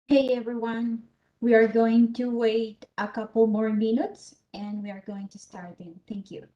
Hey everyone, we are going to wait a couple more minutes and we are going to start in. Thank you.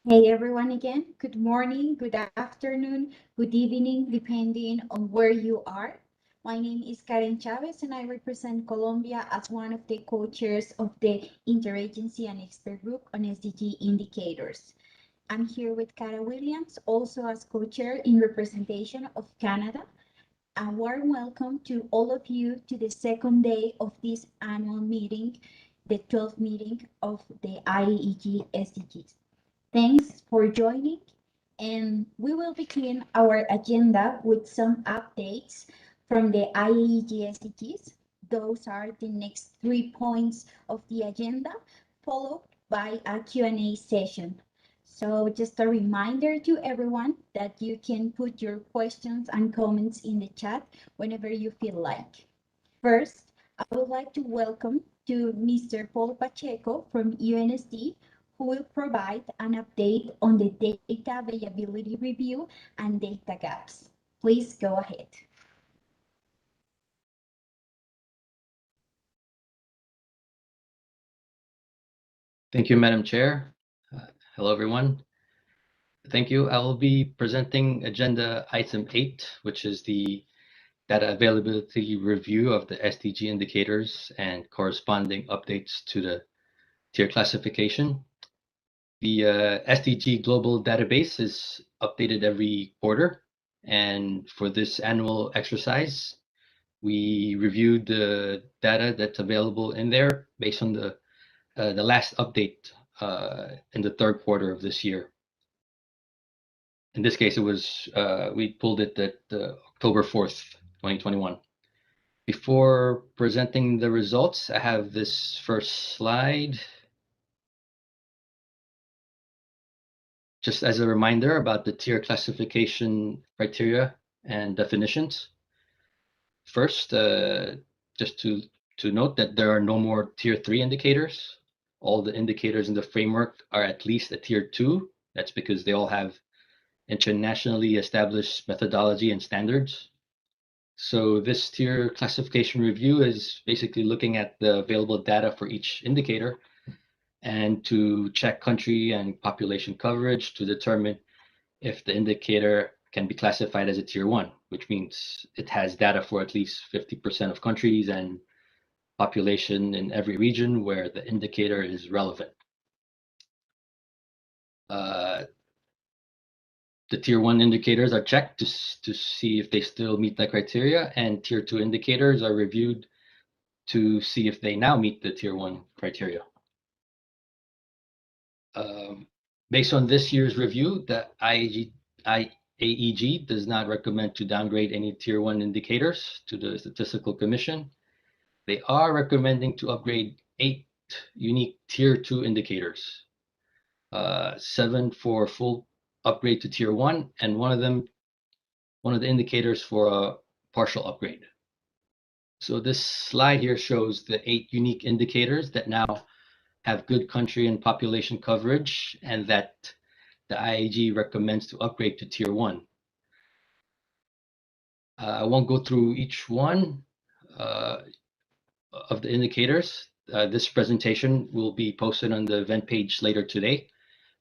Hey everyone again. Good morning, good afternoon, good evening, depending on where you are. My name is Karen Chavez, and I represent Colombia as one of the co-chairs of the Interagency and Expert Group on SDG Indicators. I'm here with Cara Williams, also as co-chair in representation of Canada. A warm welcome to all of you to the second day of this annual meeting, the 12th meeting of the IAEG-SDGs. Thanks for joining, and we will begin our agenda with some updates from the IAEG-SDGs. Those are the next 3 points of the agenda, followed by a Q&A session. So just a reminder to everyone that you can put your questions and comments in the chat whenever you feel like. First, I would like to welcome to Mr. Paul Pacheco from UNSD, who will provide an update on the data availability review and data gaps. Please go ahead. Thank you, Madam Chair. Hello, everyone. Thank you. I will be presenting agenda item 8, which is the data availability review of the SDG indicators and corresponding updates to the tier classification. The SDG global database is updated every quarter, and for this annual exercise, we reviewed the data that's available in there based on the last update in the third quarter of this year. In this case, it was we pulled it at October 4th, 2021. Before presenting the results, I have this first slide. Just as a reminder about the tier classification criteria and definitions. First, just to note that there are no more tier 3 indicators. All the indicators in the framework are at least a tier 2. That's because they all have internationally established methodology and standards. So this tier classification review is basically looking at the available data for each indicator and to check country and population coverage to determine if the indicator can be classified as a tier 1, which means it has data for at least 50% of countries and population in every region where the indicator is relevant. The tier 1 indicators are checked to see if they still meet the criteria, and tier 2 indicators are reviewed to see if they now meet the tier 1 criteria. Based on this year's review, the IAEG does not recommend to downgrade any tier 1 indicators to the Statistical Commission. They are recommending to upgrade 8 unique tier 2 indicators, 7 for full upgrade to tier 1, and one of the indicators for a partial upgrade. So this slide here shows the 8 unique indicators that now have good country and population coverage and that the IAEG recommends to upgrade to tier 1. I won't go through each one of the indicators. This presentation will be posted on the event page later today,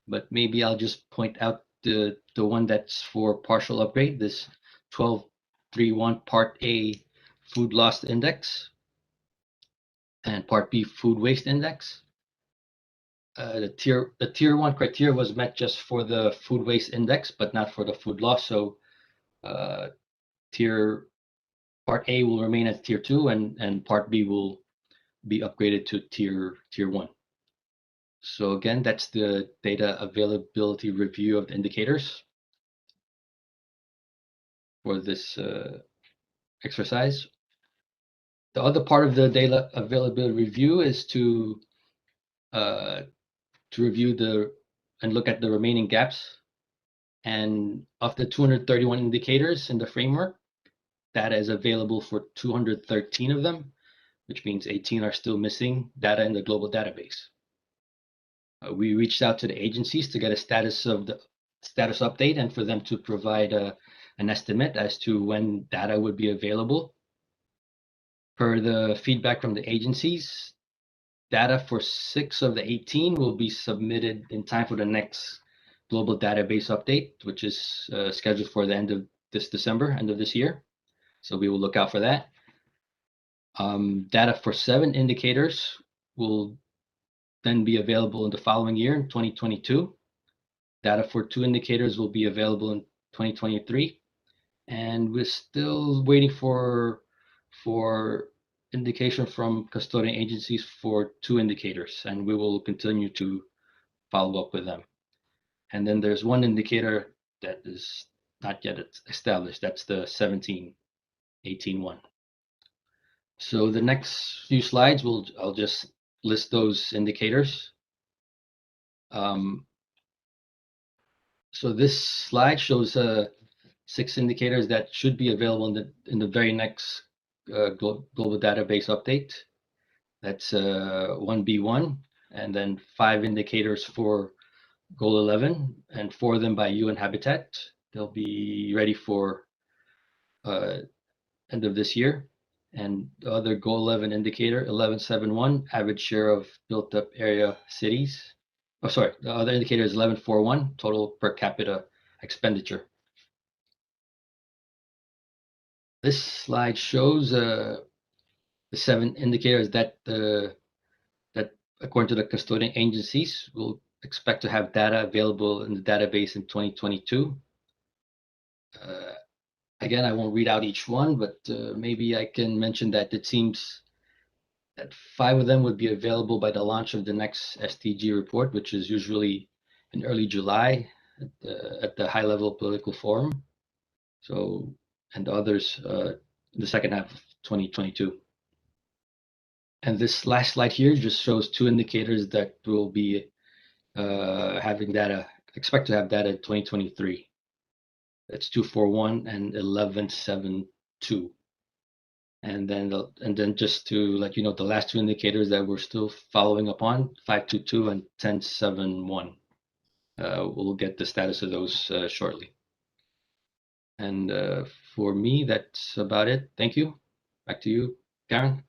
but maybe I'll just point out the one that's for partial upgrade, this 12.3.1 Part A Food Loss Index and Part B Food Waste Index. The tier 1 criteria was met just for the food waste index, but not for the food loss. So tier Part A will remain as tier 2, and Part B will be upgraded to tier 1. So again, that's the data availability review of the indicators for this exercise. The other part of the data availability review is to review and look at the remaining gaps. And of the 231 indicators in the framework, data is available for 213 of them, which means 18 are still missing data in the global database. We reached out to the agencies to get a status update and for them to provide an estimate as to when data would be available. Per the feedback from the agencies, data for 6 of the 18 will be submitted in time for the next global database update, which is scheduled for the end of this December, end of this year. So we will look out for that. Data for 7 indicators will then be available in the following year, in 2022. Data for 2 indicators will be available in 2023. And we're still waiting for indication from custodian agencies for 2 indicators, and we will continue to follow up with them. And then there's 1 indicator that is not yet established. That's the 17-18 one. So the next few slides, I'll just list those indicators. So this slide shows 6 indicators that should be available in the very next global database update. That's 1B1, and then 5 indicators for Goal 11, and 4 of them by UN Habitat. They'll be ready for end of this year. And the other Goal 11 indicator, 1171, average share of built-up area cities. Oh, sorry, the other indicator is 1141, total per capita expenditure. This slide shows the 7 indicators that according to the custodian agencies will expect to have data available in the database in 2022. Again, I won't read out each one, but maybe I can mention that it seems that 5 of them would be available by the launch of the next SDG report, which is usually in early July at the high-level political forum. So, and the others in the second half of 2022. And this last slide here just shows 2 indicators that will be having data, expect to have data in 2023. That's 241 and 1172. And then just to let you know, the last 2 indicators that we're still following up on, 522 and 1071. We'll get the status of those shortly. And for me, that's about it. Thank you. Back to you, Karen.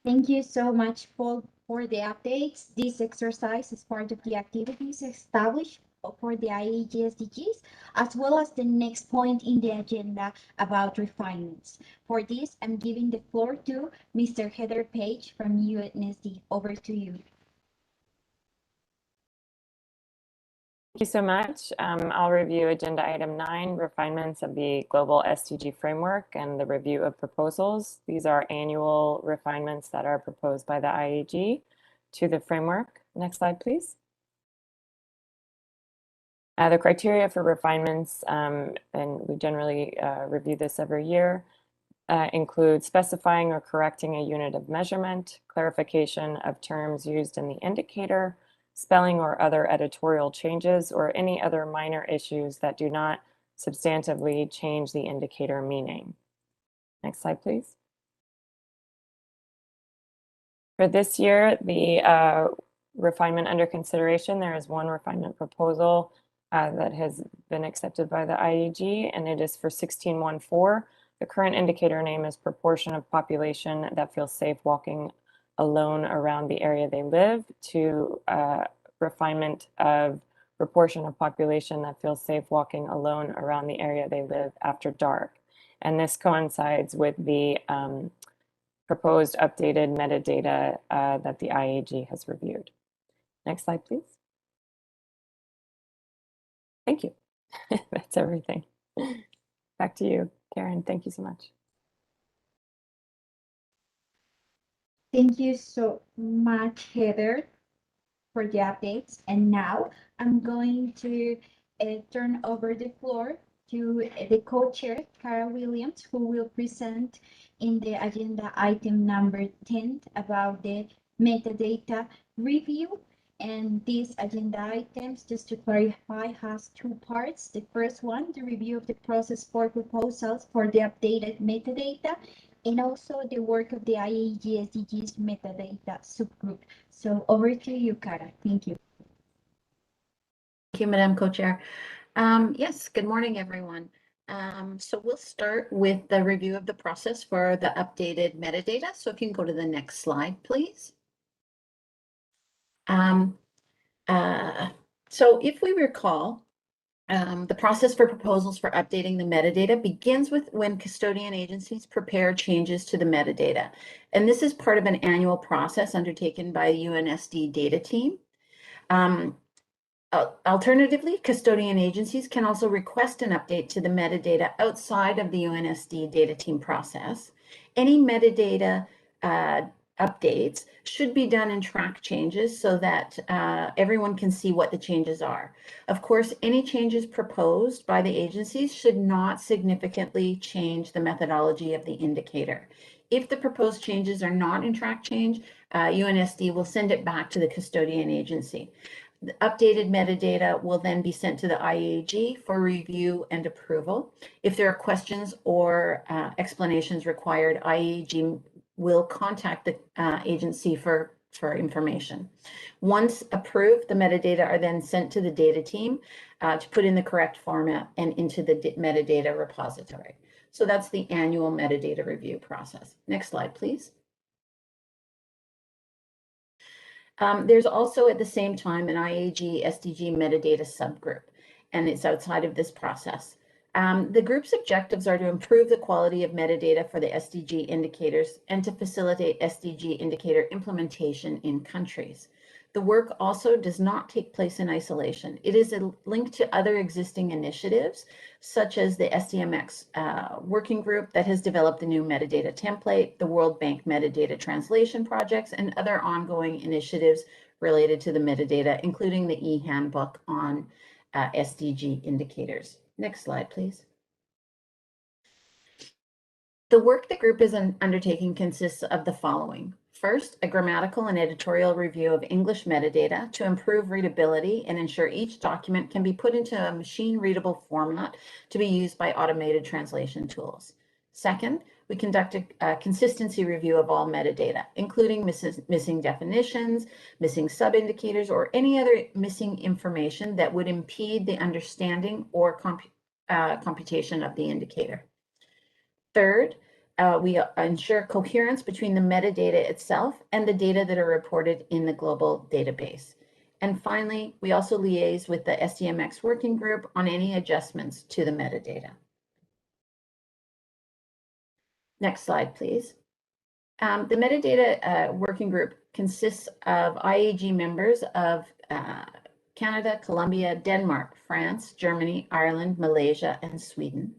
Thank you so much, Paul, for the updates. This exercise is part of the activities established for the IAEG-SDGs, as well as the next point in the agenda about refinements. For this, I'm giving the floor to Mr. Heather Page from UNSD. Over to you. Thank you so much. I'll review agenda item 9, refinements of the global SDG framework and the review of proposals. These are annual refinements that are proposed by the IAEG to the framework. Next slide, please. The criteria for refinements, and we generally review this every year, include specifying or correcting a unit of measurement, clarification of terms used in the indicator, spelling or other editorial changes, or any other minor issues that do not substantively change the indicator meaning. Next slide, please. For this year, the refinement under consideration, there is 1 refinement proposal that has been accepted by the IAEG, and it is for 1614. The current indicator name is proportion of population that feels safe walking alone around the area they live, to refinement of proportion of population that feels safe walking alone around the area they live after dark. And this coincides with the proposed updated metadata that the IAEG has reviewed. Next slide, please. Thank you. That's everything. Back to you, Karen. Thank you so much. Thank you so much, Heather, for the updates. And now I'm going to turn over the floor to the co-chair, Cara Williams, who will present in the agenda item number 10 about the metadata review. And these agenda items, just to clarify, has 2 parts. The first one, the review of the process for proposals for the updated metadata, and also the work of the IAEG-SDGs metadata subgroup. So over to you, Cara. Thank you. Thank you, Madam Co-Chair. Yes, good morning, everyone. So we'll start with the review of the process for the updated metadata. So if you can go to the next slide, please. So if we recall, the process for proposals for updating the metadata begins with when custodian agencies prepare changes to the metadata. And this is part of an annual process undertaken by the UNSD data team. Alternatively, custodian agencies can also request an update to the metadata outside of the UNSD data team process. Any metadata updates should be done in track changes so that everyone can see what the changes are. Of course, any changes proposed by the agencies should not significantly change the methodology of the indicator. If the proposed changes are not in track change, UNSD will send it back to the custodian agency. The updated metadata will then be sent to the IAEG for review and approval. If there are questions or explanations required, IAEG will contact the agency for information. Once approved, the metadata are then sent to the data team to put in the correct format and into the metadata repository. So that's the annual metadata review process. Next slide, please. There's also at the same time an IAEG-SDG metadata subgroup, and it's outside of this process. The group's objectives are to improve the quality of metadata for the SDG indicators and to facilitate SDG indicator implementation in countries. The work also does not take place in isolation. It is a link to other existing initiatives, such as the SDMX working group that has developed the new metadata template, the World Bank metadata translation projects, and other ongoing initiatives related to the metadata, including the e-handbook on SDG indicators. Next slide, please. The work the group is undertaking consists of the following. First, a grammatical and editorial review of English metadata to improve readability and ensure each document can be put into a machine-readable format to be used by automated translation tools. Second, we conduct a consistency review of all metadata, including missing definitions, missing sub-indicators, or any other missing information that would impede the understanding or computation of the indicator. Third, we ensure coherence between the metadata itself and the data that are reported in the global database. And finally, we also liaise with the SDMX working group on any adjustments to the metadata. Next slide, please. The metadata working group consists of IAEG members of Canada, Colombia, Denmark, France, Germany, Ireland, Malaysia, and Sweden.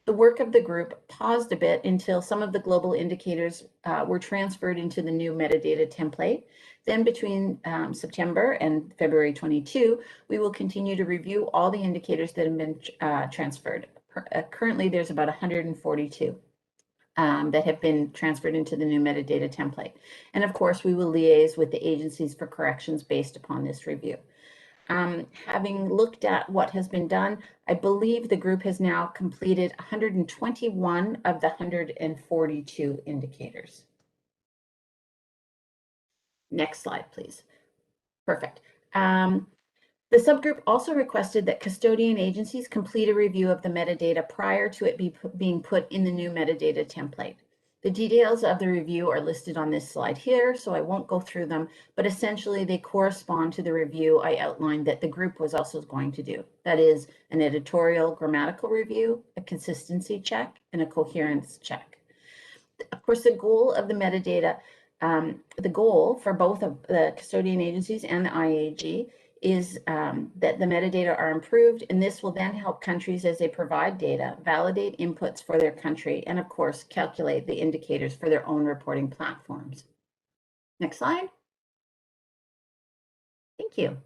The work of the group paused a bit until some of the global indicators were transferred into the new metadata template. Then between September and February 22, we will continue to review all the indicators that have been transferred. Currently, there's about 142 that have been transferred into the new metadata template. And of course, we will liaise with the agencies for corrections based upon this review. Having looked at what has been done, I believe the group has now completed 121 of the 142 indicators. Next slide, please. Perfect. The subgroup also requested that custodian agencies complete a review of the metadata prior to it being put in the new metadata template. The details of the review are listed on this slide here, so I won't go through them, but essentially they correspond to the review I outlined that the group was also going to do. That is an editorial grammatical review, a consistency check, and a coherence check. Of course, the goal of the metadata, the goal for both of the custodian agencies and the IAEG is that the metadata are improved, and this will then help countries as they provide data, validate inputs for their country, and of course, calculate the indicators for their own reporting platforms. Next slide. Thank you.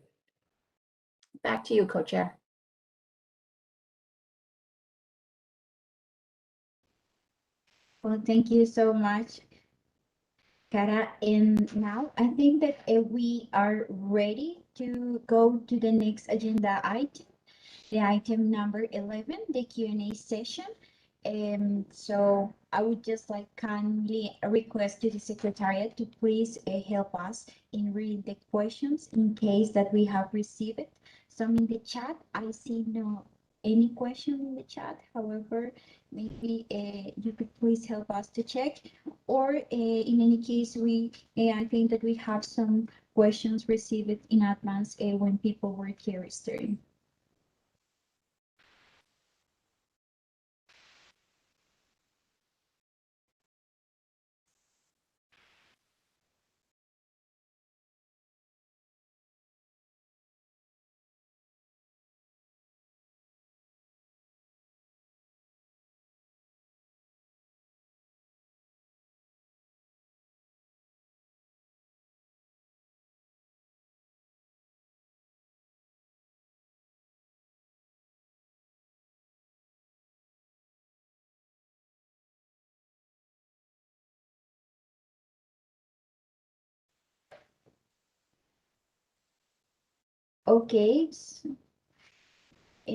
Back to you, co-chair. Well, thank you so much, Cara. And now I think that we are ready to go to the next agenda item, the item number 11, the Q&A session. So I would just like kindly request to the Secretariat to please help us in reading the questions in case that we have received some in the chat. I see no any question in the chat. However, maybe you could please help us to check. Or in any case, I think that we have some questions received in advance when people were here registering. Okay,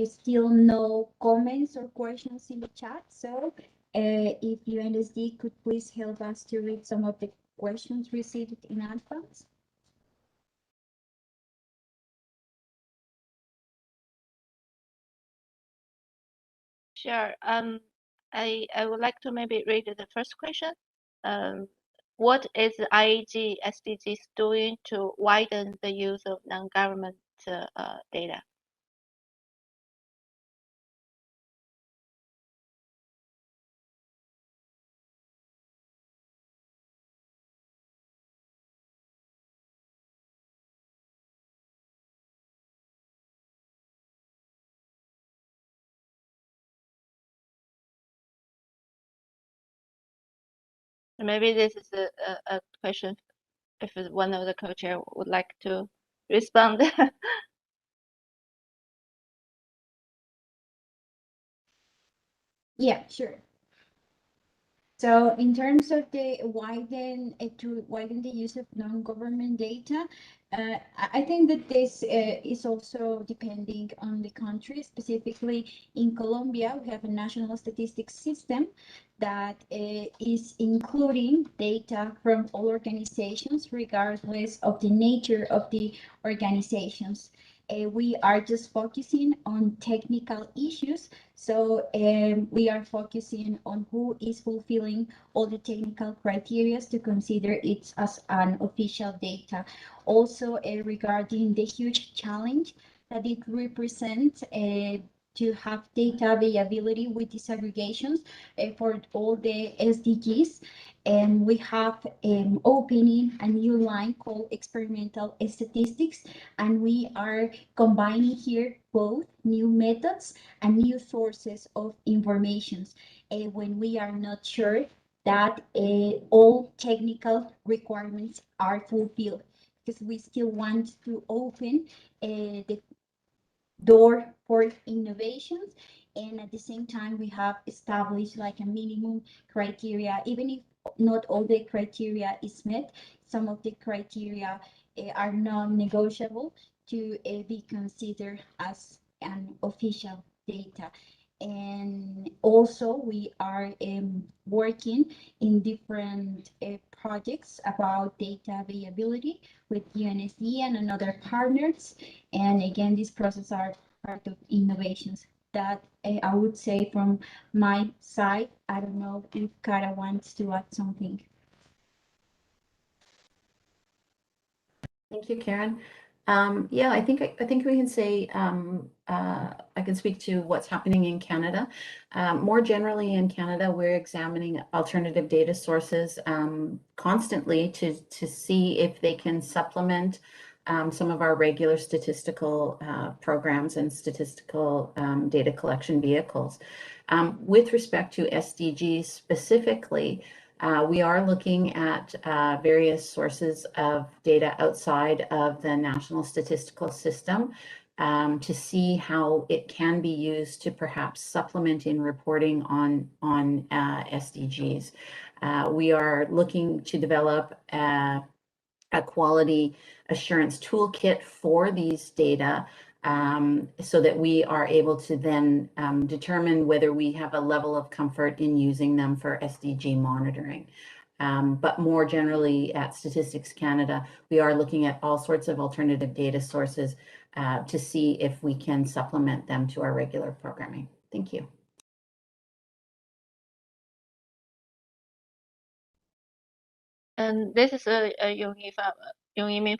still no comments or questions in the chat. So if UNSD could please help us to read some of the questions received in advance. Sure. I would like to maybe read the first question. What is the IAEG-SDGs doing to widen the use of non-government data? Maybe this is a question if one of the co-chair would like to respond. Yeah, sure. So in terms of the to widen the use of non-government data, I think that this is also depending on the country. Specifically in Colombia, we have a national statistics system that is including data from all organizations, regardless of the nature of the organizations. We are just focusing on technical issues. So we are focusing on who is fulfilling all the technical criteria to consider it as an official data. Also regarding the huge challenge that it represents to have data availability with disaggregations for all the SDGs. And we have opening a new line called experimental statistics, and we are combining here both new methods and new sources of information when we are not sure that all technical requirements are fulfilled, because we still want to open the door for innovations, and at the same time we have established like a minimum criteria. Even if not all the criteria is met, some of the criteria are non-negotiable to be considered as an official data. And also we are working in different projects about data availability with UNSD and another partners. And again, these processes are part of innovations that I would say from my side. I don't know if Cara wants to add something. Thank you, Karen. Yeah, I think we can say I can speak to what's happening in Canada. More generally in Canada, we're examining alternative data sources constantly to see if they can supplement some of our regular statistical programs and statistical data collection vehicles. With respect to SDGs specifically, we are looking at various sources of data outside of the national statistical system to see how it can be used to perhaps supplement in reporting on SDGs. We are looking to develop a quality assurance toolkit for these data so that we are able to then determine whether we have a level of comfort in using them for SDG monitoring. But more generally at Statistics Canada, we are looking at all sorts of alternative data sources to see if we can supplement them to our regular programming. Thank you. And this is Yongyi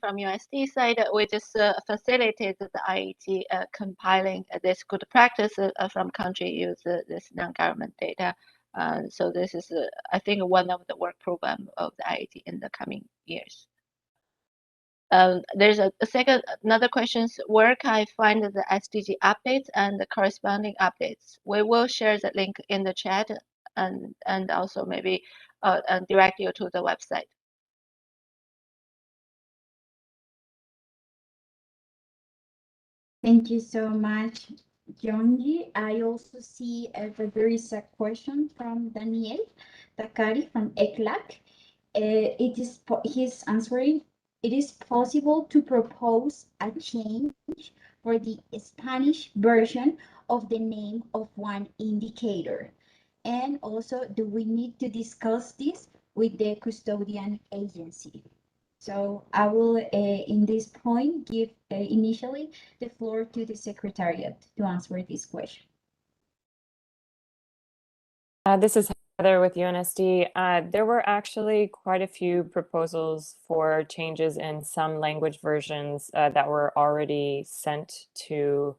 from USD side. We just facilitated the IAEG compiling this good practice from country use this non-government data. So this is, I think, one of the work program of the IAEG in the coming years. There's another question. Where can I find the SDG updates and the corresponding updates? We will share the link in the chat and also maybe and direct you to the website. Thank you so much, Yongyi. I also see there is a question from Daniel Takari from ECLAC. He's answering, it is possible to propose a change for the Spanish version of the name of one indicator. And also, do we need to discuss this with the custodian agency? So I will, in this point, give initially the floor to the Secretariat to answer this question. This is Heather with UNSD. There were actually quite a few proposals for changes in some language versions that were already sent to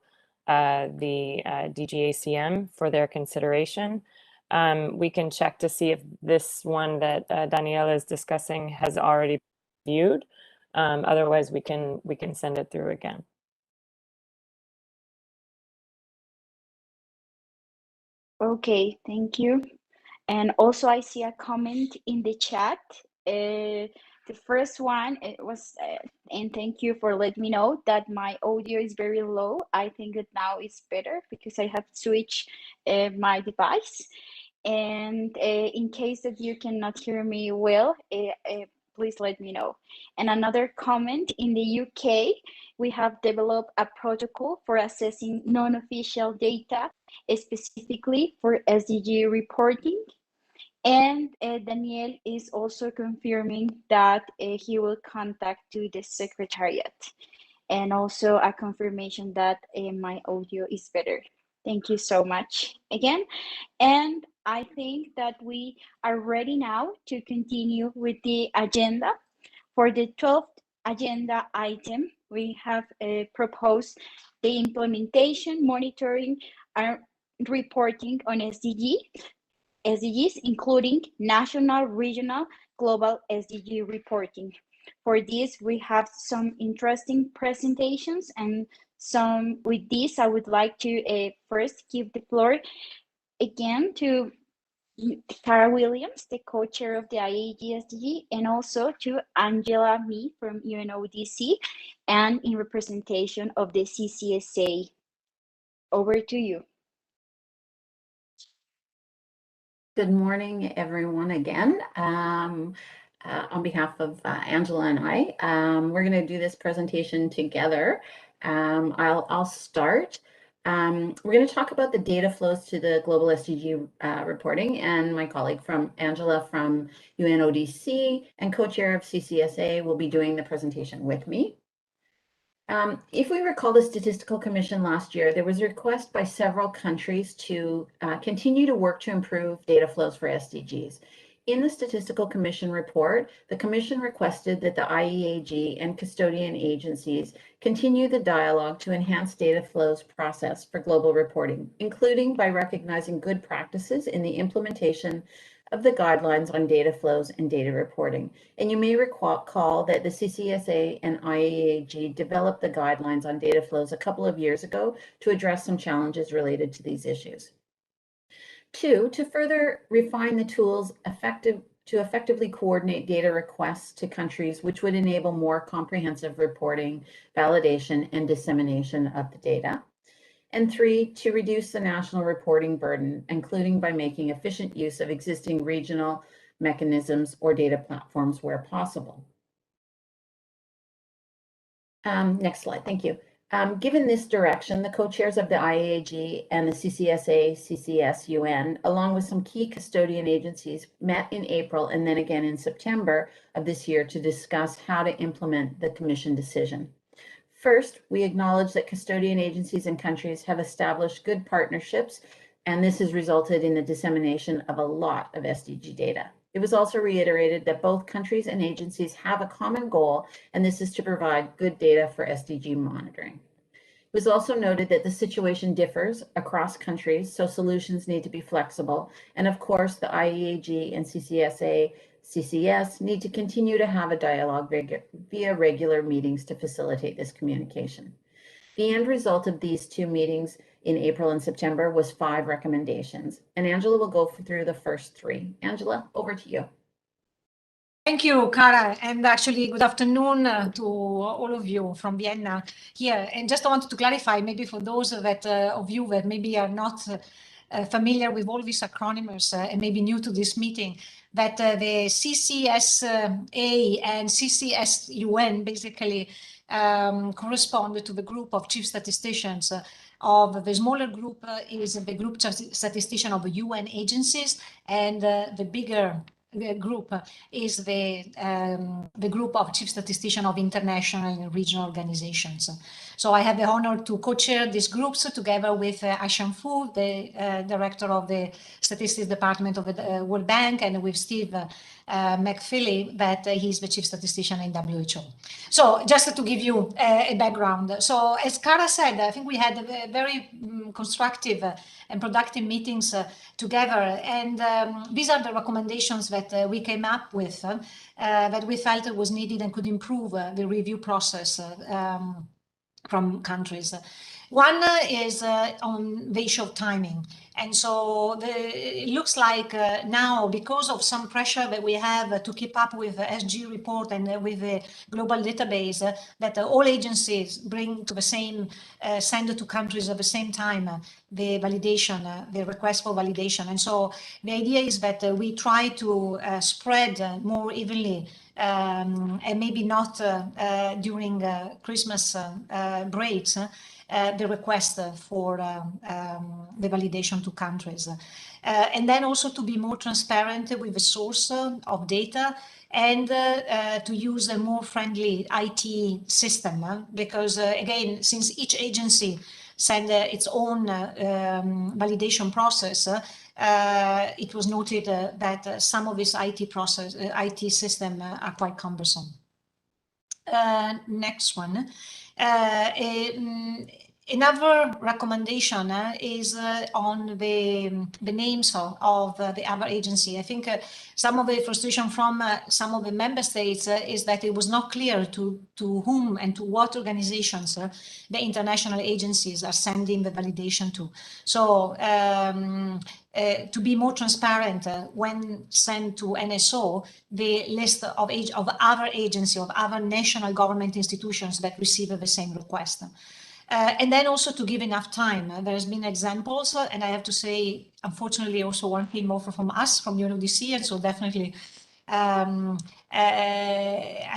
the DGACM for their consideration. We can check to see if this one that Daniela is discussing has already been viewed. Otherwise, we can send it through again. Okay, thank you. And also I see a comment in the chat. The first one, it was, and thank you for letting me know that my audio is very low. I think that now it's better because I have switched my device. And in case that you cannot hear me well, please let me know. And another comment, in the UK, we have developed a protocol for assessing non-official data, specifically for SDG reporting. And Daniel is also confirming that he will contact to the Secretariat. And also a confirmation that my audio is better. Thank you so much again. And I think that we are ready now to continue with the agenda. For the 12th agenda item, we have proposed the implementation, monitoring, and reporting on SDGs, including national, regional, global SDG reporting. For this, we have some interesting presentations, and with this, I would like to first give the floor again to Cara Williams, the co-chair of the IAEG-SDG, and also to Angela Mee from UNODC, and in representation of the CCSA. Over to you. Good morning, everyone, again. On behalf of Angela and I, we're going to do this presentation together. I'll start. We're going to talk about the data flows to the global SDG reporting, and my colleague Angela from UNODC and co-chair of CCSA will be doing the presentation with me. If we recall the Statistical Commission last year, there was a request by several countries to continue to work to improve data flows for SDGs. In the Statistical Commission report, the Commission requested that the IAEG and custodian agencies continue the dialogue to enhance data flows process for global reporting, including by recognizing good practices in the implementation of the guidelines on data flows and data reporting. And you may recall that the CCSA and IAEG developed the guidelines on data flows a couple of years ago to address some challenges related to these issues. 2, to further refine the tools to effectively coordinate data requests to countries, which would enable more comprehensive reporting, validation, and dissemination of the data. And 3, to reduce the national reporting burden, including by making efficient use of existing regional mechanisms or data platforms where possible. Next slide, thank you. Given this direction, the co-chairs of the IAEG and the CCSA-CCS-UN, along with some key custodian agencies, met in April and then again in September of this year to discuss how to implement the Commission decision. First, we acknowledge that custodian agencies and countries have established good partnerships, and this has resulted in the dissemination of a lot of SDG data. It was also reiterated that both countries and agencies have a common goal, and this is to provide good data for SDG monitoring. It was also noted that the situation differs across countries, so solutions need to be flexible. And of course, the IAEG and CCS need to continue to have a dialogue via regular meetings to facilitate this communication. The end result of these two meetings in April and September was 5 recommendations, and Angela will go through the first 3. Angela, over to you. Thank you, Cara, and actually good afternoon to all of you from Vienna here. And just wanted to clarify, maybe for those that of you that maybe are not familiar with all these acronyms and maybe new to this meeting, that the CCSA and CCS-UN basically correspond to the group of chief statisticians of the smaller group is the group statistician of the UN agencies, and the bigger group is the group of chief statistician of international and regional organizations. So I have the honor to co-chair these groups together with Ashan Fu, the director of the statistics department of the World Bank, and with Steve McFeely, that he's the chief statistician in WHO. So just to give you a background. So as Cara said, I think we had a very constructive and productive meetings together. And these are the recommendations that we came up with that we felt was needed and could improve the review process from countries. One is on the issue of timing. And so it looks like now, because of some pressure that we have to keep up with the SDG report and with the global database, that all agencies bring to the same, send to countries at the same time, the validation, the request for validation. And so the idea is that we try to spread more evenly and maybe not during Christmas breaks, the request for the validation to countries. And then also to be more transparent with the source of data, and to use a more friendly IT system, because again, since each agency send its own validation process, it was noted that some of this IT system are quite cumbersome. Next one. Another recommendation is on the names of the other agency. I think some of the frustration from some of the member states is that it was not clear to whom and to what organizations the international agencies are sending the validation to. So to be more transparent, when sent to NSO, the list of other agencies, of other national government institutions that receive the same request. And then also to give enough time. There's been examples, and I have to say, unfortunately, also one came over from us, from UNODC, and so definitely I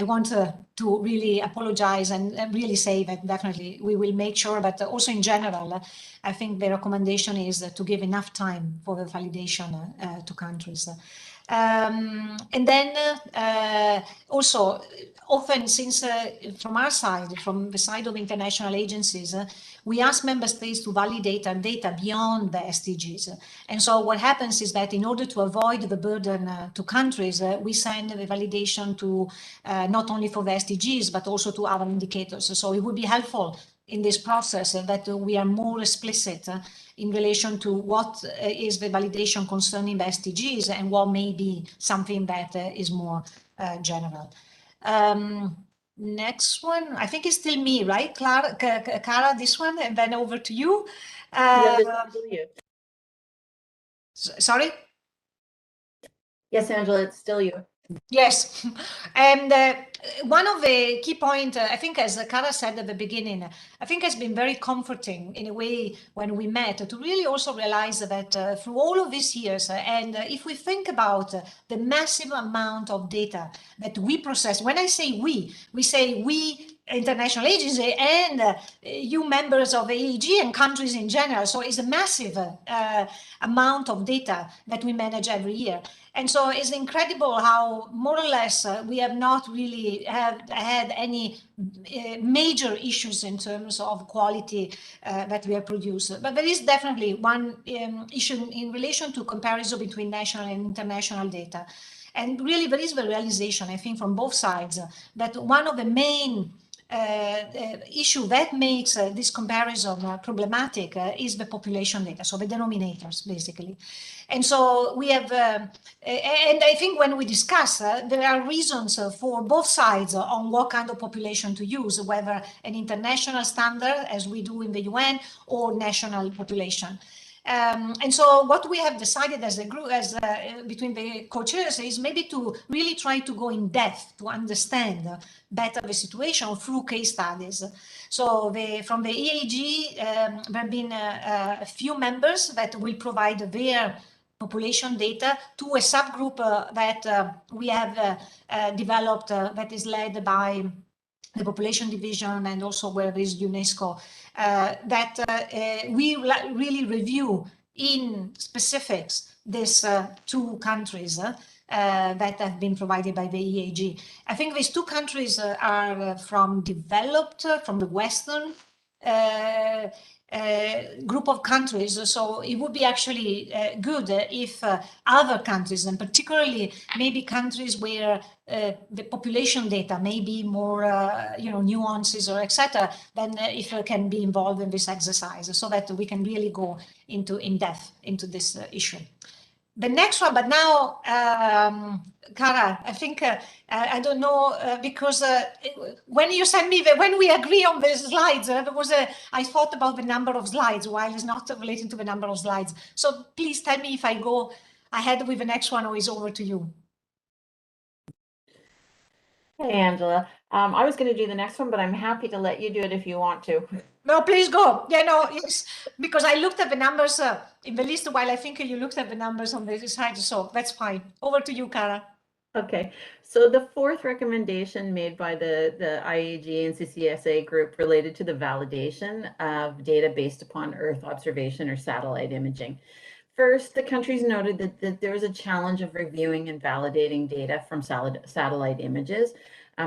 want to really apologize and really say that definitely we will make sure, but also in general, I think the recommendation is to give enough time for the validation to countries. And then also, often since from our side, from the side of international agencies, we ask member states to validate our data beyond the SDGs. And so what happens is that in order to avoid the burden to countries, we send the validation to not only for the SDGs, but also to other indicators. So it would be helpful in this process that we are more explicit in relation to what is the validation concerning the SDGs and what may be something that is more general. Next one, I think it's still me, right? Cara, this one, and then over to you. Yes, it's still you. Sorry? Yes, Angela, it's still you. Yes, and one of the key points, I think, as Kara said at the beginning, I think has been very comforting in a way when we met to really also realize that through all of these years, and if we think about the massive amount of data that we process, when I say we say we, international agency, and you members of the IAEG and countries in general. So it's a massive amount of data that we manage every year. And so it's incredible how more or less we have not really had any major issues in terms of quality that we have produced. But there is definitely one issue in relation to comparison between national and international data. And really there is the realization, I think, from both sides that one of the main issue that makes this comparison problematic is the population data, so the denominators basically. And so we have, and I think when we discuss, there are reasons for both sides on what kind of population to use, whether an international standard as we do in the UN or national population. And so what we have decided as a group, between the co-chairs, is maybe to really try to go in depth to understand better the situation through case studies. So from the IAEG, there have been a few members that will provide their population data to a subgroup that we have developed that is led by the population division and also where there is UNESCO, that we really review in specifics these two countries that have been provided by the IAEG. I think these two countries are from the Western group of countries, so it would be actually good if other countries, and particularly maybe countries where the population data may be more nuances or etc., then if it can be involved in this exercise so that we can really go in depth into this issue. The next one, but now, Kara, I think, I don't know, because when you send me, when we agree on the slides, there was I thought about the number of slides while it's not relating to the number of slides. So please tell me if I go ahead with the next one or is over to you. Hey, Angela. I was going to do the next one, but I'm happy to let you do it if you want to. No, please go. Yeah, no, it's because I looked at the numbers in the list while I think you looked at the numbers on the side, so that's fine. Over to you, Kara. Okay, so the fourth recommendation made by the IAEG and CCSA group related to the validation of data based upon Earth observation or satellite imaging. First, the countries noted that there was a challenge of reviewing and validating data from satellite images,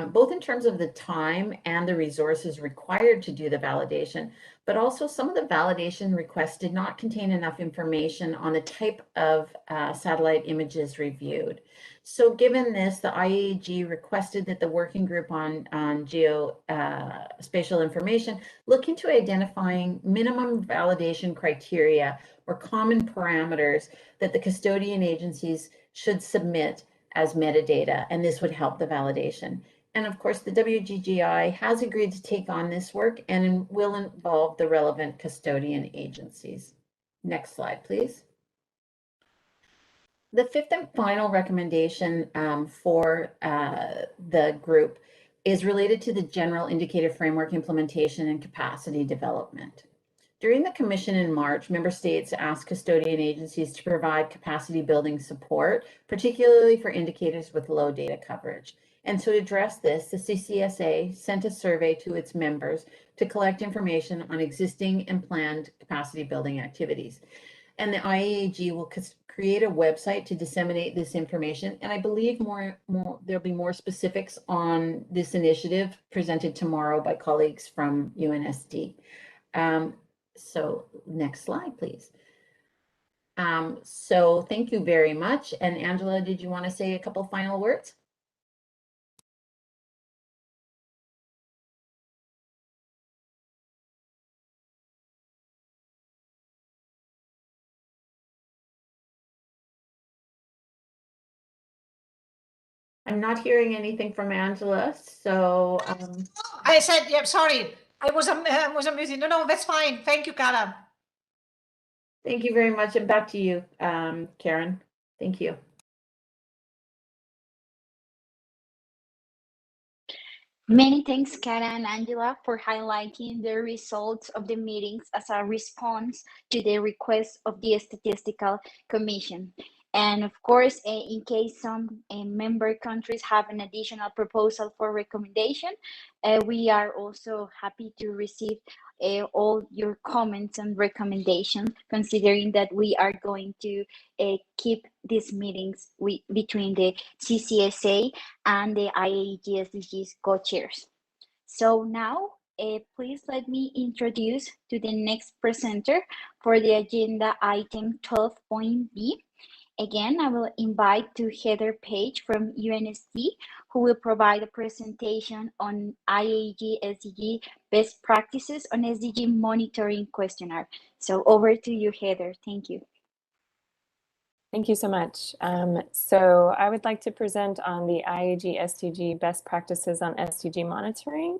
both in terms of the time and the resources required to do the validation, but also some of the validation requests did not contain enough information on the type of satellite images reviewed. So given this, the IAEG requested that the working group on geospatial information look into identifying minimum validation criteria or common parameters that the custodian agencies should submit as metadata, and this would help the validation. And of course, the WGGI has agreed to take on this work and will involve the relevant custodian agencies. Next slide, please. The fifth and final recommendation for the group is related to the general indicator framework implementation and capacity development. During the commission in March, member states asked custodian agencies to provide capacity building support, particularly for indicators with low data coverage. And to address this, the CCSA sent a survey to its members to collect information on existing and planned capacity building activities. And the IAEG will create a website to disseminate this information. And I believe there'll be more specifics on this initiative presented tomorrow by colleagues from UNSD. So next slide, please. So thank you very much. And Angela, did you want to say a couple final words? I'm not hearing anything from Angela, so I said, yeah, sorry, I was amusing. No, that's fine. Thank you, Kara. Thank you very much, and back to you, Karen. Thank you. Many thanks, Kara and Angela, for highlighting the results of the meetings as a response to the request of the Statistical Commission. And of course, in case some member countries have an additional proposal for recommendation, we are also happy to receive all your comments and recommendations, considering that we are going to keep these meetings between the CCSA and the IAEG-SDGs co-chairs. So now, please let me introduce to the next presenter for the agenda item 12.b. Again, I will invite to Heather Page from UNSD, who will provide a presentation on IAEG-SDG best practices on SDG monitoring questionnaire. So over to you, Heather. Thank you. Thank you so much. So I would like to present on the IAEG-SDG best practices on SDG monitoring.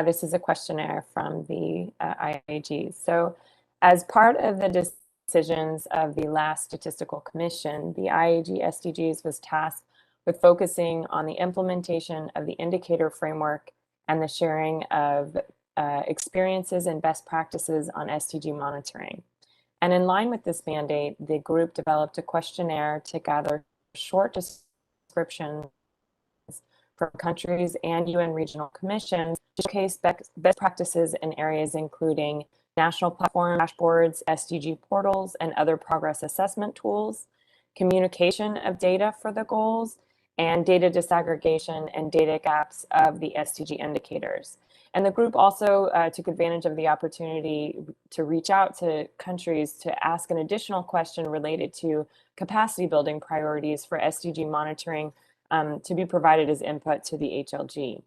This is a questionnaire from the IAEG. So as part of the decisions of the last Statistical Commission, the IAEG-SDGs was tasked with focusing on the implementation of the indicator framework and the sharing of experiences and best practices on SDG monitoring. And in line with this mandate, the group developed a questionnaire to gather short descriptions from countries and UN regional commissions to showcase best practices in areas including national platform dashboards, SDG portals, and other progress assessment tools, communication of data for the goals, and data disaggregation and data gaps of the SDG indicators. And the group also took advantage of the opportunity to reach out to countries to ask an additional question related to capacity building priorities for SDG monitoring to be provided as input to the HLG.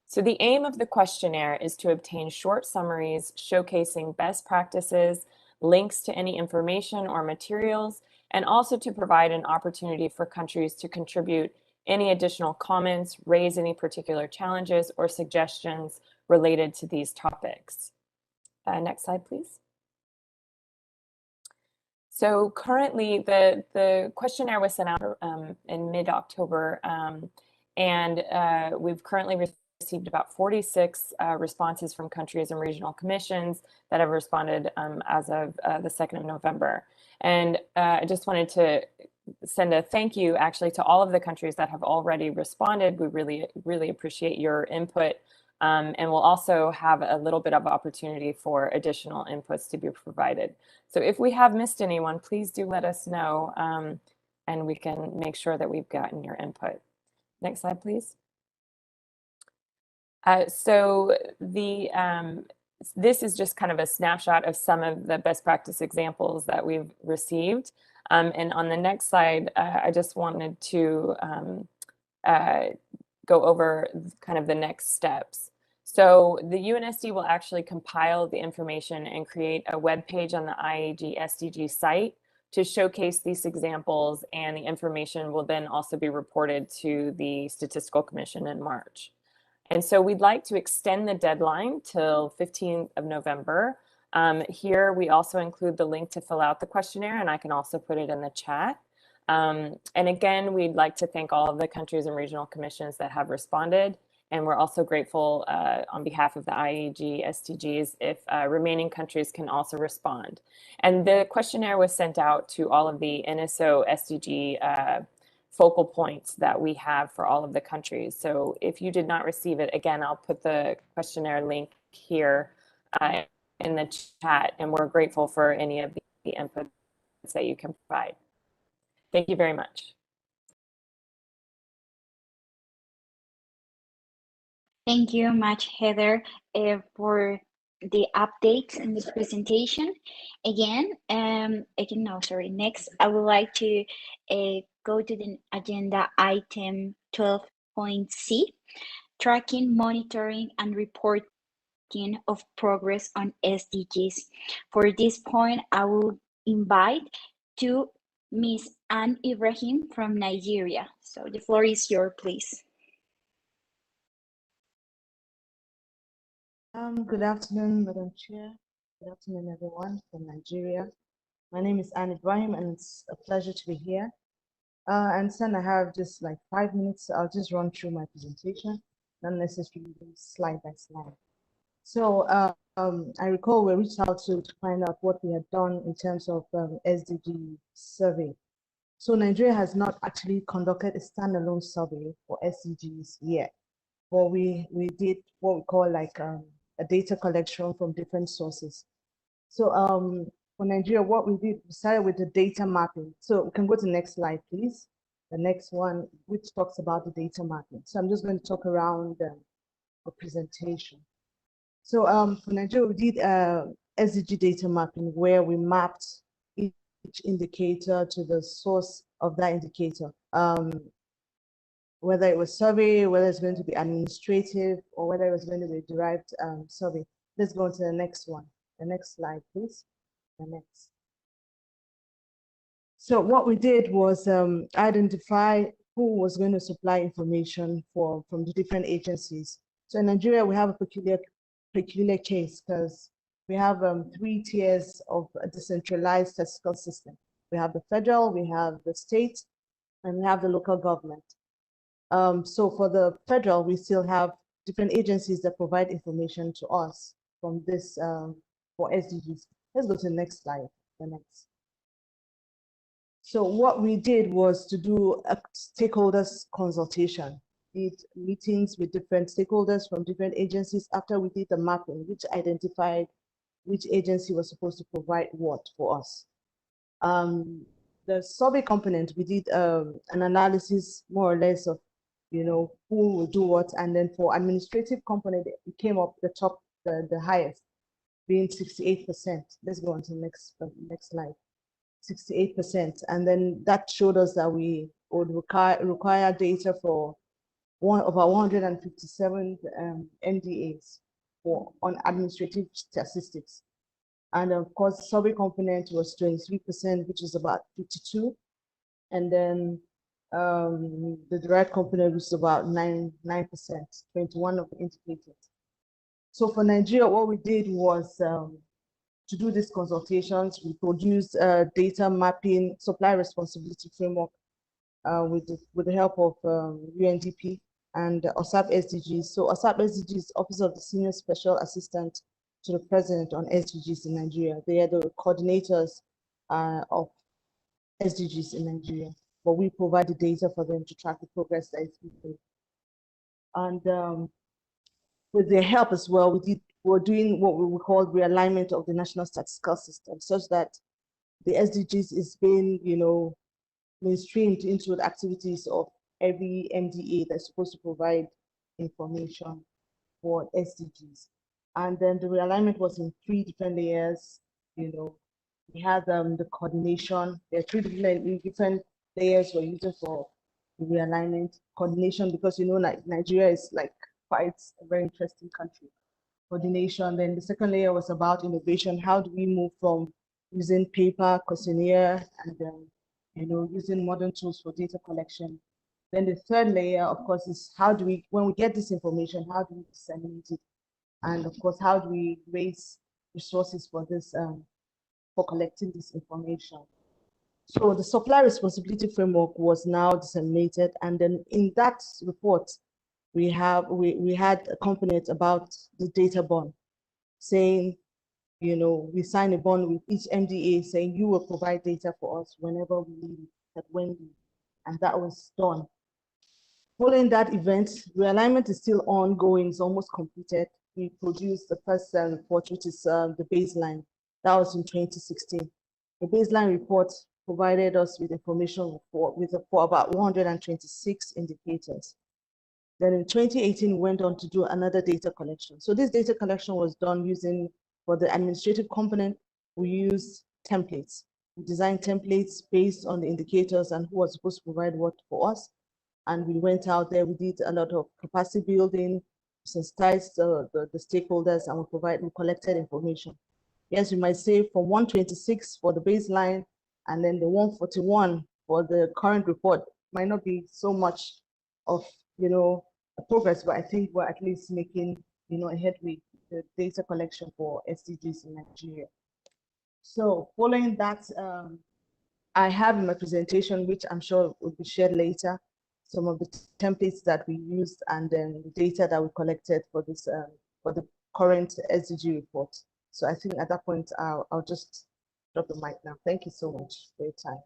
So the aim of the questionnaire is to obtain short summaries showcasing best practices, links to any information or materials, and also to provide an opportunity for countries to contribute any additional comments, raise any particular challenges or suggestions related to these topics. Next slide, please. So currently, the questionnaire was sent out in mid-October, and we've currently received about 46 responses from countries and regional commissions that have responded as of the 2nd of November. And I just wanted to send a thank you actually to all of the countries that have already responded. We really appreciate your input. And we'll also have a little bit of opportunity for additional inputs to be provided. So if we have missed anyone, please do let us know, and we can make sure that we've gotten your input. Next slide, please. So this is just kind of a snapshot of some of the best practice examples that we've received. And on the next slide, I just wanted to go over kind of the next steps. So the UNSD will actually compile the information and create a web page on the IAEG-SDG site to showcase these examples, and the information will then also be reported to the Statistical Commission in March. And so we'd like to extend the deadline till 15th of November. Here we also include the link to fill out the questionnaire, and I can also put it in the chat. And again, we'd like to thank all of the countries and regional commissions that have responded. And we're also grateful on behalf of the IAEG-SDGs if remaining countries can also respond. And the questionnaire was sent out to all of the NSO SDG focal points that we have for all of the countries. So if you did not receive it, again, I'll put the questionnaire link here in the chat, and we're grateful for any of the inputs that you can provide. Thank you very much. Thank you much, Heather, for the updates in this presentation. Next, I would like to go to the agenda item 12.c, tracking, monitoring, and reporting of progress on SDGs. For this point, I will invite to Ms. Anne Ibrahim from Nigeria. So the floor is yours, please. Good afternoon, Madam Chair. Good afternoon, everyone from Nigeria. My name is Anne Ibrahim, and it's a pleasure to be here. And since I have just like 5 minutes, I'll just run through my presentation. not necessarily slide by slide. So I recall we reached out to find out what we had done in terms of SDG survey. So Nigeria has not actually conducted a standalone survey for SDGs yet, but we did what we call like a data collection from different sources. So for Nigeria, what we did, we started with the data mapping. So we can go to the next slide, please. The next one, which talks about the data mapping. So I'm just going to talk around the presentation. So for Nigeria, we did SDG data mapping where we mapped each indicator to the source of that indicator. Whether it was survey, whether it's going to be administrative, or whether it was going to be derived survey. Let's go on to the next one. The next slide, please. The next. So what we did was identify who was going to supply information from the different agencies. So in Nigeria, we have a peculiar case because we have 3 tiers of a decentralized statistical system. We have the federal, we have the state, and we have the local government. So for the federal, we still have different agencies that provide information to us from this for SDGs. Let's go to the next slide, the next. So what we did was to do a stakeholders consultation, did meetings with different stakeholders from different agencies after we did the mapping, which identified which agency was supposed to provide what for us. The survey component, we did an analysis more or less of, you know, who will do what, and then for administrative component, it came up the top, the highest, being 68%. Let's go on to the next slide. 68%, and then that showed us that we would require data for about 157 MDAs on administrative statistics, and of course survey component was 23%, which is about 52, and then the derived component was about 9%, 21 of the indicators. So for Nigeria, what we did was to do these consultations, we produced a data mapping supply responsibility framework with the help of UNDP and OSAP SDGs. So OSAP SDGs, Office of the Senior Special Assistant to the President on SDGs in Nigeria. They are the coordinators of SDGs in Nigeria, but we provide the data for them to track the progress that is being made. And with their help as well, we're doing what we call realignment of the national statistical system, such that the SDGs is being, you know, mainstreamed into the activities of every MDA that's supposed to provide information for SDGs. And then the realignment was in 3 different layers. You know, we had the coordination. There are 3 different layers we're using for the realignment. Coordination, because you know, Nigeria is like quite a very interesting country. Coordination. Then the second layer was about innovation. How do we move from using paper, questionnaire, and then, you know, using modern tools for data collection? Then the third layer, of course, is how do we, when we get this information, how do we disseminate it? And of course, how do we raise resources for this, for collecting this information? So the supply responsibility framework was now disseminated, and then in that report, we had a component about the data bond, saying, you know, we sign a bond with each MDA saying you will provide data for us whenever we need it, at when we need, and that was done. Following that event, realignment is still ongoing, it's almost completed. We produced the first report, which is the baseline. That was in 2016. The baseline report provided us with information for about 126 indicators. Then in 2018, we went on to do another data collection. So this data collection was done using, for the administrative component, we used templates. We designed templates based on the indicators and who was supposed to provide what for us. And we went out there, we did a lot of capacity building, sensitized the stakeholders, and we collected information. Yes, you might say from 126 for the baseline, and then the 141 for the current report might not be so much of, you know, progress, but I think we're at least making, you know, a headway the data collection for SDGs in Nigeria. So following that, I have in my presentation, which I'm sure will be shared later, some of the templates that we used and then the data that we collected for this for the current SDG report. So I think at that point, I'll just drop the mic now. Thank you so much for your time.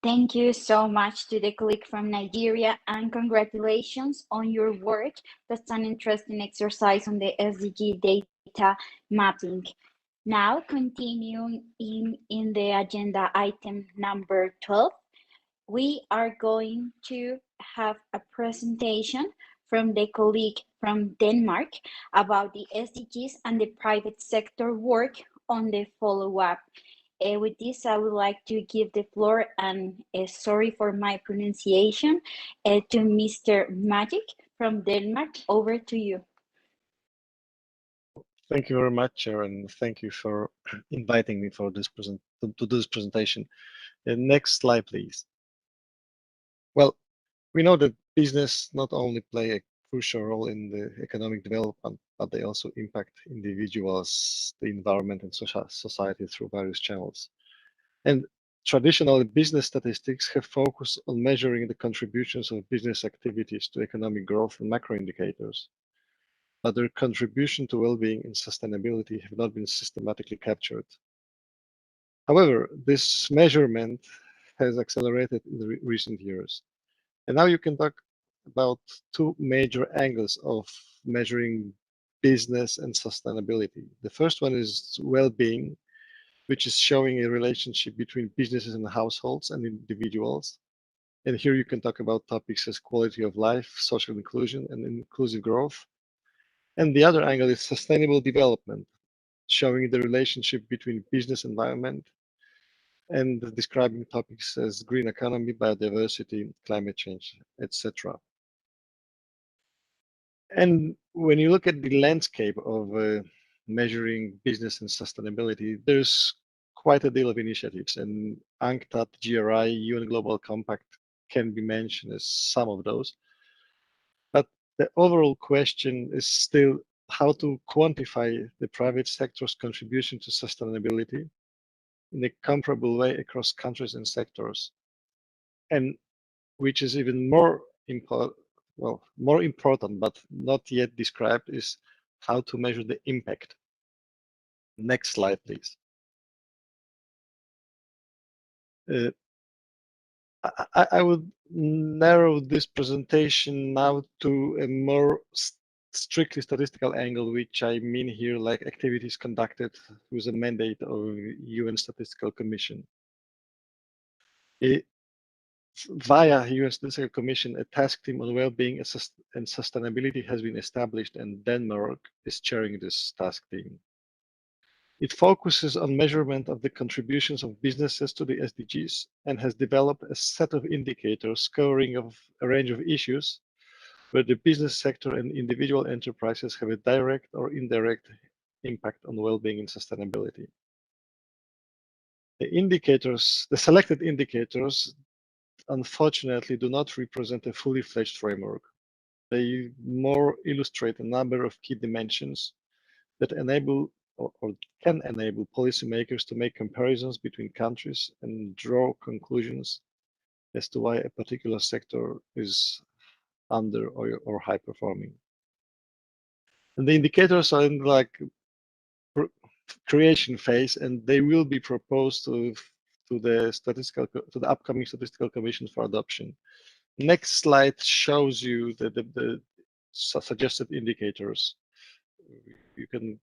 Thank you so much to the colleague from Nigeria, and congratulations on your work. That's an interesting exercise on the SDG data mapping. Now, continuing in the agenda item number 12, we are going to have a presentation from the colleague from Denmark about the SDGs and the private sector work on the follow-up. With this, I would like to give the floor, and sorry for my pronunciation, to Mr. Magic from Denmark. Over to you. Thank you very much, Chair, and thank you for inviting me for this to do this presentation. Next slide, please. Well, we know that business not only play a crucial role in the economic development, but they also impact individuals, the environment, and society through various channels. And traditionally, business statistics have focused on measuring the contributions of business activities to economic growth and macro indicators, but their contribution to well-being and sustainability have not been systematically captured. However, this measurement has accelerated in the recent years. And now you can talk about two major angles of measuring business and sustainability. The first one is well-being, which is showing a relationship between businesses and households and individuals. And here you can talk about topics as quality of life, social inclusion, and inclusive growth. And the other angle is sustainable development, showing the relationship between business environment and describing topics as green economy, biodiversity, climate change, etc. And when you look at the landscape of measuring business and sustainability, there's quite a deal of initiatives, and UNCTAD, GRI, UN Global Compact can be mentioned as some of those. But the overall question is still how to quantify the private sector's contribution to sustainability in a comparable way across countries and sectors. And which is even more important, but not yet described, is how to measure the impact. Next slide, please. I would narrow this presentation now to a more strictly statistical angle, which I mean here like activities conducted with a mandate of UN Statistical Commission. Via UN Statistical Commission, a task team on well-being and sustainability has been established, and Denmark is chairing this task team. It focuses on measurement of the contributions of businesses to the SDGs and has developed a set of indicators covering a range of issues where the business sector and individual enterprises have a direct or indirect impact on well-being and sustainability. The selected indicators, unfortunately, do not represent a fully fledged framework. They more illustrate a number of key dimensions that enable or can enable policymakers to make comparisons between countries and draw conclusions as to why a particular sector is under or high performing. And the indicators are in like creation phase, and they will be proposed to the upcoming Statistical Commission for adoption. Next slide shows you the suggested indicators. You can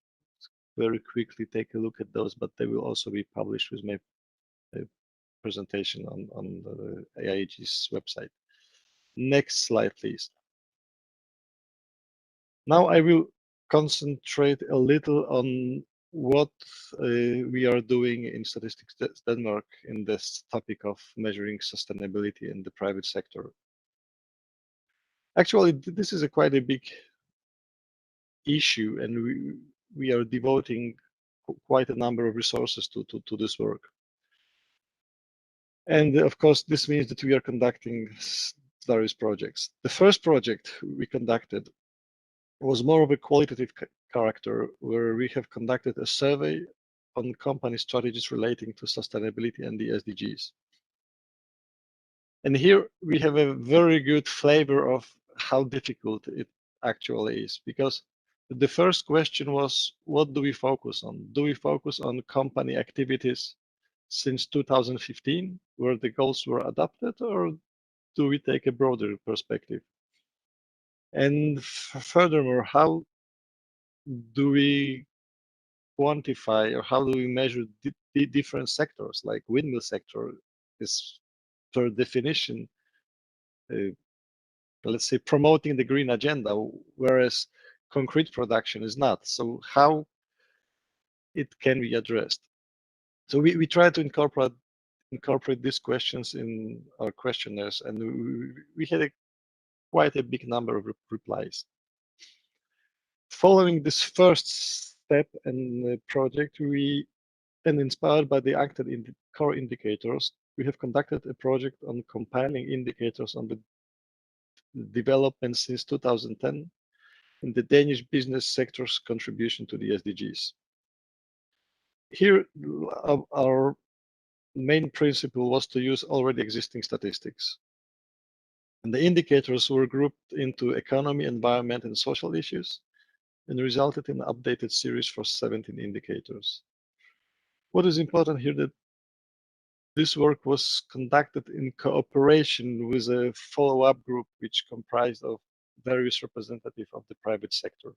very quickly take a look at those, but they will also be published with my presentation on the IAEG's website. Next slide, please. Now I will concentrate a little on what we are doing in Statistics Denmark in this topic of measuring sustainability in the private sector. Actually, this is quite a big issue, and we are devoting quite a number of resources to this work. And of course, this means that we are conducting various projects. The first project we conducted was more of a qualitative character, where we have conducted a survey on company strategies relating to sustainability and the SDGs. And here we have a very good flavor of how difficult it actually is, because the first question was, what do we focus on? Do we focus on company activities since 2015, where the goals were adopted, or do we take a broader perspective? And furthermore, how do we quantify, or how do we measure the different sectors? Like windmill sector is per definition, let's say, promoting the green agenda, whereas concrete production is not. So how it can be addressed? So we try to incorporate these questions in our questionnaires, and we had quite a big number of replies. Following this first step in the project, and inspired by the acted core indicators, we have conducted a project on compiling indicators on the development since 2010 in the Danish business sector's contribution to the SDGs. Here, our main principle was to use already existing statistics. And the indicators were grouped into economy, environment, and social issues, and resulted in an updated series for 17 indicators. What is important here that this work was conducted in cooperation with a follow-up group which comprised of various representatives of the private sector.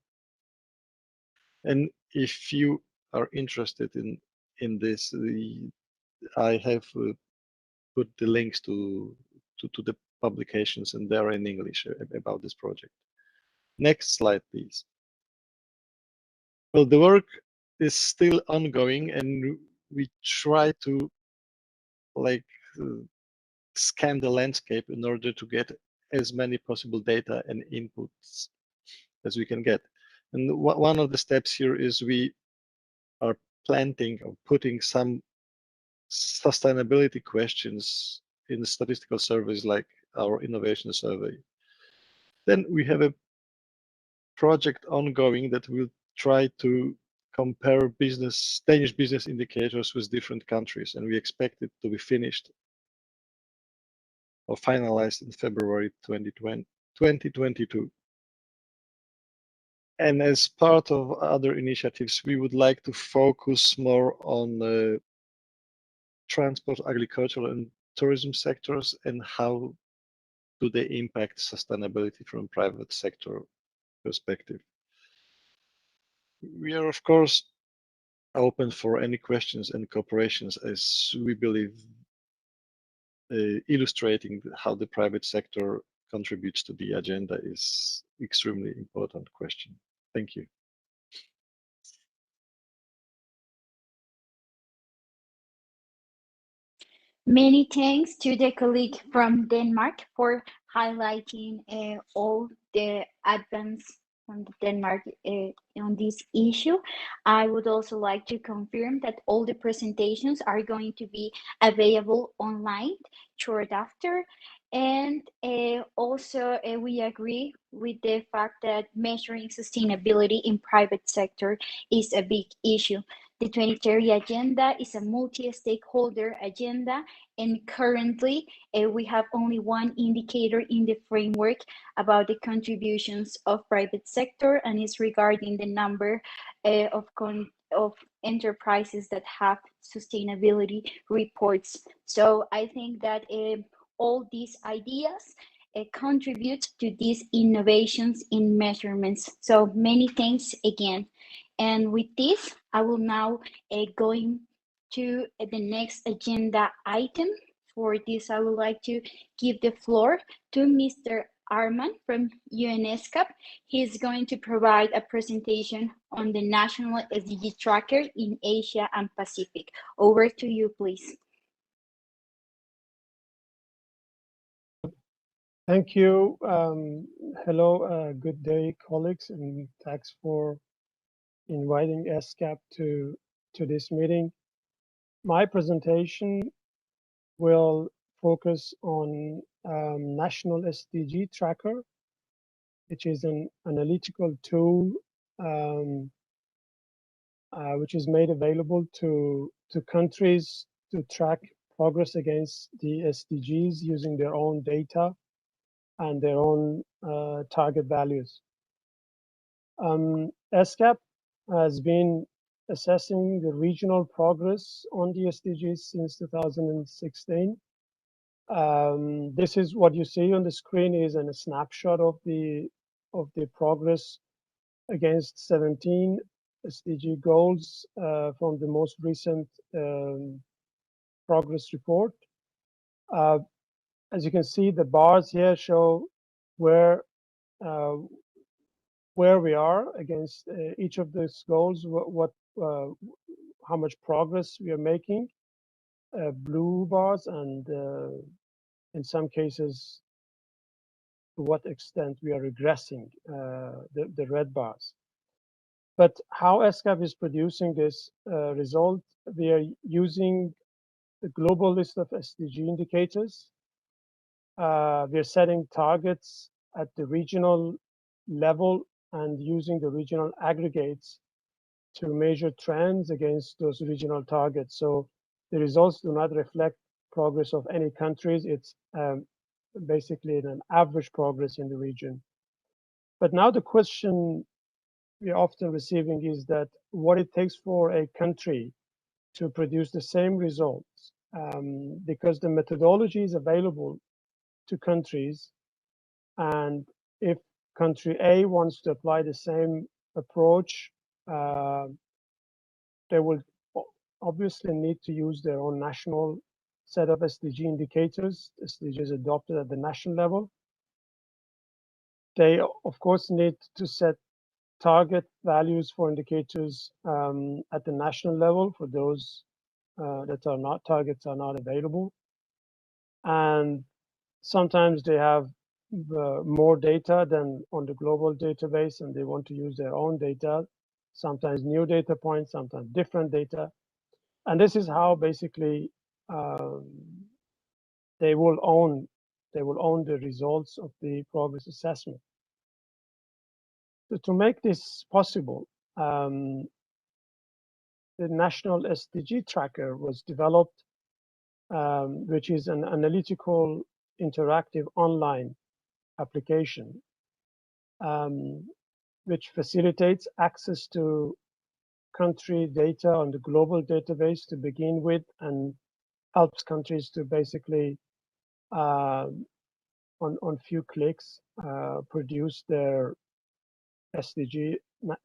And if you are interested in this, I have put the links to the publications, and they're in English about this project. Next slide, please. Well, the work is still ongoing, and we try to scan the landscape in order to get as many possible data and inputs as we can get. And one of the steps here is we are planting or putting some sustainability questions in the statistical surveys like our innovation survey. Then we have a project ongoing that will try to compare Danish business indicators with different countries, and we expect it to be finished or finalized in February 2022. And as part of other initiatives, we would like to focus more on transport, agricultural, and tourism sectors, and how do they impact sustainability from private sector perspective. We are, of course, open for any questions and cooperations, as we believe illustrating how the private sector contributes to the agenda is extremely important question. Thank you. Many thanks to the colleague from Denmark for highlighting all the advance from Denmark on this issue. I would also like to confirm that all the presentations are going to be available online short after. And also we agree with the fact that measuring sustainability in private sector is a big issue. The 2030 agenda is a multi-stakeholder agenda, and currently we have only one indicator in the framework about the contributions of private sector, and is regarding the number of enterprises that have sustainability reports. So I think that all these ideas contribute to these innovations in measurements. So many thanks again. And with this, I will now going to the next agenda item. For this, I would like to give the floor to Mr. Arman from UNESCAP. He's going to provide a presentation on the National Sdg Tracker in Asia and Pacific. Over to you, please. Thank you. Hello, good day, colleagues, and thanks for inviting ESCAP to this meeting. My presentation will focus on National Sdg Tracker, which is an analytical tool which is made available to countries to track progress against the SDGs using their own data and their own target values. ESCAP has been assessing the regional progress on the SDGs since 2016. This is what you see on the screen is a snapshot of the progress against 17 SDG goals from the most recent progress report. As you can see, the bars here show where we are against each of these goals, how much progress we are making, blue bars, and in some cases, to what extent we are regressing, the red bars. But how ESCAP is producing this result, we are using the global list of SDG indicators. We are setting targets at the regional level and using the regional aggregates to measure trends against those regional targets. So the results do not reflect progress of any countries. It's basically an average progress in the region. But now the question we're often receiving is that what it takes for a country to produce the same results, because the methodology is available to countries, and if country A wants to apply the same approach, they will obviously need to use their own national set of SDG indicators, SDGs adopted at the national level. They, of course, need to set target values for indicators at the national level for those that are not targets are not available. And sometimes they have more data than on the global database, and they want to use their own data, sometimes new data points, sometimes different data. And this is how basically they will own the results of the progress assessment. So to make this possible, the National Sdg Tracker was developed, which is an analytical interactive online application, which facilitates access to country data on the global database to begin with, and helps countries to basically on few clicks produce their SDG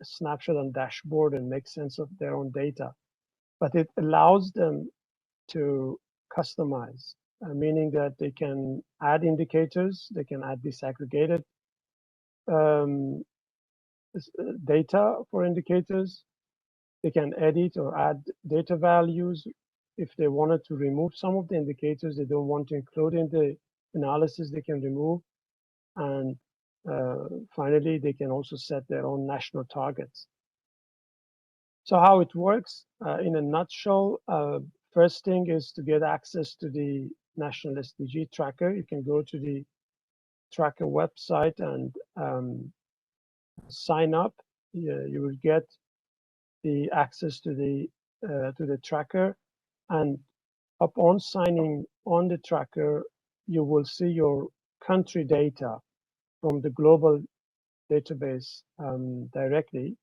snapshot and dashboard and make sense of their own data. But it allows them to customize, meaning that they can add indicators, they can add disaggregated data for indicators, they can edit or add data values. If they wanted to remove some of the indicators they don't want to include in the analysis, they can remove. And finally, they can also set their own national targets. So how it works, in a nutshell, first thing is to get access to the National Sdg Tracker. You can go to the Tracker website and sign up. You will get the access to the tracker, and upon signing on the tracker, you will see your country data from the global database directly.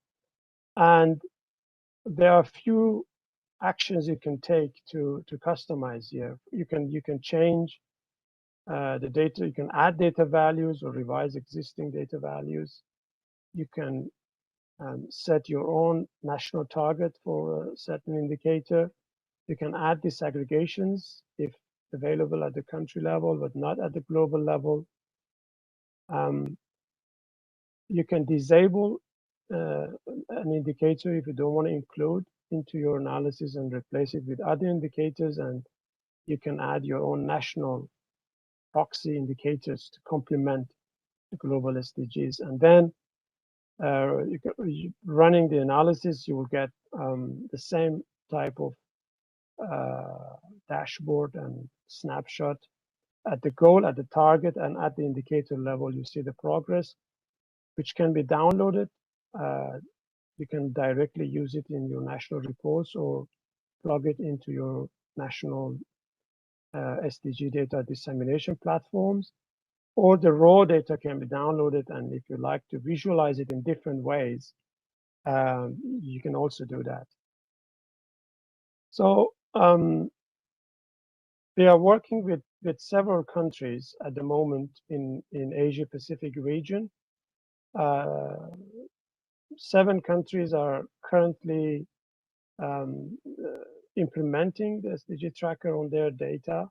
And there are a few actions you can take to customize here. You can change the data. You can add data values or revise existing data values. You can set your own national target for a certain indicator. You can add disaggregations if available at the country level, but not at the global level. You can disable an indicator if you don't want to include into your analysis and replace it with other indicators, and you can add your own national proxy indicators to complement the global SDGs. And then running the analysis, you will get the same type of dashboard and snapshot at the goal, at the target, and at the indicator level. You see the progress, which can be downloaded you can directly use it in your national reports or plug it into your national SDG data dissemination platforms, or the raw data can be downloaded. And if you like to visualize it in different ways, you can also do that. So we are working with several countries at the moment in Asia Pacific region. 7 countries are currently implementing the SDG tracker on their data.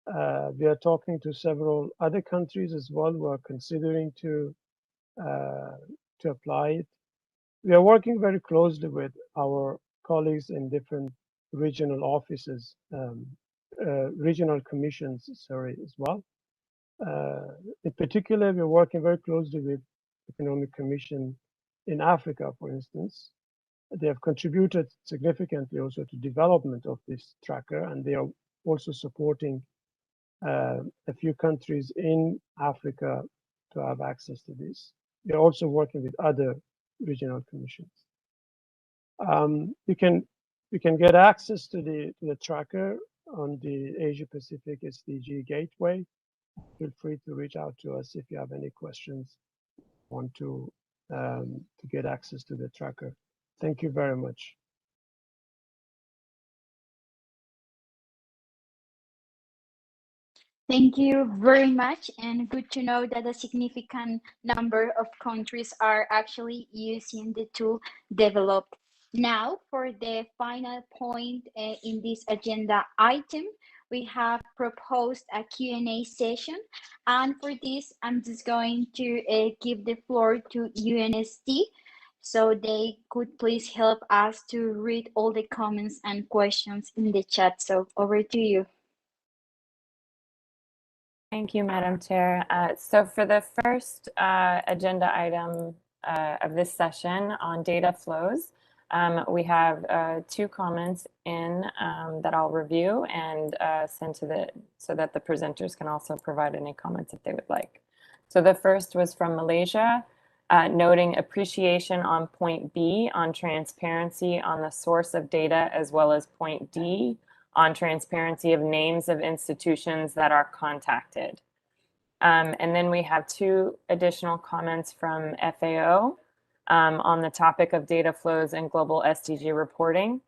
We are talking to several other countries as well who are considering to apply it. We are working very closely with our colleagues in different regional offices, regional commissions, sorry, as well. In particular, we're working very closely with Economic Commission in Africa, for instance. They have contributed significantly also to development of this tracker, and they are also supporting a few countries in Africa to have access to this. We are also working with other regional commissions. You can get access to the tracker on the Asia Pacific SDG Gateway. Feel free to reach out to us if you have any questions, want to get access to the tracker. Thank you very much. Thank you very much, and good to know that a significant number of countries are actually using the tool developed. Now, for the final point in this agenda item, we have proposed a Q&A session, and for this, I'm just going to give the floor to UNSD, so they could please help us to read all the comments and questions in the chat. So over to you. Thank you, Madam Chair. So for the first agenda item of this session on data flows, we have 2 comments in that I'll review and send to so that the presenters can also provide any comments if they would like. So the first was from Malaysia, noting appreciation on point B on transparency on the source of data, as well as point D on transparency of names of institutions that are contacted. And then we have 2 additional comments from FAO on the topic of data flows and global SDG reporting.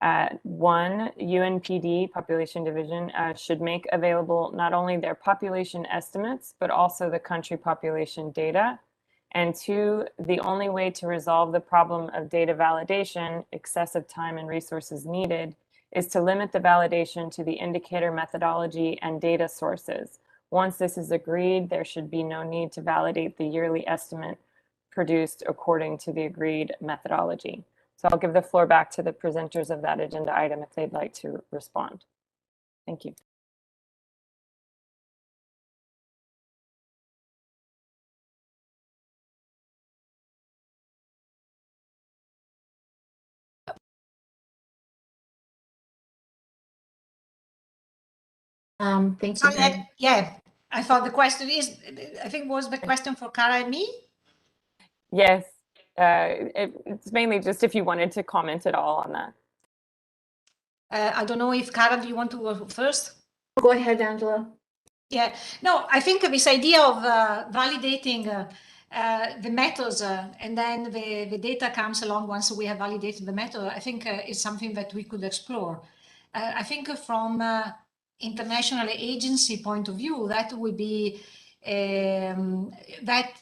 1, UNPD, Population Division, should make available not only their population estimates, but also the country population data. And 2, the only way to resolve the problem of data validation, excessive time and resources needed, is to limit the validation to the indicator methodology and data sources. Once this is agreed, there should be no need to validate the yearly estimate produced according to the agreed methodology. So I'll give the floor back to the presenters of that agenda item if they'd like to respond. Thank you. Thank you. Yeah, I thought the question is, I think was the question for Cara and me? Yes, it's mainly just if you wanted to comment at all on that. I don't know if Cara, do you want to go first? Go ahead, Angela. Yeah, no, I think this idea of validating the methods and then the data comes along once we have validated the method, I think is something that we could explore. I think from international agency point of view, that would be, that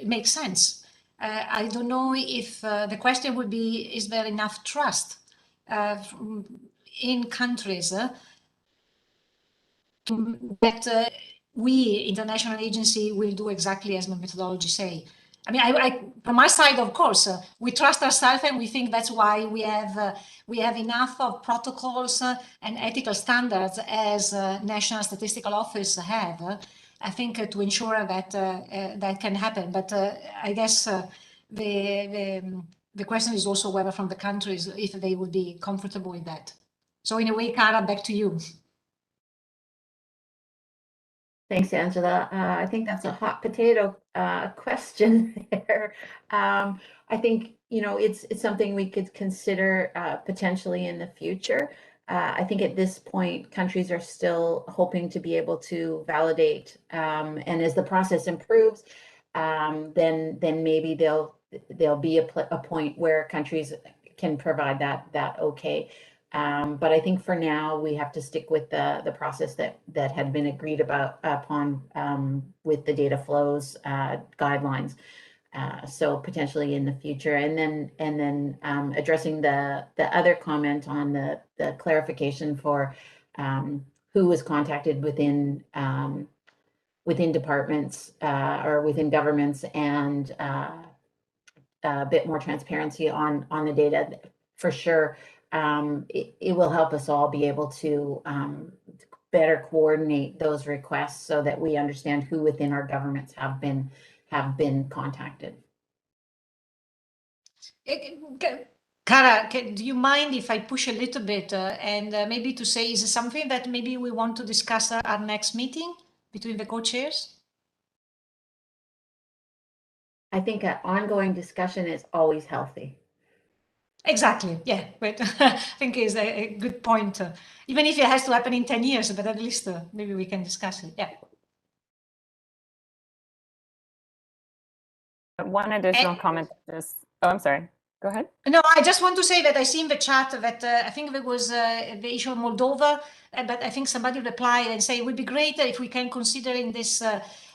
makes sense. I don't know if the question would be, is there enough trust in countries that we, international agency, will do exactly as the methodology say. I mean, I from my side, of course, we trust ourselves, and we think that's why we have enough of protocols and ethical standards as National Statistical Office have. I think to ensure that that can happen. But I guess the question is also whether from the countries if they would be comfortable with that. So in a way, Cara, back to you. Thanks, Angela. I think that's a hot potato question there. I think, you know, it's something we could consider potentially in the future. I think at this point, countries are still hoping to be able to validate, and as the process improves, then maybe there'll be a point where countries can provide that okay. But I think for now, we have to stick with the process that had been agreed upon with the data flows guidelines. So potentially in the future, and then addressing the other comment on the clarification for who was contacted within departments or within governments, and a bit more transparency on the data for sure. It will help us all be able to better coordinate those requests so that we understand who within our governments have been contacted. Cara, do you mind if I push a little bit and maybe to say, is it something that maybe we want to discuss at our next meeting between the co-chairs? I think an ongoing discussion is always healthy. Exactly, yeah, but I think is a good point. Even if it has to happen in 10 years, but at least maybe we can discuss it, yeah. One additional comment. Oh, I'm sorry. Go ahead. No, I just want to say that I see in the chat that I think there was the issue of Moldova, but I think somebody replied and say it would be great if we can consider in this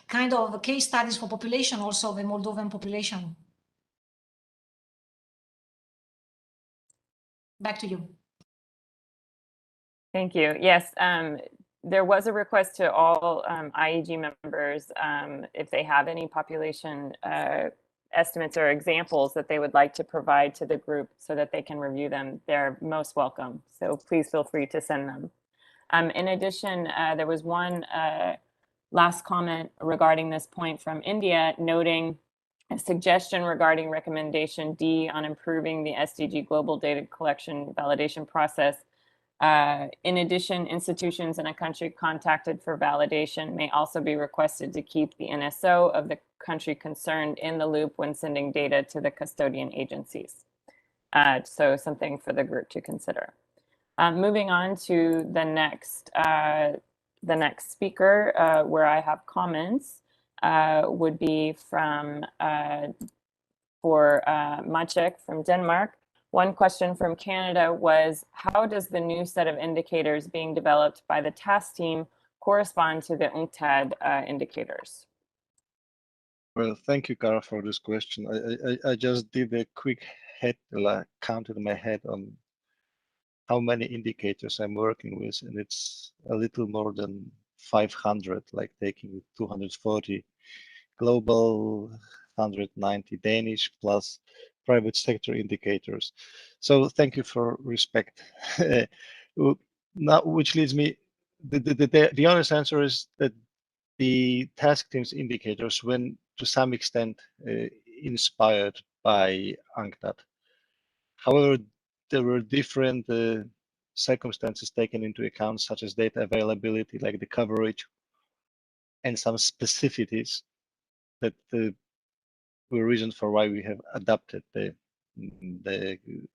kind of case studies for population, also the Moldovan population. Back to you. Thank you. Yes, there was a request to all IAEG members if they have any population estimates or examples that they would like to provide to the group so that they can review them. They're most welcome. So please feel free to send them. In addition, there was one last comment regarding this point from India, noting a suggestion regarding recommendation D on improving the SDG global data collection validation process. In addition, institutions in a country contacted for validation may also be requested to keep the NSO of the country concerned in the loop when sending data to the custodian agencies. So something for the group to consider. Moving on to the next speaker, where I have comments, would be from Maciek from Denmark. One question from Canada was, how does the new set of indicators being developed by the task team correspond to the UNCTAD indicators? Well, thank you, Cara, for this question. I just did a quick count in my head on how many indicators I'm working with, and it's a little more than 500, like taking 240 global, 190 Danish, plus private sector indicators. So thank you for respect. Now, which leads me, the honest answer is that the task team's indicators, when to some extent inspired by UNCTAD. However, there were different circumstances taken into account, such as data availability, like the coverage, and some specificities that were reasons for why we have adapted the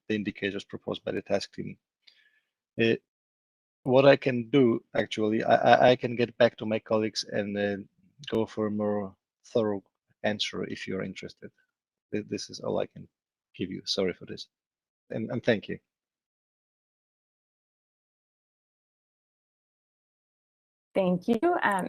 indicators proposed by the task team. What I can do, actually, I can get back to my colleagues and go for a more thorough answer if you're interested. This is all I can give you. Sorry for this. And thank you. Thank you.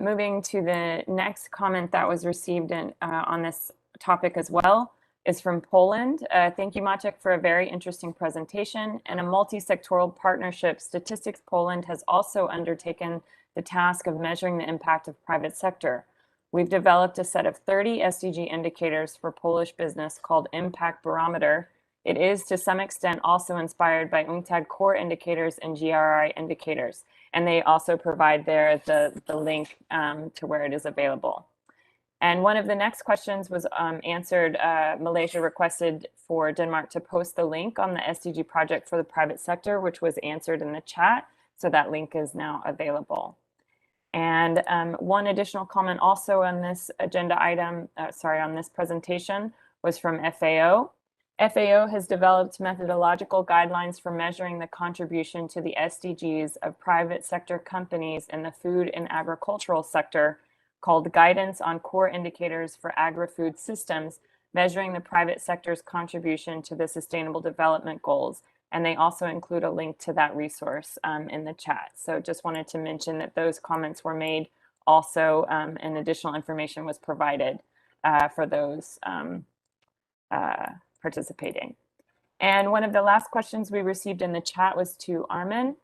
Moving to the next comment that was received on this topic as well is from Poland. Thank you, Maciek, for a very interesting presentation. And a multi-sectoral partnership, Statistics Poland has also undertaken the task of measuring the impact of private sector. We've developed a set of 30 SDG indicators for Polish business called Impact Barometer. It is to some extent also inspired by UNCTAD core indicators and GRI indicators. And they also provide there the link to where it is available. And one of the next questions was answered. Malaysia requested for Denmark to post the link on the SDG project for the private sector, which was answered in the chat. So that link is now available. And one additional comment also on this agenda item, on this presentation, was from FAO. FAO has developed methodological guidelines for measuring the contribution to the SDGs of private sector companies in the food and agricultural sector, called Guidance on Core Indicators for Agri-Food Systems, measuring the private sector's contribution to the Sustainable Development Goals. And they also include a link to that resource in the chat. So just wanted to mention that those comments were made also, and additional information was provided for those participating. And one of the last questions we received in the chat was to Armin.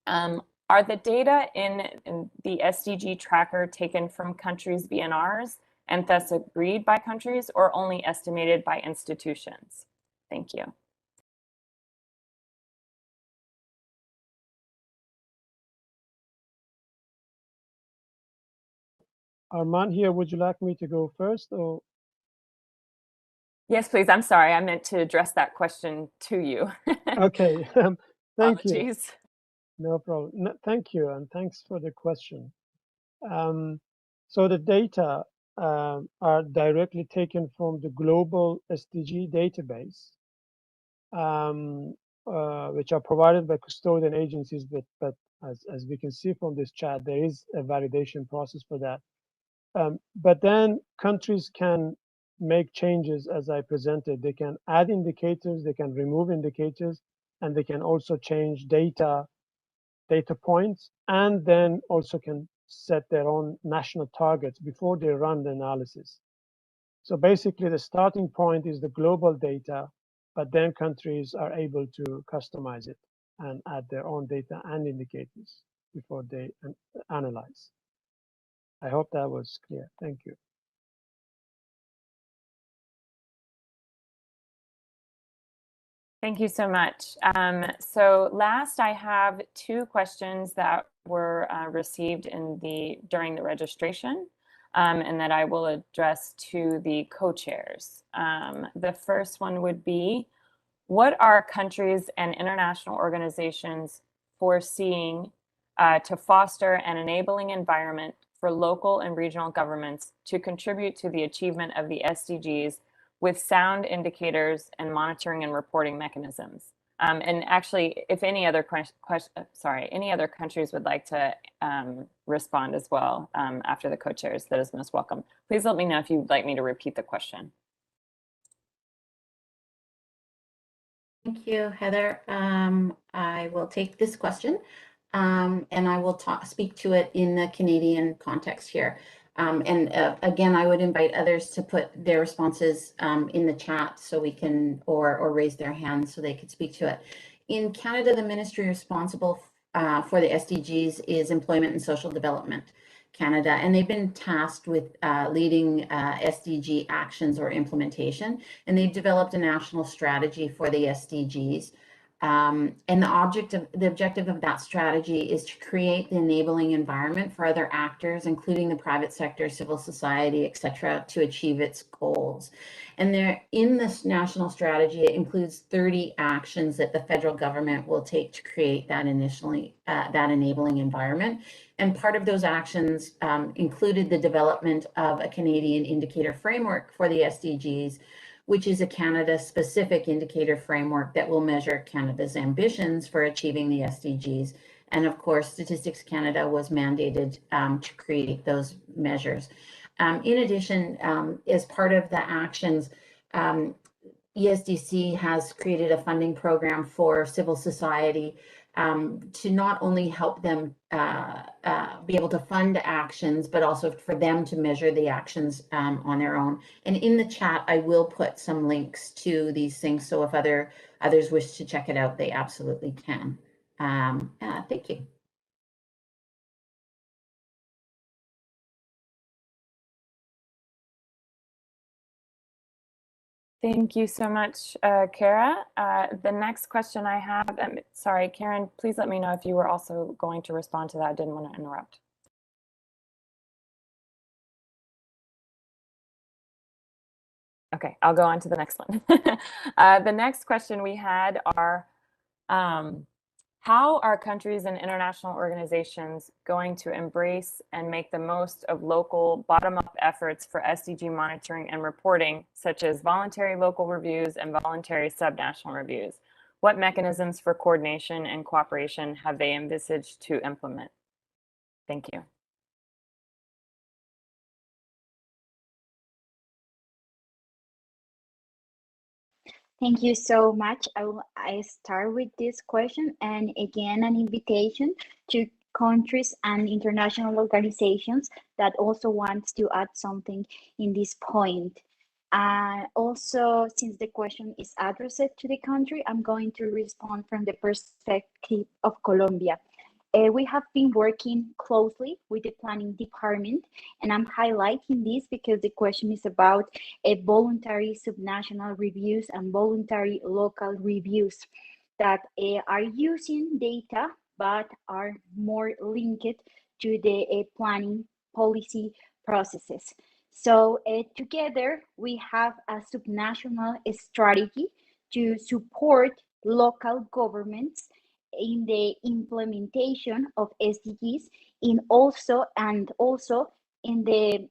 Are the data in the SDG tracker taken from countries' Bnrs and thus agreed by countries, or only estimated by institutions? Thank you. Armand here, would you like me to go first, or? Yes, please. I'm sorry. I meant to address that question to you. Okay. Thank you. Apologies. No problem. No, thank you, and thanks for the question. So the data are directly taken from the global SDG database, which are provided by custodian agencies, but as we can see from this chat, there is a validation process for that. But then countries can make changes as I presented. They can add indicators, they can remove indicators, and they can also change data points, and then also can set their own national targets before they run the analysis. So basically the starting point is the global data, but then countries are able to customize it and add their own data and indicators before they analyze. I hope that was clear. Thank you. Thank you so much. So last, I have two questions that were received during the registration, and that I will address to the co-chairs. The first one would be, what are countries and international organizations foreseeing to foster an enabling environment for local and regional governments to contribute to the achievement of the SDGs with sound indicators and monitoring and reporting mechanisms? And actually, if any other any other countries would like to respond as well after the co-chairs, that is most welcome. Please let me know if you'd like me to repeat the question. Thank you, Heather. I will take this question and I will speak to it in the Canadian context here. Again, I would invite others to put their responses in the chat so we can, or raise their hands so they could speak to it. In Canada, the ministry responsible for the SDGs is Employment and Social Development Canada, and they've been tasked with leading SDG actions or implementation, and they've developed a national strategy for the SDGs. And the objective of that strategy is to create the enabling environment for other actors, including the private sector, civil society, etc., to achieve its goals. And there, in this national strategy, it includes 30 actions that the federal government will take to create that that enabling environment. And part of those actions included the development of a Canadian indicator framework for the SDGs, which is a Canada-specific indicator framework that will measure Canada's ambitions for achieving the SDGs. And of course, Statistics Canada was mandated to create those measures. In addition, as part of the actions, ESDC has created a funding program for civil society to not only help them be able to fund actions, but also for them to measure the actions on their own. And in the chat, I will put some links to these things, so if others wish to check it out, they absolutely can. Thank you. Thank you so much, Kara. The next question I have, sorry, Karen, please let me know if you were also going to respond to that. I didn't want to interrupt. Okay, I'll go on to the next one. The next question we had are, How are countries and international organizations going to embrace and make the most of local bottom-up efforts for SDG monitoring and reporting, such as voluntary local reviews and voluntary subnational reviews? What mechanisms for coordination and cooperation have they envisaged to implement? Thank you. Thank you so much. I start with this question, and again, an invitation to countries and international organizations that also wants to add something in this point. Also, since the question is addressed to the country, I'm going to respond from the perspective of Colombia. We have been working closely with the planning department, and I'm highlighting this because the question is about voluntary subnational reviews and voluntary local reviews that are using data but are more linked to the planning policy processes. So together we have a subnational strategy to support local governments in the implementation of SDGs also in the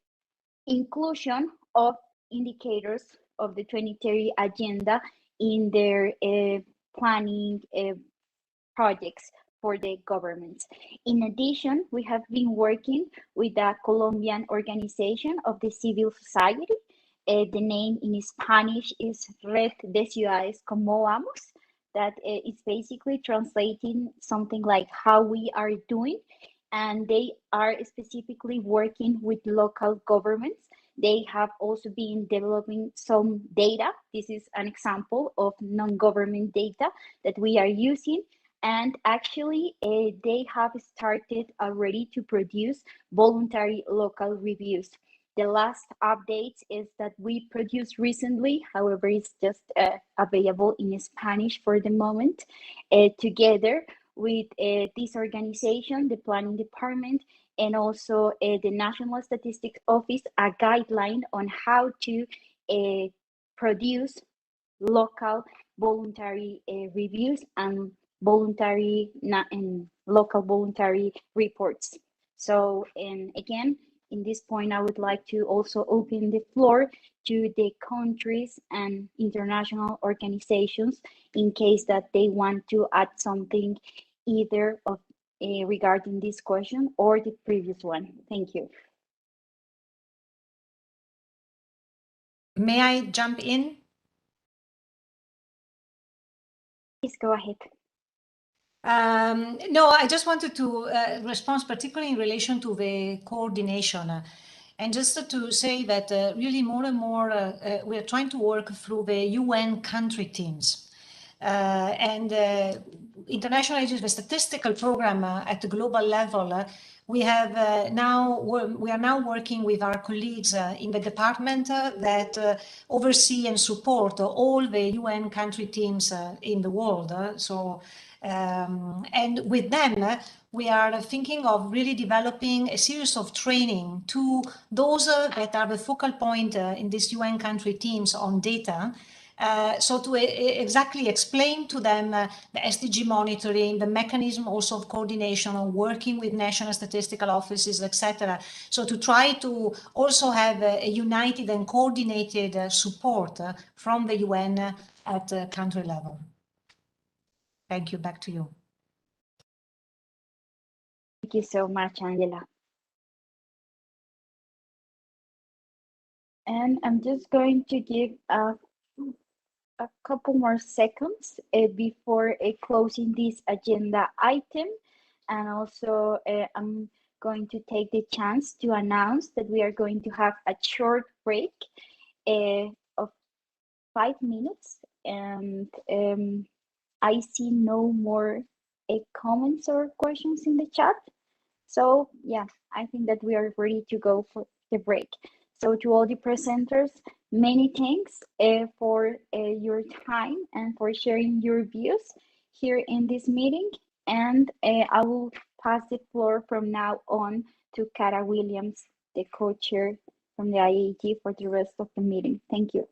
inclusion of indicators of the 2030 agenda in their planning projects for the governments. In addition, we have been working with a Colombian organization of the civil society. The name in Spanish is Red de Ciudades Como Vamos. That is basically translating something like how we are doing, and they are specifically working with local governments. They have also been developing some data. This is an example of non-government data that we are using, and actually they have started already to produce voluntary local reviews. The last update is that we produced recently, however, it's just available in Spanish for the moment, together with this organization, the planning department, and also the National Statistics Office, a guideline on how to produce local voluntary reviews and local voluntary reports. So, and again, in this point, I would like to also open the floor to the countries and international organizations in case that they want to add something either of regarding this question or the previous one. Thank you. May I jump in? Please go ahead. No, I just wanted to respond particularly in relation to the coordination. And just to say that really more and more we are trying to work through the UN country teams. International Agency, the statistical program at the global level, we are now working with our colleagues in the department that oversee and support all the UN country teams in the world. And with them, we are thinking of really developing a series of training to those that are the focal point in these UN country teams on data. So to exactly explain to them the SDG monitoring, the mechanism also of coordination of working with national statistical offices, etc. So to try to also have a united and coordinated support from the UN at country level. Thank you. Back to you. Thank you so much, Angela. And I'm just going to give a couple more seconds before closing this agenda item. And also I'm going to take the chance to announce that we are going to have a short break of 5 minutes. And I see no more comments or questions in the chat. So yeah, I think that we are ready to go for the break. So to all the presenters, many thanks for your time and for sharing your views here in this meeting. And I will pass the floor from now on to Cara Williams, the co-chair from the IAEG, for the rest of the meeting. Thank you.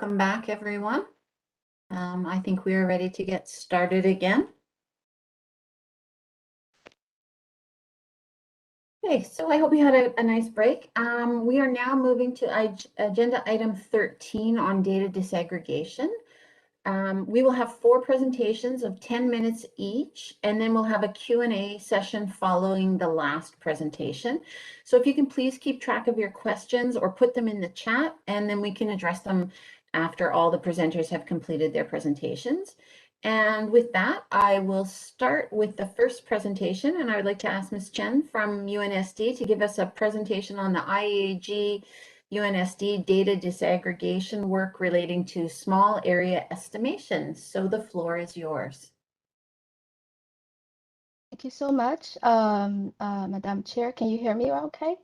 welcome back, everyone. I think we are ready to get started again. Okay, so I hope you had a nice break. We are now moving to agenda item 13 on data desegregation. We will have 4 presentations of 10 minutes each, and then we'll have a Q&A session following the last presentation. So if you can please keep track of your questions or put them in the chat, and then we can address them after all the presenters have completed their presentations. And with that, I will start with the first presentation, and I would like to ask Ms. Chen from UNSD to give us a presentation on the IAEG UNSD data disaggregation work relating to small area estimations. So the floor is yours. Thank you so much, Madam Chair. Can you hear me okay?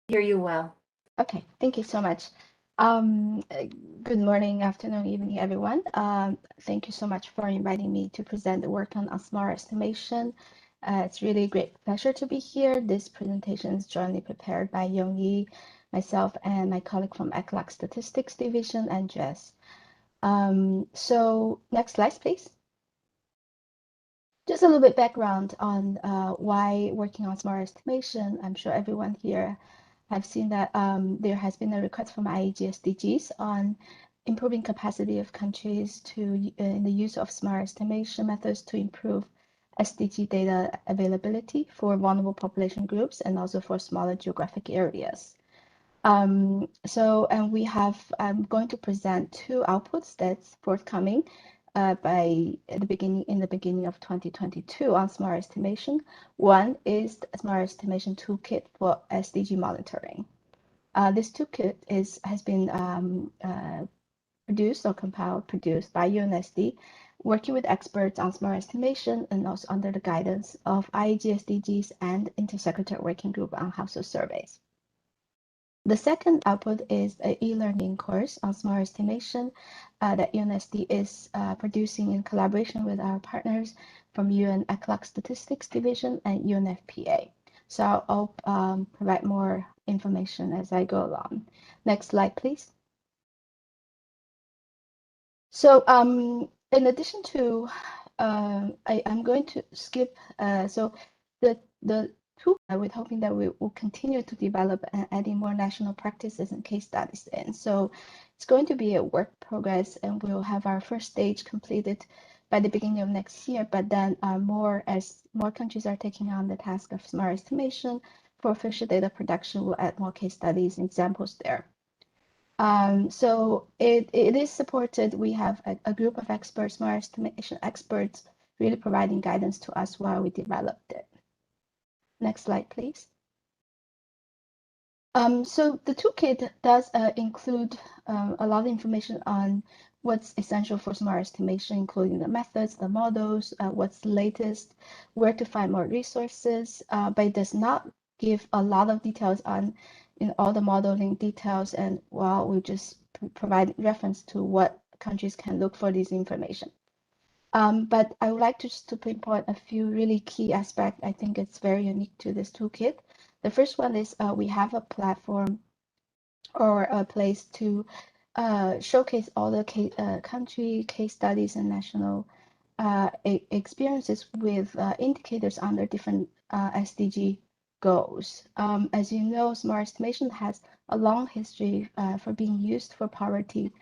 Hear you well. Okay, thank you so much. Good morning, afternoon, evening, everyone. Thank you so much for inviting me to present the work on smart estimation. It's really a great pleasure to be here. This presentation is jointly prepared by Yongyi, myself, and my colleague from ECLAC Statistics Division and Jess. So next slide, please. Just a little bit background on why working on smart estimation. I'm sure everyone here have seen that there has been a request from IAEG-SDGs on improving capacity of countries to in the use of smart estimation methods to improve SDG data availability for vulnerable population groups and also for smaller geographic areas. And we have, I'm going to present 2 outputs that's forthcoming in the beginning of 2022 on smart estimation. One is the smart estimation toolkit for SDG monitoring. This toolkit has been produced by UNSD, working with experts on smart estimation and also under the guidance of IAEG-SDGs and Intersecretariat Working Group on Household Surveys. The second output is an e-learning course on smart estimation that UNSD is producing in collaboration with our partners from UN ECLAC Statistics Division and UNFPA. So I'll provide more information as I go along. Next slide, please. So in addition to, I'm going to skip, so the tool, we're hoping that we will continue to develop and adding more national practices and case studies in. So it's going to be a work progress, and we'll have our first stage completed by the beginning of next year, but then as more countries are taking on the task of smart estimation for official data production, we'll add more case studies and examples there. So it is supported. We have a group of experts, smart estimation experts, really providing guidance to us while we developed it. Next slide, please. So the toolkit does include a lot of information on what's essential for smart estimation, including the methods, the models, what's the latest, where to find more resources, but it does not give a lot of details on all the modeling details, and we just provide reference to what countries can look for this information. But I would like to pinpoint a few really key aspects. I think it's very unique to this toolkit. The first one is we have a platform or a place to showcase all the country case studies and national experiences with indicators under different SDG goals. As you know, smart estimation has a long history for being used for poverty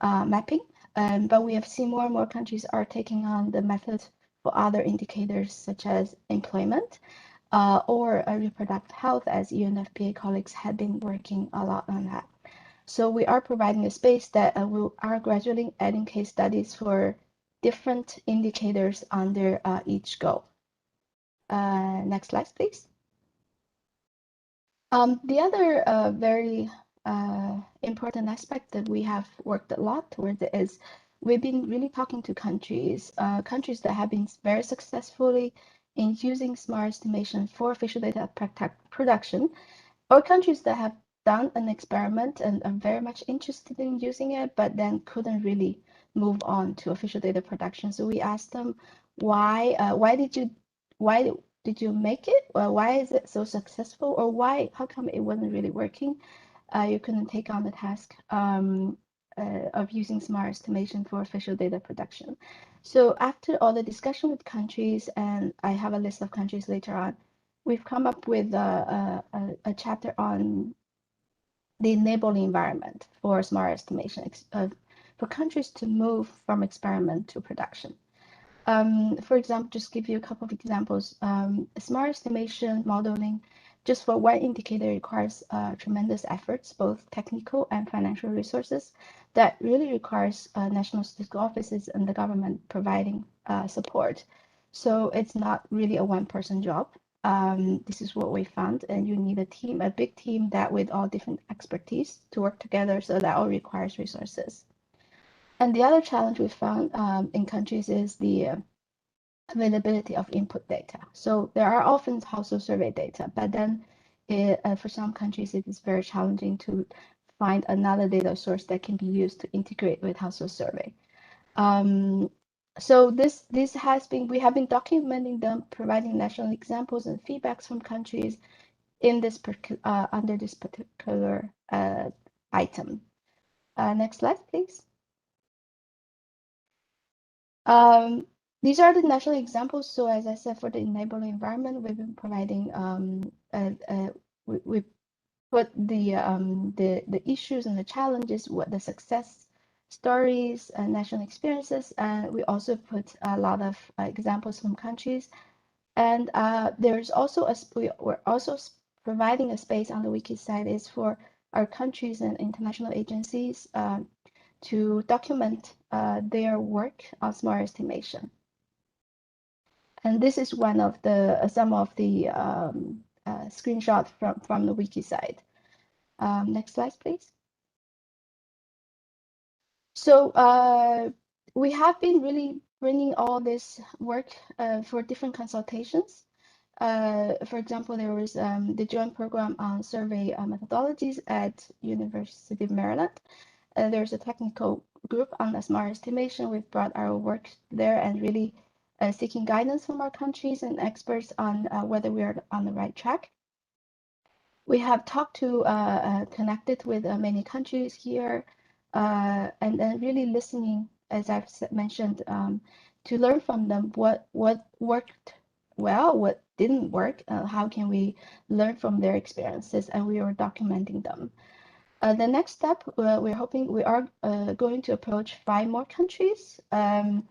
mapping. But we have seen more and more countries are taking on the method for other indicators such as employment or reproductive health, as UNFPA colleagues have been working a lot on that. So we are providing a space that we are gradually adding case studies for different indicators under each goal. Next slide, please. The other very important aspect that we have worked a lot towards is we've been really talking to countries that have been very successfully in using smart estimation for official data production, or countries that have done an experiment and are very much interested in using it, but then couldn't really move on to official data production. So we asked them, why did you make it? Well, why is it so successful? Or how come it wasn't really working? you couldn't take on the task of using smart estimation for official data production. So after all the discussion with countries, and I have a list of countries later on, we've come up with a chapter on the enabling environment for smart estimation for countries to move from experiment to production. For example, just give you a couple of examples. Smart estimation modeling, just for one indicator, requires tremendous efforts, both technical and financial resources, that really requires national statistical offices and the government providing support. So it's not really a one-person job. This is what we found, and you need a team, a big team that with all different expertise to work together. So that all requires resources. And the other challenge we found in countries is the availability of input data. So there are often household survey data, but then for some countries, it is very challenging to find another data source that can be used to integrate with household survey. So this has been, we have been documenting them, providing national examples and feedbacks from countries in this under this particular item. Next slide, please. These are the national examples. So as I said, for the enabling environment, we've been providing, we put the issues and the challenges, what the success stories and national experiences, and we also put a lot of examples from countries. And there's also we're also providing a space on the wiki site is for our countries and international agencies to document their work on smart estimation. And this is one of the some of the screenshots from the wiki site. Next slide, please. So we have been really bringing all this work for different consultations. For example, there was the joint program on survey methodologies at University of Maryland. There's a technical group on the smart estimation. We've brought our work there and really seeking guidance from our countries and experts on whether we are on the right track. We have talked to, connected with many countries here, and then really listening, as I've mentioned, to learn from them what worked well, what didn't work, how can we learn from their experiences, and we are documenting them. The next step, we're hoping we are going to approach 5 more countries and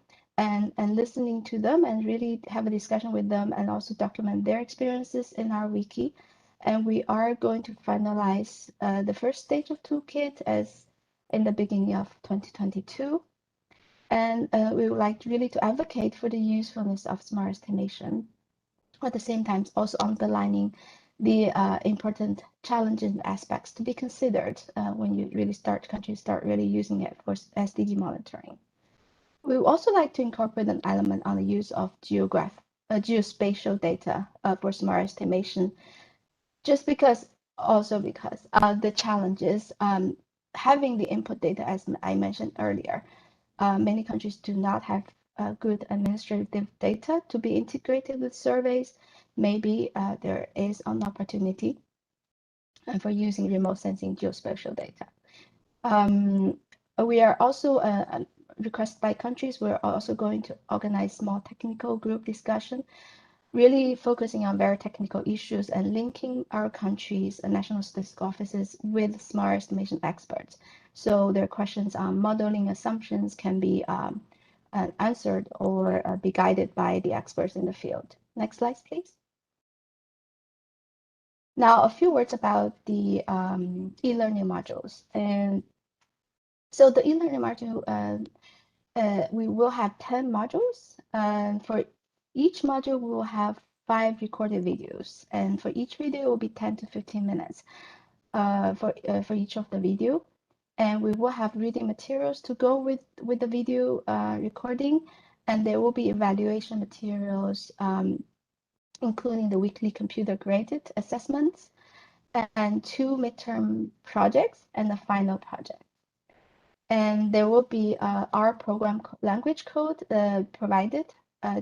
listening to them and really have a discussion with them and also document their experiences in our wiki. And we are going to finalize the first stage of Toolkit as in the beginning of 2022. And we would like really to advocate for the usefulness of smart estimation, at the same time also underlining the important challenges and aspects to be considered when you really countries start really using it for SDG monitoring. We would also like to incorporate an element on the use of geospatial data for smart estimation, just because the challenges having the input data, as I mentioned earlier. Many countries do not have good administrative data to be integrated with surveys. Maybe there is an opportunity for using remote sensing geospatial data. We are also requested by countries. We're also going to organize small technical group discussion, really focusing on very technical issues and linking our countries and national statistical offices with smart estimation experts. So their questions on modeling assumptions can be answered or be guided by the experts in the field. Next slide, please. Now, a few words about the e-learning modules. And so the e-learning module, we will have 10 modules. And for each module, we will have 5 recorded videos. And for each video, it will be 10 to 15 minutes for each of the video. And we will have reading materials to go with the video recording. And there will be evaluation materials, including the weekly computer graded assessments and 2 midterm projects and the final project. And there will be our program language code provided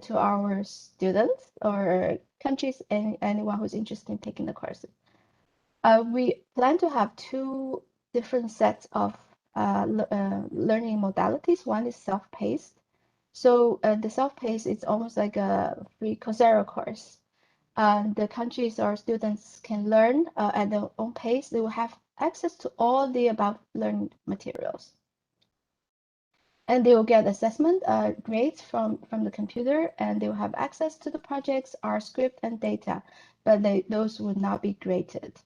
to our students or countries, anyone who's interested in taking the courses. We plan to have two different sets of learning modalities. One is self-paced. So the self-paced is almost like a free Coursera course. The countries or students can learn at their own pace. They will have access to all the above learned materials. And they will get assessment grades from the computer, and they will have access to the projects, R script, and data, but those would not be graded.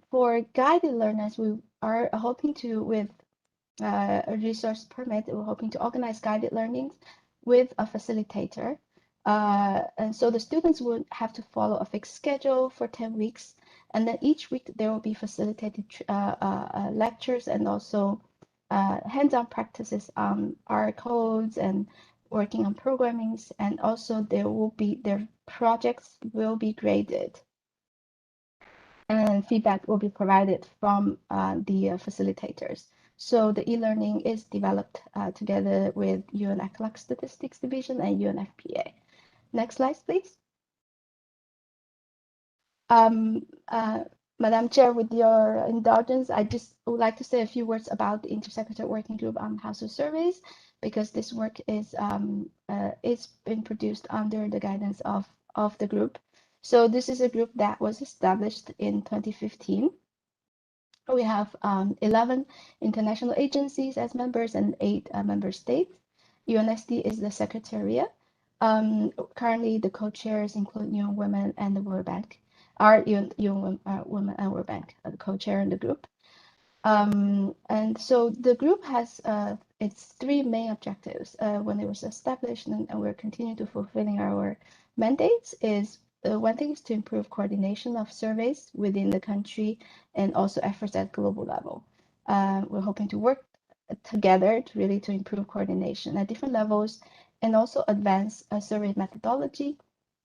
For guided learners, we are hoping to, with a resource permit, we're hoping to organize guided learnings with a facilitator. And so the students would have to follow a fixed schedule for 10 weeks. And then each week there will be facilitated lectures and also hands-on practices on R codes and working on programmings. And also their projects will be graded. And feedback will be provided from the facilitators. So the e-learning is developed together with UN ECLAC Statistics Division and UNFPA. Next slide, please. Madam Chair, with your indulgence, I just would like to say a few words about the Intersecretariat Working Group on Household Surveys, because this work is been produced under the guidance of the group. So this is a group that was established in 2015. We have 11 international agencies as members and 8 member states. UNSD is the secretariat. Currently, the co-chairs include UN Women and the World Bank. UN Women and World Bank, the co-chair in the group. And so the group has its 3 main objectives when it was established, and we're continuing to fulfilling our mandates. One thing is to improve coordination of surveys within the country and also efforts at global level. We're hoping to work together to improve coordination at different levels and also advance survey methodology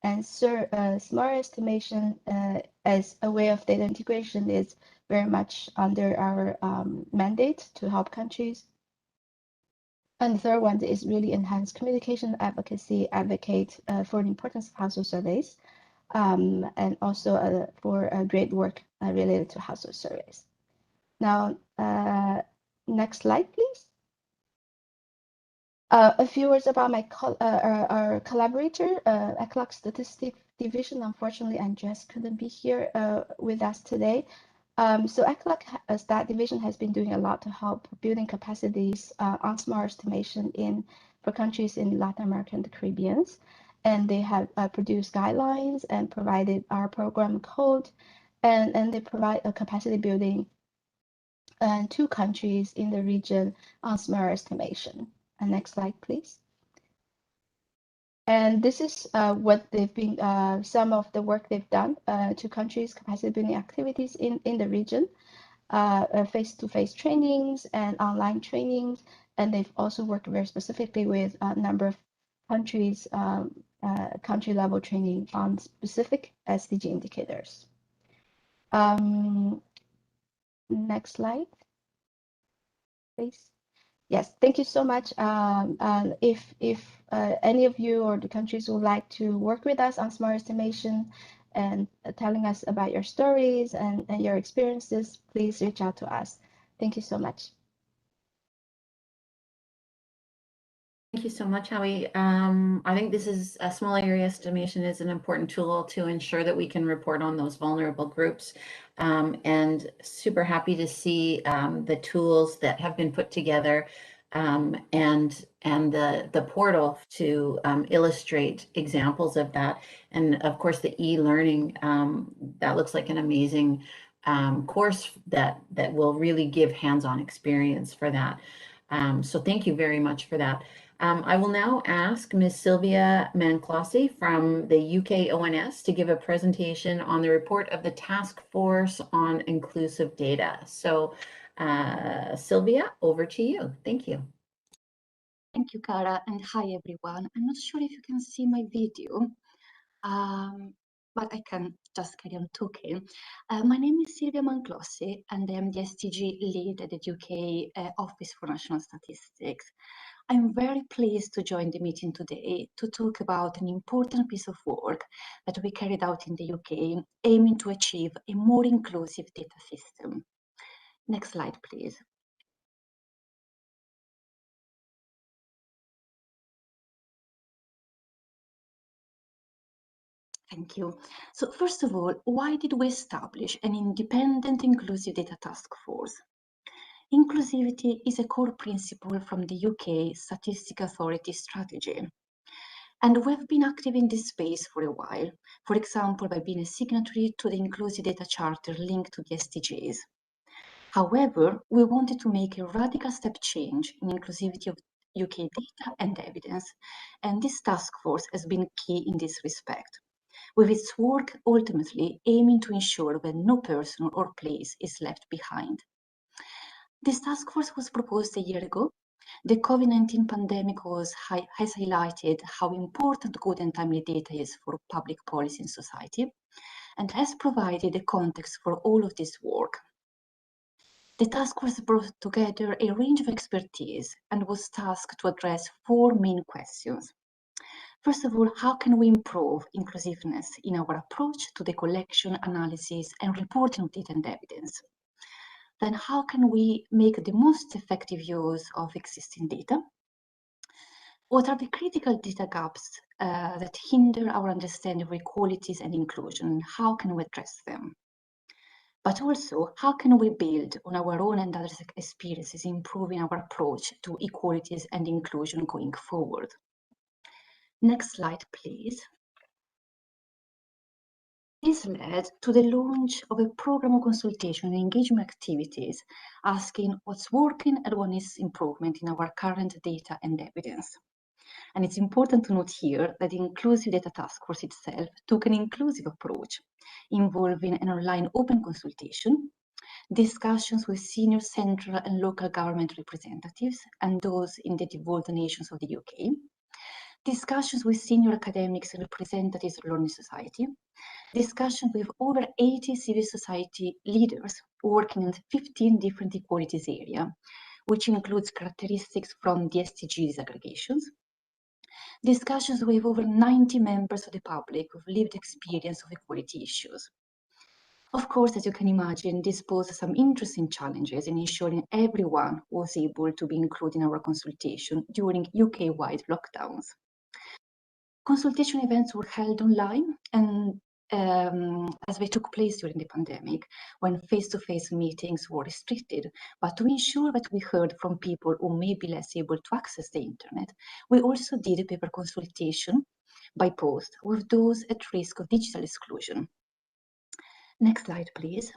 and smart estimation as a way of data integration is very much under our mandate to help countries. And the third one is really enhance communication advocacy, advocate for the importance of household surveys, and also for great work related to household surveys. Now, next slide, please. A few words about my our collaborator, ECLAC Statistics Division. Unfortunately, Andres couldn't be here with us today. So ECLAC Stat Division has been doing a lot to help building capacities on smart estimation for countries in Latin America and the Caribbean. And they have produced guidelines and provided our program code, and they provide a capacity building to countries in the region on smart estimation. And next slide, please. And this is what they've been, some of the work they've done to countries' capacity building activities in the region, face-to-face trainings and online trainings. And they've also worked very specifically with a number of countries, country level training on specific SDG indicators. Next slide, please. Yes, thank you so much. If any of you or the countries would like to work with us on smart estimation and telling us about your stories and your experiences, please reach out to us. Thank you so much. Thank you so much, Howie. I think this is a small area estimation is an important tool to ensure that we can report on those vulnerable groups. And super happy to see the tools that have been put together and the portal to illustrate examples of that. And of course, the e-learning, that looks like an amazing course that will really give hands-on experience for that. So thank you very much for that. I will now ask Ms. Sylvia Manclossi from the UK ONS to give a presentation on the report of the Task Force on Inclusive Data. So Sylvia, over to you. Thank you. Thank you, Cara, and hi, everyone. I'm not sure if you can see my video, but I can just carry on talking. My name is Sylvia Manclossi, and I am the SDG lead at the UK Office for National Statistics. I'm very pleased to join the meeting today to talk about an important piece of work that we carried out in the UK, aiming to achieve a more inclusive data system. Next slide, please. Thank you. So first of all, why did we establish an independent inclusive data task force? Inclusivity is a core principle from the UK Statistics Authority strategy. And we've been active in this space for a while, for example, by being a signatory to the Inclusive Data Charter linked to the SDGs. However, we wanted to make a radical step change in inclusivity of UK data and evidence, and this task force has been key in this respect, with its work ultimately aiming to ensure that no person or place is left behind. This task force was proposed a year ago. The COVID-19 pandemic has highlighted how important good and timely data is for public policy in society, and has provided a context for all of this work. The task force brought together a range of expertise and was tasked to address 4 main questions. First of all, how can we improve inclusiveness in our approach to the collection, analysis, and reporting of data and evidence? Then how can we make the most effective use of existing data? What are the critical data gaps that hinder our understanding of equalities and inclusion? How can we address them? But also, how can we build on our own and others' experiences, improving our approach to equalities and inclusion going forward? Next slide, please. This led to the launch of a program of consultation and engagement activities, asking what's working and what needs improvement in our current data and evidence. And it's important to note here that the Inclusive Data Task Force itself took an inclusive approach, involving an online open consultation, discussions with senior central and local government representatives and those in the devolved nations of the UK, discussions with senior academics and representatives of learning society, discussions with over 80 civil society leaders working in 15 different equalities areas, which includes characteristics from the SDG desegregations, discussions with over 90 members of the public with lived experience of equality issues. Of course, as you can imagine, this posed some interesting challenges in ensuring everyone was able to be included in our consultation during UK-wide lockdowns. Consultation events were held online and as they took place during the pandemic, when face-to-face meetings were restricted. But to ensure that we heard from people who may be less able to access the internet, we also did a paper consultation by post with those at risk of digital exclusion. Next slide, please.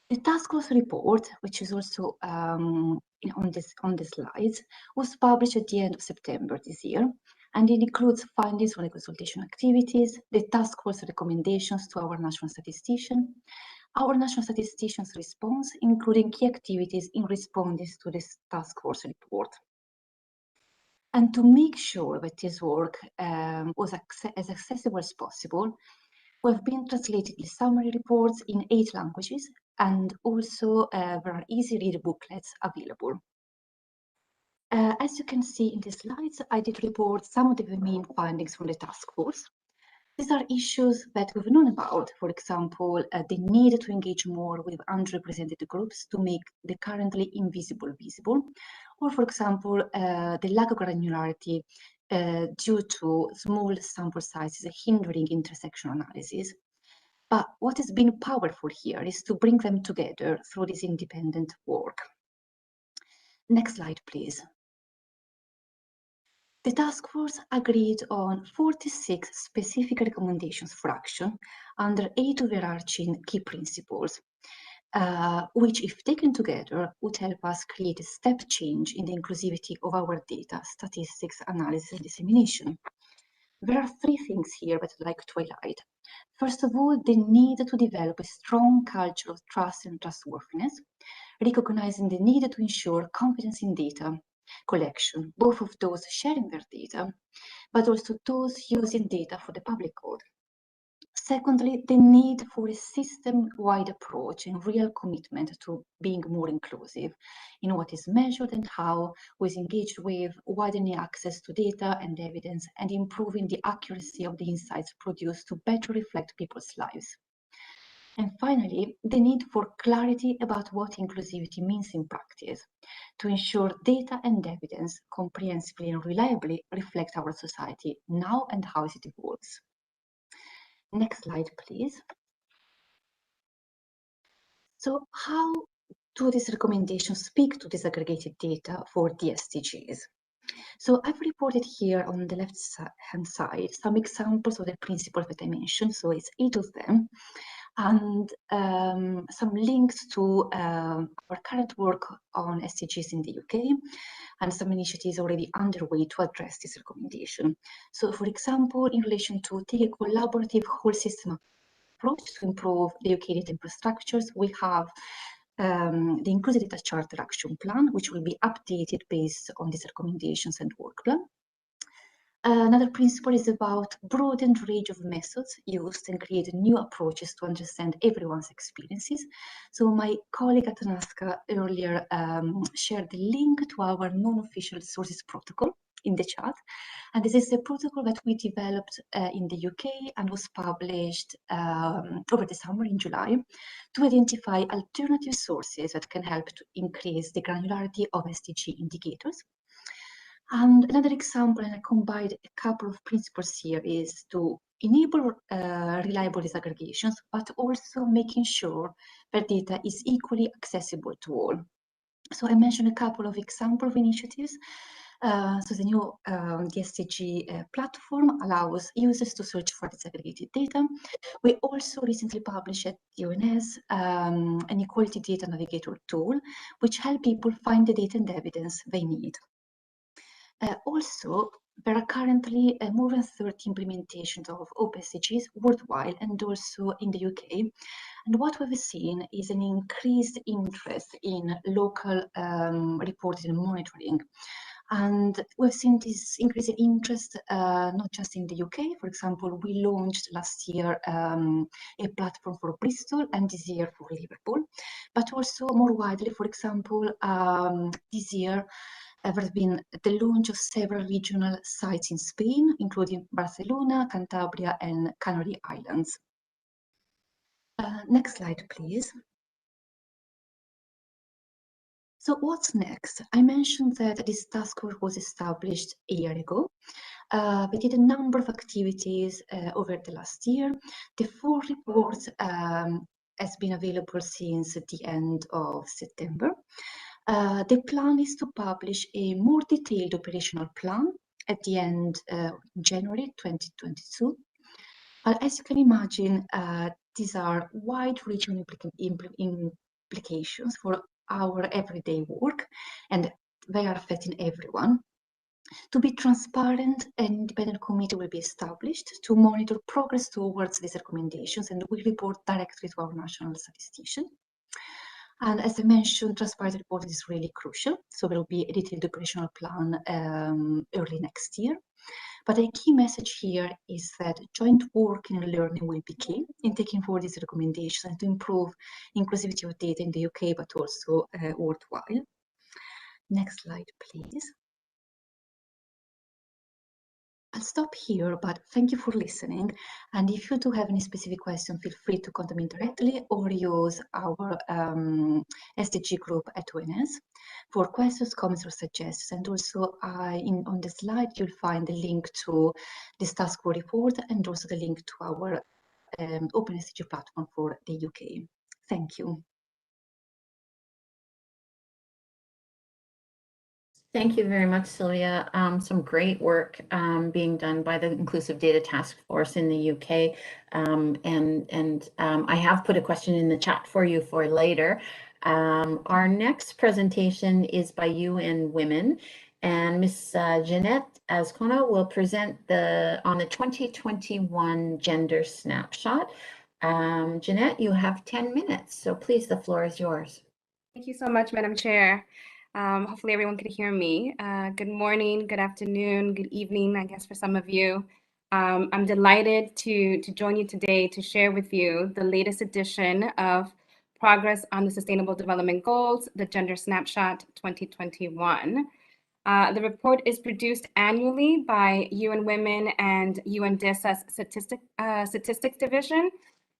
The Taskless Report, which is also on the slides, was published at the end of September this year, and it includes findings from the consultation activities, the task force recommendations to our national statistician, our national statistician's response, including key activities in responses to this task force report. And to make sure that this work was as accessible as possible, we've been translating the summary reports in 8 languages, and also there are easy read booklets available. As you can see in the slides, I did report some of the main findings from the task force. These are issues that we've known about, for example, the need to engage more with underrepresented groups to make the currently invisible visible, or for example, the lack of granularity due to small sample sizes hindering intersectional analysis. But what has been powerful here is to bring them together through this independent work. Next slide, please. The task force agreed on 46 specific recommendations for action under 8 overarching key principles, which, if taken together, would help us create a step change in the inclusivity of our data, statistics, analysis, and dissemination. There are 3 things here that I'd like to highlight. First of all, the need to develop a strong culture of trust and trustworthiness, recognizing the need to ensure confidence in data collection, both of those sharing their data, but also those using data for the public good. Secondly, the need for a system-wide approach and real commitment to being more inclusive in what is measured and how, who is engaged with, widening access to data and evidence, and improving the accuracy of the insights produced to better reflect people's lives. And finally, the need for clarity about what inclusivity means in practice to ensure data and evidence comprehensively and reliably reflect our society now and how it evolves. Next slide, please. So how do these recommendations speak to disaggregated data for the SDGs? So I've reported here on the left-hand side some examples of the principles that I mentioned. So it's 8 of them, and some links to our current work on SDGs in the UK and some initiatives already underway to address this recommendation. So for example, in relation to take a collaborative whole system approach to improve the UK data infrastructures, we have the Inclusive Data Charter Action Plan, which will be updated based on these recommendations and work plan. Another principle is about broadened range of methods used and create new approaches to understand everyone's experiences. So my colleague at NASCA earlier shared the link to our non-official sources protocol in the chat. And this is a protocol that we developed in the UK and was published over the summer in July to identify alternative sources that can help to increase the granularity of SDG indicators. And another example, and I combined a couple of principles here, is to enable reliable disaggregations, but also making sure that data is equally accessible to all. So I mentioned a couple of example of initiatives. So the new DSDG platform allows users to search for disaggregated data. We also recently published at the UNS an equality data navigator tool, which helps people find the data and evidence they need. Also, there are currently more than 30 implementations of OpenSDGs worldwide and also in the UK. And what we've seen is an increased interest in local reporting and monitoring. And we've seen this increased interest not just in the UK. For example, we launched last year a platform for Bristol and this year for Liverpool, but also more widely, for example, this year, there has been the launch of several regional sites in Spain, including Barcelona, Cantabria, and Canary Islands. Next slide, please. So what's next? I mentioned that this task force was established a year ago. We did a number of activities over the last year. The full report has been available since the end of September. The plan is to publish a more detailed operational plan at the end of January 2022. As you can imagine, these are wide-reaching implications for our everyday work, and they are affecting everyone. To be transparent, an independent committee will be established to monitor progress towards these recommendations and will report directly to our national statistician. And as I mentioned, transparency reporting is really crucial. So there will be a detailed operational plan early next year. But a key message here is that joint working and learning will be key in taking forward these recommendations and to improve inclusivity of data in the UK, but also worldwide. Next slide, please. I'll stop here, but thank you for listening. And if you do have any specific questions, feel free to contact me directly or use our SDG group at ONS for questions, comments, or suggestions. And also on the slide, you'll find the link to this task force report and also the link to our Open SDG platform for the UK. Thank you. Thank you very much, Sylvia. Some great work being done by the Inclusive Data Task Force in the UK. I have put a question in the chat for you for later. Our next presentation is by UN Women, and Ms. Jeanette Azcona will present on the 2021 gender snapshot. Jeanette, you have 10 minutes, so please, the floor is yours. Thank you so much, Madam Chair. Hopefully everyone can hear me. Good morning, good afternoon, good evening, I guess, for some of you. I'm delighted to join you today to share with you the latest edition of Progress on the Sustainable Development Goals, the Gender Snapshot 2021. The report is produced annually by UN Women and UNDESA's Statistics Division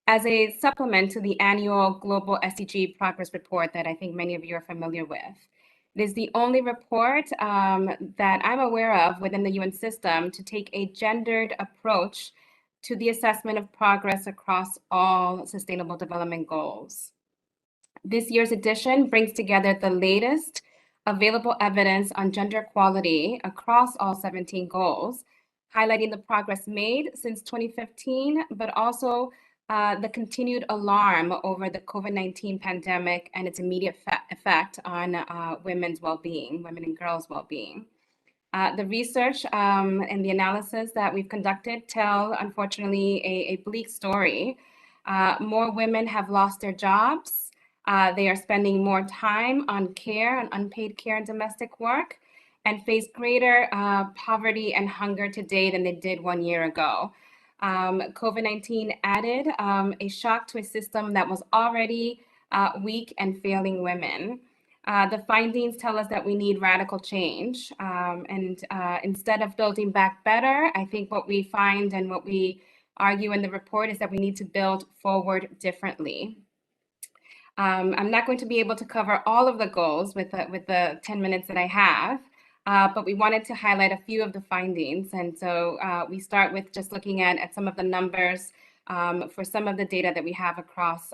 as a supplement to the annual Global SDG Progress Report that I think many of you are familiar with. It is the only report that I'm aware of within the UN system to take a gendered approach to the assessment of progress across all Sustainable Development Goals. This year's edition brings together the latest available evidence on gender equality across all 17 goals, highlighting the progress made since 2015, but also the continued alarm over the COVID-19 pandemic and its immediate effect on women's well-being, women and girls' well-being. The research and the analysis that we've conducted tell, unfortunately, a bleak story. More women have lost their jobs. They are spending more time on care and unpaid care and domestic work, and face greater poverty and hunger today than they did 1 year ago. COVID-19 added a shock to a system that was already weak and failing women. The findings tell us that we need radical change. Instead of building back better, I think what we find and what we argue in the report is that we need to build forward differently. I'm not going to be able to cover all of the goals with the 10 minutes that I have, but we wanted to highlight a few of the findings. And so we start with just looking at some of the numbers for some of the data that we have across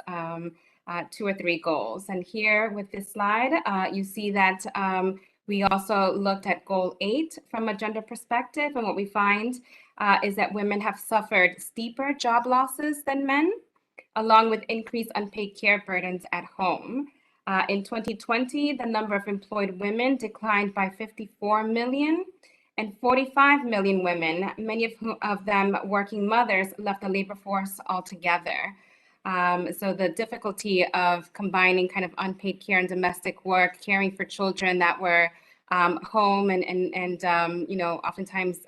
2 or 3 goals. And here with this slide, you see that we also looked at goal 8 from a gender perspective. And what we find is that women have suffered steeper job losses than men, along with increased unpaid care burdens at home. In 2020, the number of employed women declined by 54 million, and 45 million women, many of them working mothers, left the labor force altogether. So the difficulty of combining kind of unpaid care and domestic work, caring for children that were home and you know, oftentimes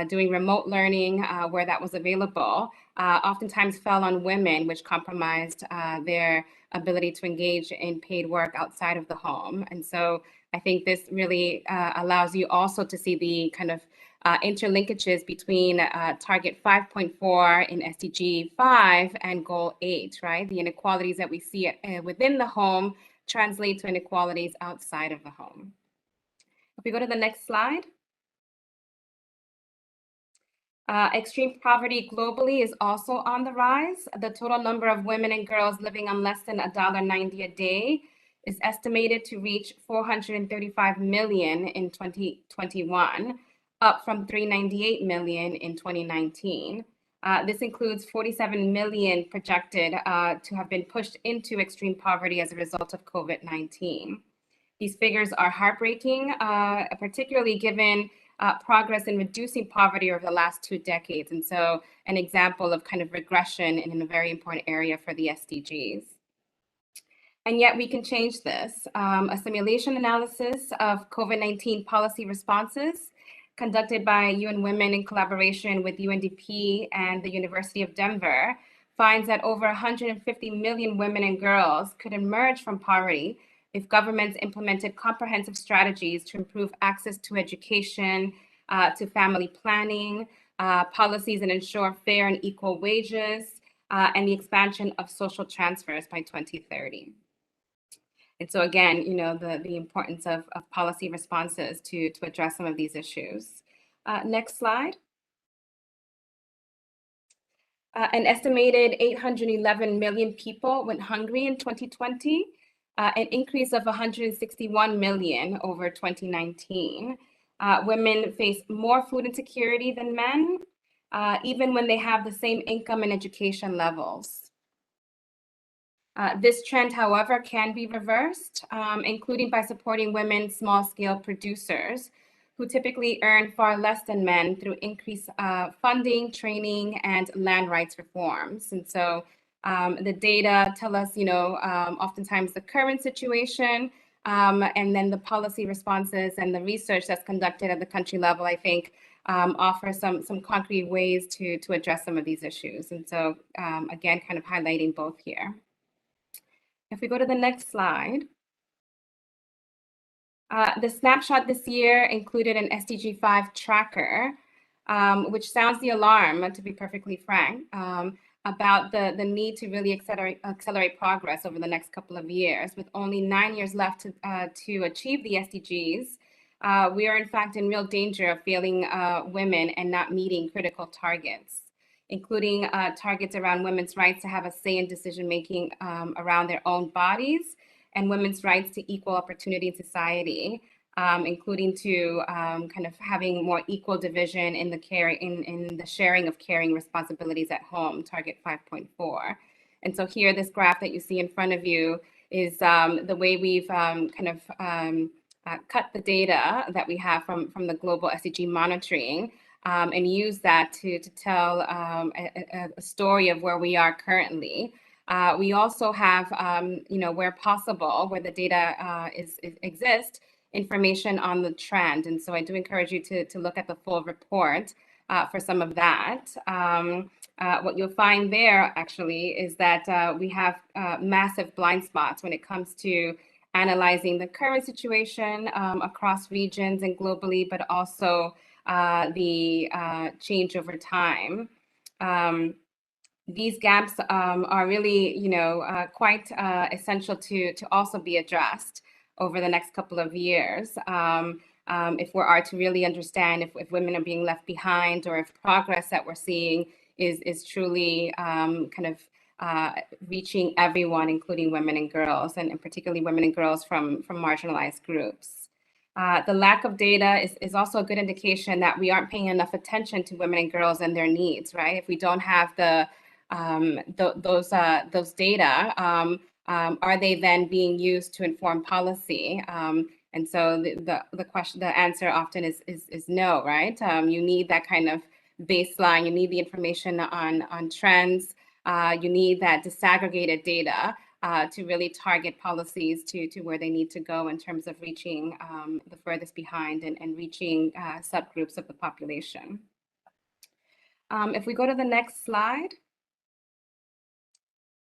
doing remote learning where that was available, oftentimes fell on women, which compromised their ability to engage in paid work outside of the home. And so I think this really allows you also to see the kind of interlinkages between target 5.4 in SDG 5 and goal 8, right? The inequalities that we see within the home translate to inequalities outside of the home. If we go to the next slide. Extreme poverty globally is also on the rise. The total number of women and girls living on less than $1.90 a day is estimated to reach 435 million in 2021, up from 398 million in 2019. This includes 47 million projected to have been pushed into extreme poverty as a result of COVID-19. These figures are heartbreaking, particularly given progress in reducing poverty over the last 2 decades. And so an example of kind of regression in a very important area for the SDGs. And yet we can change this. A simulation analysis of COVID-19 policy responses conducted by UN Women in collaboration with UNDP and the University of Denver finds that over 150 million women and girls could emerge from poverty if governments implemented comprehensive strategies to improve access to education, to family planning, policies that ensure fair and equal wages, and the expansion of social transfers by 2030. And so again, you know, the importance of policy responses to address some of these issues. Next slide. An estimated 811 million people went hungry in 2020. An increase of 161 million over 2019. Women face more food insecurity than men, even when they have the same income and education levels. This trend, however, can be reversed, including by supporting women small-scale producers who typically earn far less than men through increased funding, training, and land rights reforms. And so the data tell us, you know, oftentimes the current situation and then the policy responses and the research that's conducted at the country level, I think, offer some concrete ways to address some of these issues. And so again, kind of highlighting both here. If we go to the next slide. The snapshot this year included an SDG 5 tracker, which sounds the alarm, to be perfectly frank, about the need to really accelerate progress over the next couple of years. With only 9 years left to achieve the SDGs, we are in fact in real danger of failing women and not meeting critical targets, including targets around women's rights to have a say in decision-making around their own bodies, and women's rights to equal opportunity in society, including to kind of having more equal division in the sharing of caring responsibilities at home, target 5.4. And so here, this graph that you see in front of you is the way we've kind of cut the data that we have from the global SDG monitoring and use that to tell a story of where we are currently. We also have, where possible, where the data exists, information on the trend. And so I do encourage you to look at the full report for some of that. What you'll find there actually is that we have massive blind spots when it comes to analyzing the current situation across regions and globally, but also the change over time. These gaps are really, quite essential to also be addressed over the next couple of years. If we are to really understand if women are being left behind, or if progress that we're seeing is truly kind of reaching everyone, including women and girls, and particularly women and girls from marginalized groups. The lack of data is also a good indication that we aren't paying enough attention to women and girls and their needs, right? If we don't have those data, are they then being used to inform policy? And so the answer often is no, right? You need that kind of baseline. You need the information on trends. You need that disaggregated data to really target policies to where they need to go in terms of reaching the furthest behind and reaching subgroups of the population. If we go to the next slide.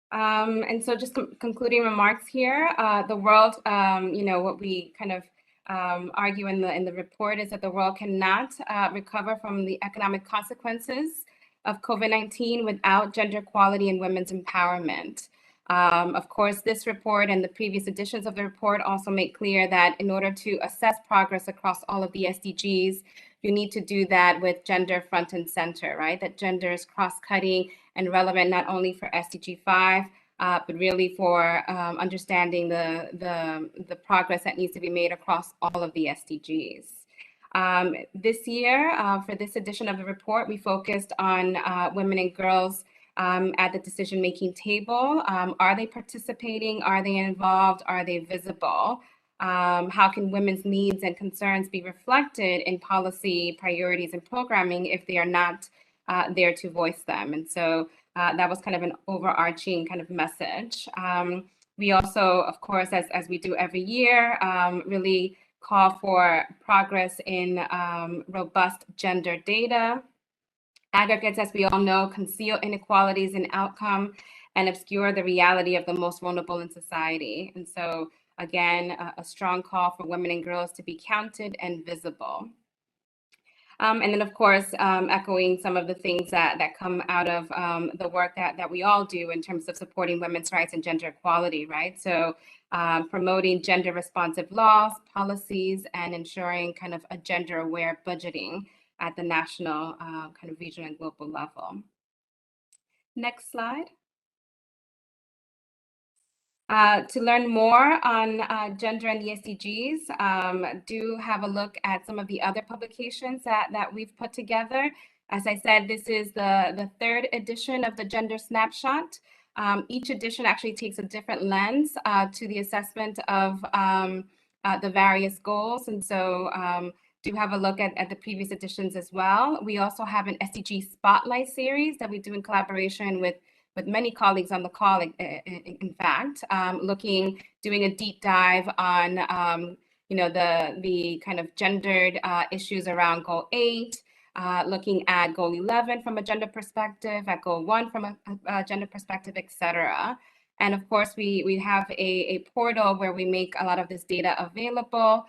And so just concluding remarks here, the world, what we kind of argue in the report is that the world cannot recover from the economic consequences of COVID-19 without gender equality and women's empowerment. Of course, this report and the previous editions of the report also make clear that in order to assess progress across all of the SDGs, you need to do that with gender front and center, right? That gender is cross-cutting and relevant not only for SDG 5, but really for understanding the progress that needs to be made across all of the SDGs. This year, for this edition of the report, we focused on women and girls at the decision-making table. Are they participating? Are they involved? Are they visible? How can women's needs and concerns be reflected in policy priorities and programming if they are not there to voice them? And so that was kind of an overarching kind of message. We also, of course, as we do every year, really call for progress in robust gender data. Aggregates, as we all know, conceal inequalities in outcome and obscure the reality of the most vulnerable in society. And so, again, a strong call for women and girls to be counted and visible. And then, of course, echoing some of the things that come out of the work that we all do in terms of supporting women's rights and gender equality, right? So promoting gender responsive laws, policies, and ensuring kind of a gender aware budgeting at the national, kind of regional and global level. Next slide. To learn more on gender and the SDGs, do have a look at some of the other publications that we've put together. As I said, this is the third edition of the Gender Snapshot. Each edition actually takes a different lens to the assessment of the various goals. And so do have a look at the previous editions as well. We also have an SDG Spotlight series that we do in collaboration with many colleagues on the call, in fact, doing a deep dive on, the kind of gendered issues around Goal 8, looking at goal 11 from a gender perspective, at goal 1 from a gender perspective, etc. And of course, we have a portal where we make a lot of this data available.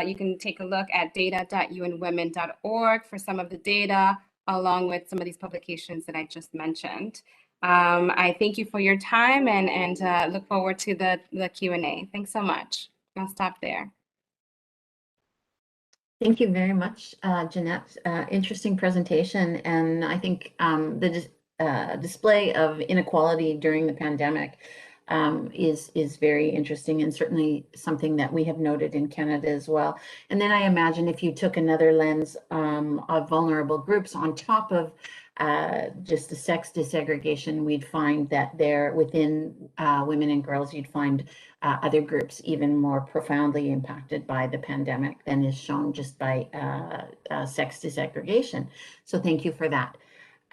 You can take a look at data.unwomen.org for some of the data, along with some of these publications that I just mentioned. I thank you for your time and look forward to the Q&A. Thanks so much. I'll stop there. Thank you very much, Jeanette. Interesting presentation, and I think the display of inequality during the pandemic is very interesting, and certainly something that we have noted in Canada as well. And then I imagine if you took another lens of vulnerable groups on top of just the sex desegregation, we'd find that there within women and girls, you'd find other groups even more profoundly impacted by the pandemic than is shown just by sex desegregation. So thank you for that.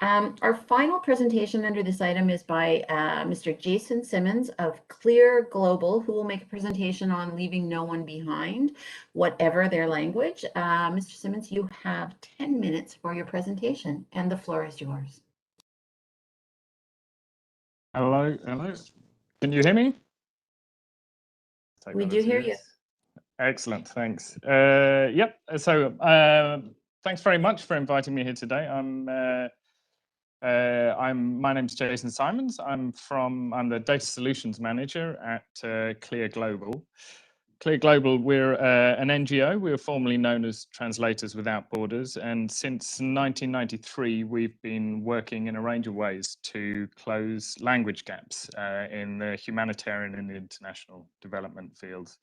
Our final presentation under this item is by Mr. Jason Simmons of Clear Global, who will make a presentation on leaving no one behind, whatever their language. Mr. Simmons, you have 10 minutes for your presentation, and the floor is yours. Hello. Can you hear me? We do hear you. Excellent, thanks. Yep, so thanks very much for inviting me here today. My name's Jason Simons. I'm the Data Solutions Manager at Clear Global. Clear Global, we're an NGO. We were formerly known as Translators Without Borders, and since 1993, we've been working in a range of ways to close language gaps in the humanitarian and the international development fields.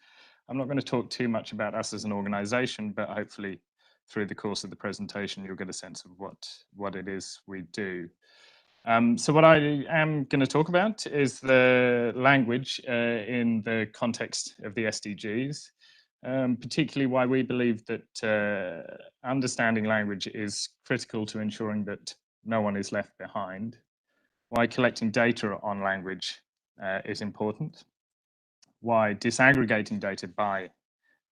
I'm not going to talk too much about us as an organization, but hopefully through the course of the presentation, you'll get a sense of what it is we do. So what I am going to talk about is the language in the context of the SDGs, particularly why we believe that understanding language is critical to ensuring that no one is left behind, why collecting data on language is important, why disaggregating data by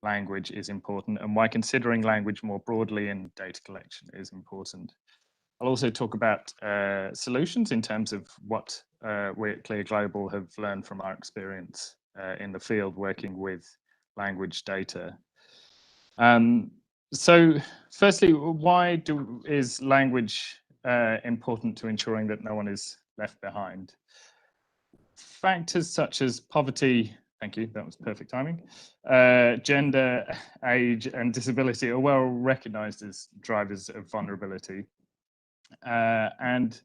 language is important, and why considering language more broadly in data collection is important. I'll also talk about solutions in terms of what we at Clear Global have learned from our experience in the field working with language data. So firstly, why is language important to ensuring that no one is left behind? Factors such as poverty, thank you, that was perfect timing, gender, age, and disability are well recognized as drivers of vulnerability. And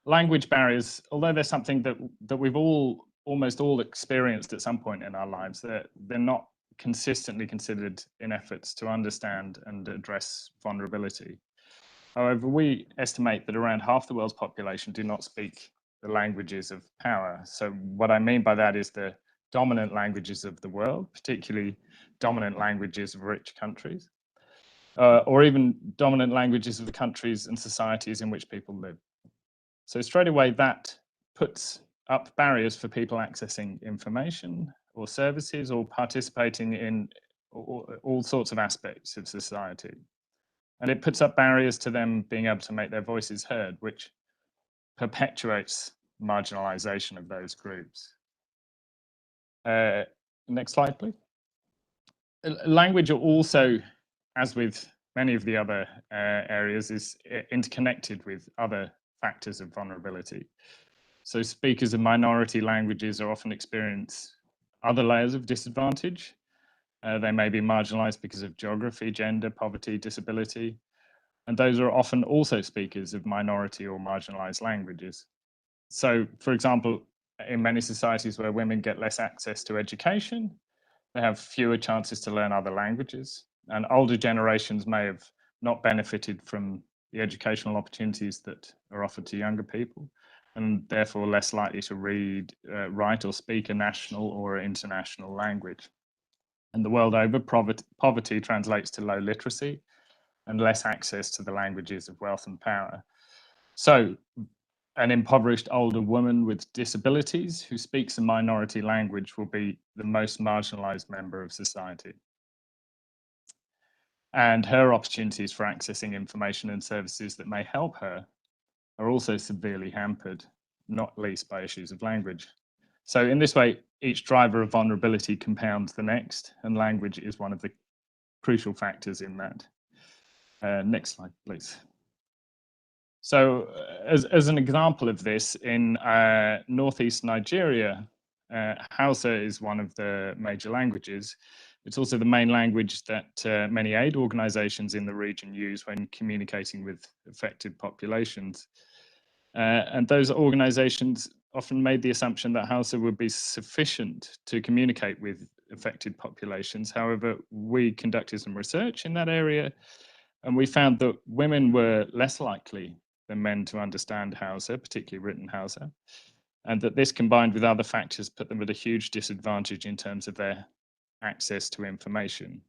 language barriers, although they're something that we've almost all experienced at some point in our lives, they're not consistently considered in efforts to understand and address vulnerability. However, we estimate that around half the world's population do not speak the languages of power. So what I mean by that is the dominant languages of the world, particularly dominant languages of rich countries, or even dominant languages of the countries and societies in which people live. So straight away, that puts up barriers for people accessing information or services or participating in all sorts of aspects of society. And it puts up barriers to them being able to make their voices heard, which perpetuates marginalization of those groups. Next slide, please. Language also, as with many of the other areas, is interconnected with other factors of vulnerability. So speakers of minority languages are often experience other layers of disadvantage. They may be marginalized because of geography, gender, poverty, disability, and those are often also speakers of minority or marginalized languages. So, for example, in many societies where women get less access to education, they have fewer chances to learn other languages, and older generations may have not benefited from the educational opportunities that are offered to younger people, and therefore less likely to read, write, or speak a national or international language. And the world over, poverty translates to low literacy and less access to the languages of wealth and power. So an impoverished older woman with disabilities who speaks a minority language will be the most marginalized member of society. and her opportunities for accessing information and services that may help her are also severely hampered, not least by issues of language. So in this way, each driver of vulnerability compounds the next, and language is one of the crucial factors in that. Next slide, please. So as an example of this, in northeast Nigeria, Hausa is one of the major languages. It's also the main language that many aid organizations in the region use when communicating with affected populations. And those organizations often made the assumption that Hausa would be sufficient to communicate with affected populations. However, we conducted some research in that area, and we found that women were less likely than men to understand Hausa, particularly written Hausa, and that this combined with other factors put them at a huge disadvantage in terms of their access to information.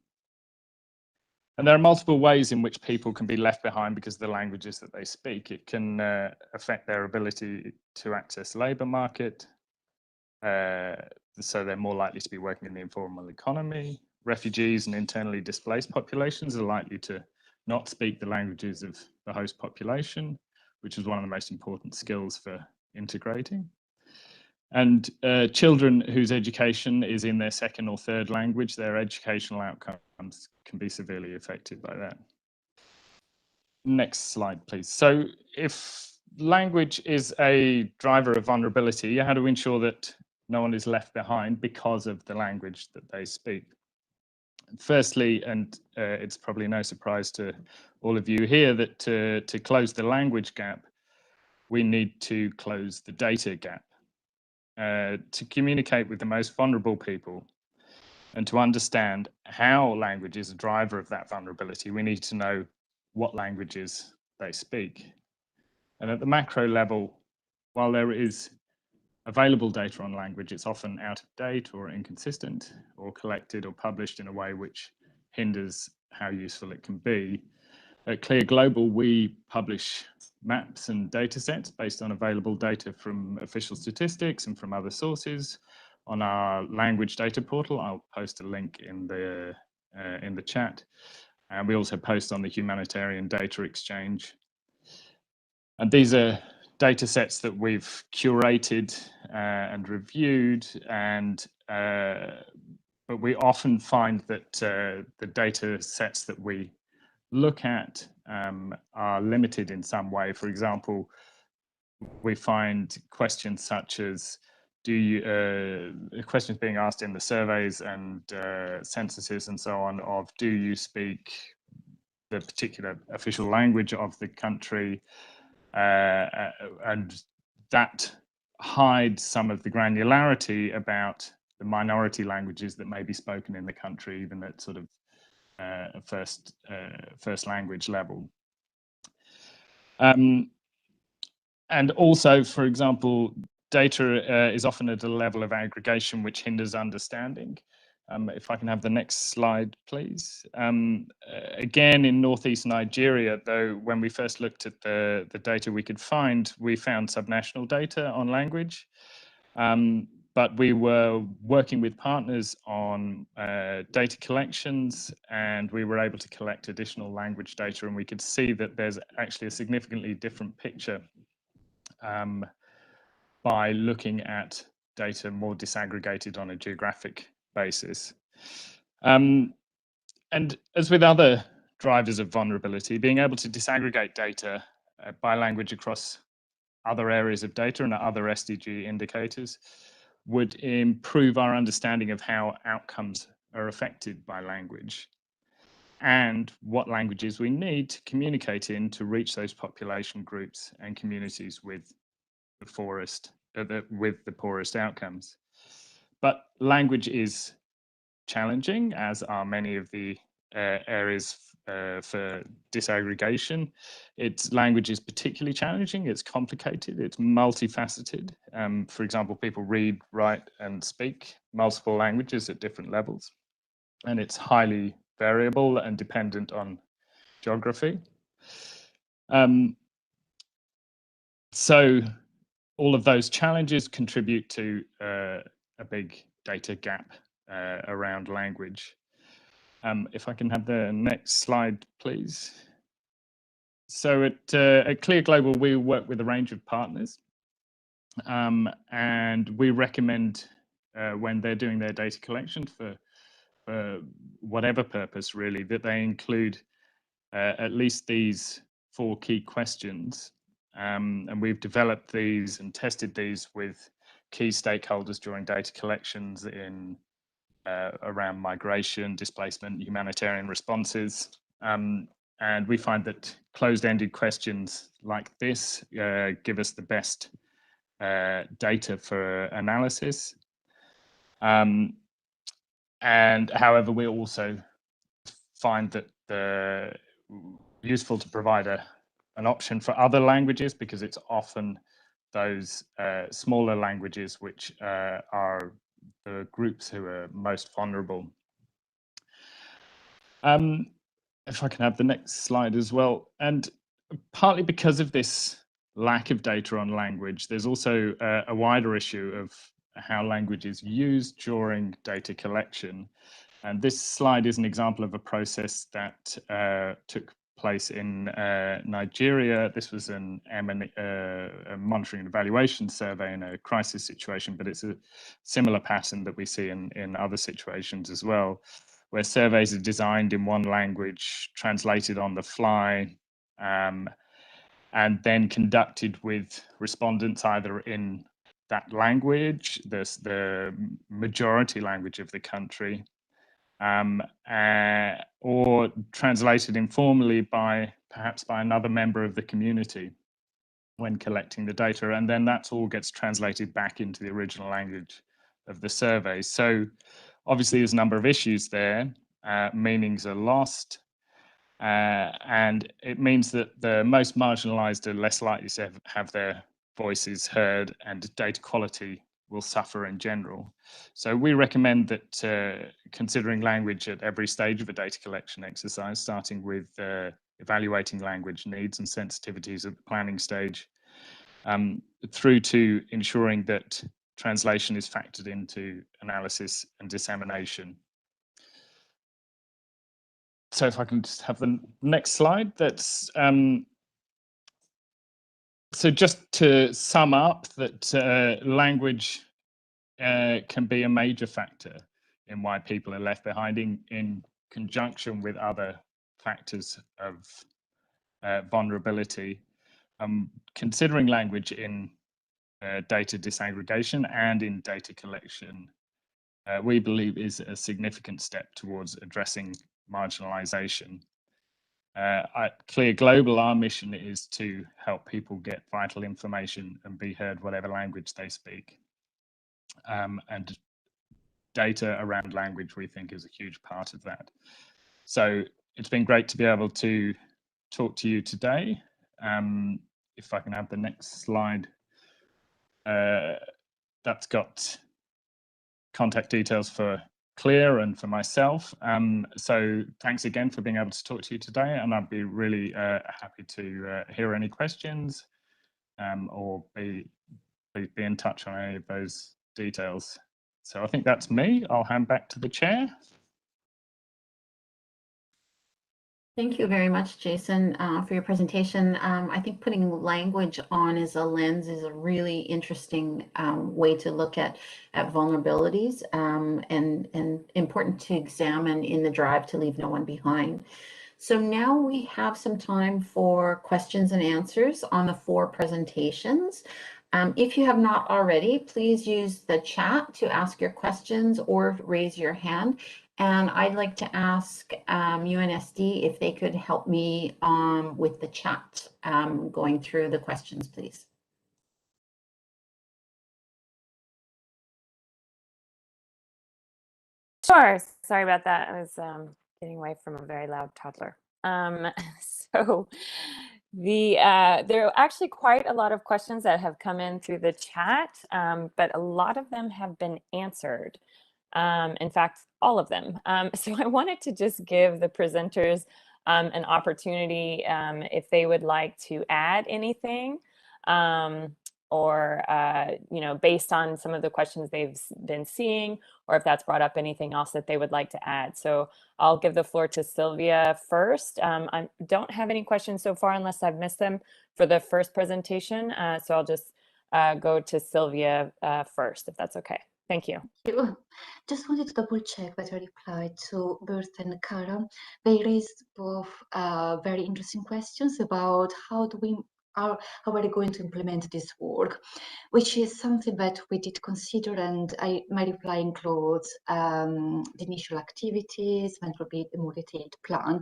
And there are multiple ways in which people can be left behind because of the languages that they speak. It can affect their ability to access the labour market, so they're more likely to be working in the informal economy. Refugees and internally displaced populations are likely to not speak the languages of the host population, which is one of the most important skills for integrating. And children whose education is in their second or third language, their educational outcomes can be severely affected by that. Next slide, please. So if language is a driver of vulnerability, how do we ensure that no one is left behind because of the language that they speak? Firstly, and it's probably no surprise to all of you here, that to close the language gap, we need to close the data gap. To communicate with the most vulnerable people and to understand how language is a driver of that vulnerability, we need to know what languages they speak. And at the macro level, while there is available data on language, it's often out of date or inconsistent or collected or published in a way which hinders how useful it can be. At Clear Global, we publish maps and data sets based on available data from official statistics and from other sources on our language data portal. I'll post a link in the chat. And we also post on the Humanitarian Data Exchange. And these are data sets that we've curated and reviewed, and but we often find that the data sets that we look at are limited in some way. For example, we find questions such as, questions being asked in the surveys and censuses and so on of, do you speak the particular official language of the country? And that hides some of the granularity about the minority languages that may be spoken in the country, even at sort of first language level. And also, for example, data is often at a level of aggregation which hinders understanding. If I can have the next slide, please. Again, in northeast Nigeria, though, when we first looked at the data we could find, we found subnational data on language. But we were working with partners on data collections, and we were able to collect additional language data, and we could see that there's actually a significantly different picture by looking at data more disaggregated on a geographic basis. And as with other drivers of vulnerability, being able to disaggregate data by language across other areas of data and other SDG indicators would improve our understanding of how outcomes are affected by language and what languages we need to communicate in to reach those population groups and communities with the poorest outcomes. But language is challenging, as are many of the areas for disaggregation. Language is particularly challenging. It's complicated. It's multifaceted. For example, people read, write, and speak multiple languages at different levels, and it's highly variable and dependent on geography. So all of those challenges contribute to a big data gap around language. If I can have the next slide, please. So at Clear Global, we work with a range of partners, and we recommend when they're doing their data collection for whatever purpose, really, that they include at least these 4 key questions. And we've developed these and tested these with key stakeholders during data collections in around migration, displacement, humanitarian responses. And we find that closed-ended questions like this give us the best data for analysis. And however, we also find that useful to provide an option for other languages, because it's often those smaller languages which are the groups who are most vulnerable. If I can have the next slide as well. And partly because of this lack of data on language, there's also a wider issue of how language is used during data collection. And this slide is an example of a process that took place in Nigeria. This was a monitoring and evaluation survey in a crisis situation, but it's a similar pattern that we see in other situations as well, where surveys are designed in one language, translated on the fly, and then conducted with respondents either in that language, the majority language of the country, or translated informally perhaps by another member of the community when collecting the data, and then that all gets translated back into the original language of the survey. So obviously there's a number of issues there. Meanings are lost, and it means that the most marginalized are less likely to have their voices heard, and data quality will suffer in general. So we recommend that considering language at every stage of a data collection exercise, starting with evaluating language needs and sensitivities at the planning stage, through to ensuring that translation is factored into analysis and dissemination. So if I can just have the next slide, that's so just to sum up that language can be a major factor in why people are left behind in conjunction with other factors of vulnerability. Considering language in data disaggregation and in data collection, we believe is a significant step towards addressing marginalization. At Clear Global, our mission is to help people get vital information and be heard whatever language they speak. And data around language, we think, is a huge part of that. So it's been great to be able to talk to you today. If I can have the next slide, that's got contact details for Clear and for myself. So thanks again for being able to talk to you today, and I'd be really happy to hear any questions or be in touch on any of those details. So I think that's me. I'll hand back to the chair. Thank you very much, Jason, for your presentation. I think putting language on as a lens is a really interesting way to look at vulnerabilities, and important to examine in the drive to leave no one behind. So now we have some time for questions and answers on the 4 presentations. If you have not already, please use the chat to ask your questions or raise your hand. And I'd like to ask UNSD if they could help me with the chat going through the questions, please. Sure. Sorry about that. I was getting away from a very loud toddler. So there are actually quite a lot of questions that have come in through the chat, but a lot of them have been answered. In fact, all of them. So I wanted to just give the presenters an opportunity if they would like to add anything. or, based on some of the questions they've been seeing, or if that's brought up anything else that they would like to add. So I'll give the floor to Sylvia first. I don't have any questions so far unless I've missed them for the first presentation. So I'll just go to Sylvia first, if that's okay. Thank you. Just wanted to double check that I replied to Bert and Cara. They raised both very interesting questions about how are we going to implement this work, which is something that we did consider, and my reply includes the initial activities, and will be a more detailed plan.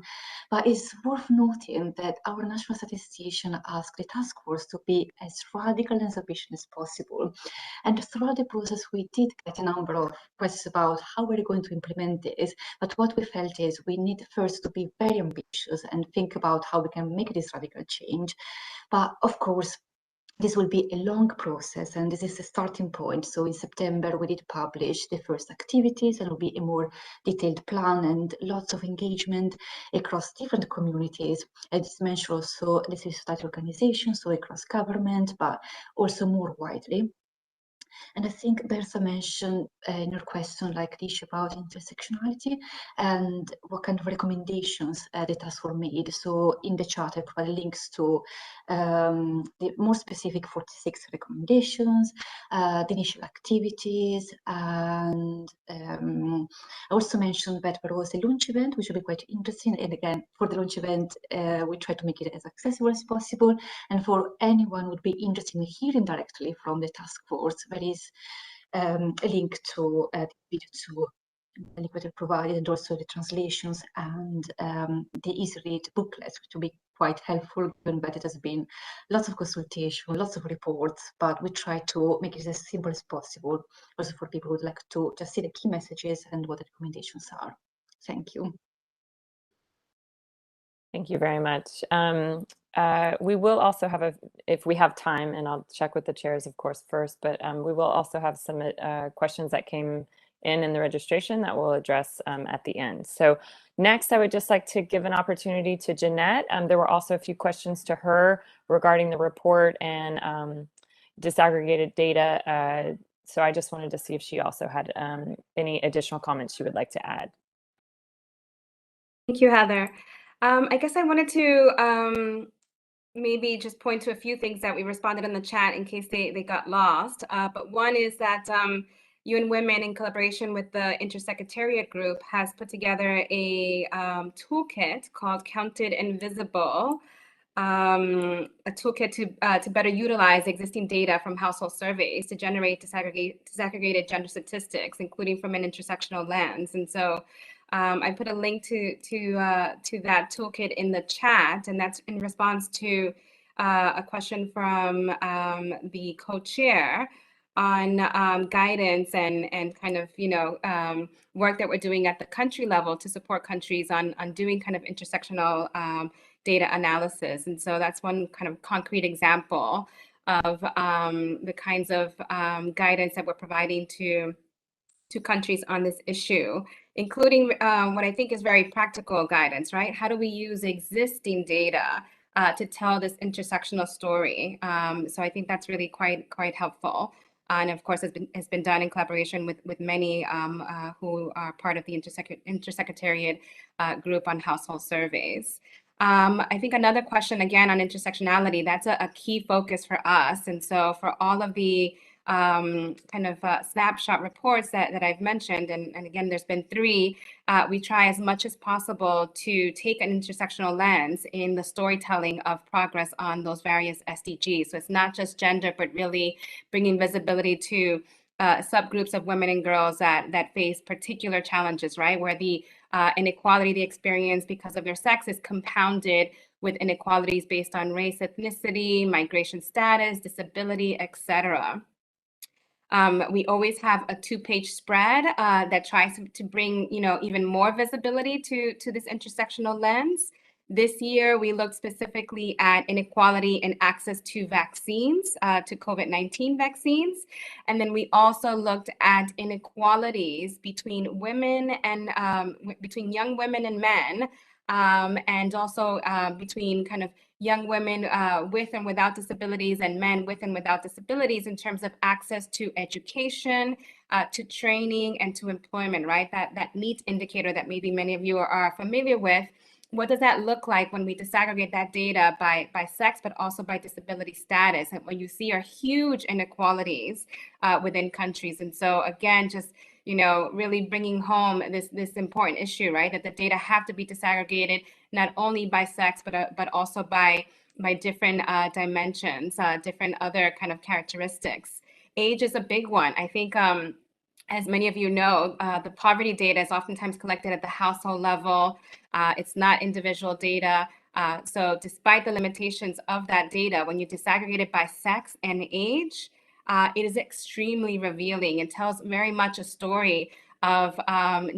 But it's worth noting that our national statistician asked the task force to be as radical and as ambitious as possible. And throughout the process, we did get a number of questions about how we're going to implement this. But what we felt is we need first to be very ambitious and think about how we can make this radical change. But of course, this will be a long process, and this is the starting point. So in September, we did publish the first activities, and it will be a more detailed plan and lots of engagement across different communities. And it's mentioned also the civil society organizations, so across government, but also more widely. And I think Bertha mentioned in her question, like the issue about intersectionality and what kind of recommendations the task force made. So in the chart, I provide links to the more specific 46 recommendations, the initial activities, and I also mentioned that there was a launch event, which will be quite interesting. And again, for the launch event, we try to make it as accessible as possible. And for anyone who would be interested in hearing directly from the task force, there is a link to the video to the link that I provided, and also the translations and the easy read booklets, which will be quite helpful, given that it has been lots of consultation, lots of reports, but we try to make it as simple as possible, also for people who would like to just see the key messages and what the recommendations are. Thank you. Thank you very much. We will also have, if we have time, and I'll check with the chairs, of course, first, but we will also have some questions that came in the registration that we'll address at the end. So next, I would just like to give an opportunity to Jeanette. There were also a few questions to her regarding the report and disaggregated data. So I just wanted to see if she also had any additional comments she would like to add. Thank you, Heather. I guess I wanted to maybe just point to a few things that we responded in the chat in case they got lost. But one is that UN Women, in collaboration with the Intersecretariat Group, has put together a toolkit called Counted and Visible, a toolkit to better utilize existing data from household surveys to generate disaggregated gender statistics, including from an intersectional lens. And so I put a link to that toolkit in the chat, and that's in response to a question from the co-chair on guidance and kind of, work that we're doing at the country level to support countries on doing kind of intersectional data analysis. And so that's one kind of concrete example of the kinds of guidance that we're providing to countries on this issue, including what I think is very practical guidance, right? How do we use existing data to tell this intersectional story? So I think that's really quite helpful. And of course, has been done in collaboration with many who are part of the Intersecretariat Group on Household Surveys. I think another question, again, on intersectionality, that's a key focus for us. And so for all of the kind of snapshot reports that I've mentioned, and again, there's been 3, we try as much as possible to take an intersectional lens in the storytelling of progress on those various SDGs. So it's not just gender, but really bringing visibility to subgroups of women and girls that face particular challenges, right? Where the inequality they experience because of their sex is compounded with inequalities based on race, ethnicity, migration status, disability, etc. We always have a 2-page spread that tries to bring, even more visibility to this intersectional lens. This year, we looked specifically at inequality in access to vaccines, to COVID-19 vaccines. And then we also looked at inequalities between women and between young women and men and also between kind of young women with and without disabilities and men with and without disabilities in terms of access to education, to training, and to employment, right? That NEAT indicator that maybe many of you are familiar with. What does that look like when we disaggregate that data by sex, but also by disability status? And what you see are huge inequalities within countries. And so again, just really bringing home this important issue, right? That the data have to be disaggregated not only by sex, but also by different dimensions, different other kind of characteristics. Age is a big one. I think, as many of you know, the poverty data is oftentimes collected at the household level. It's not individual data. So despite the limitations of that data, when you disaggregate it by sex and age, it is extremely revealing. It tells very much a story of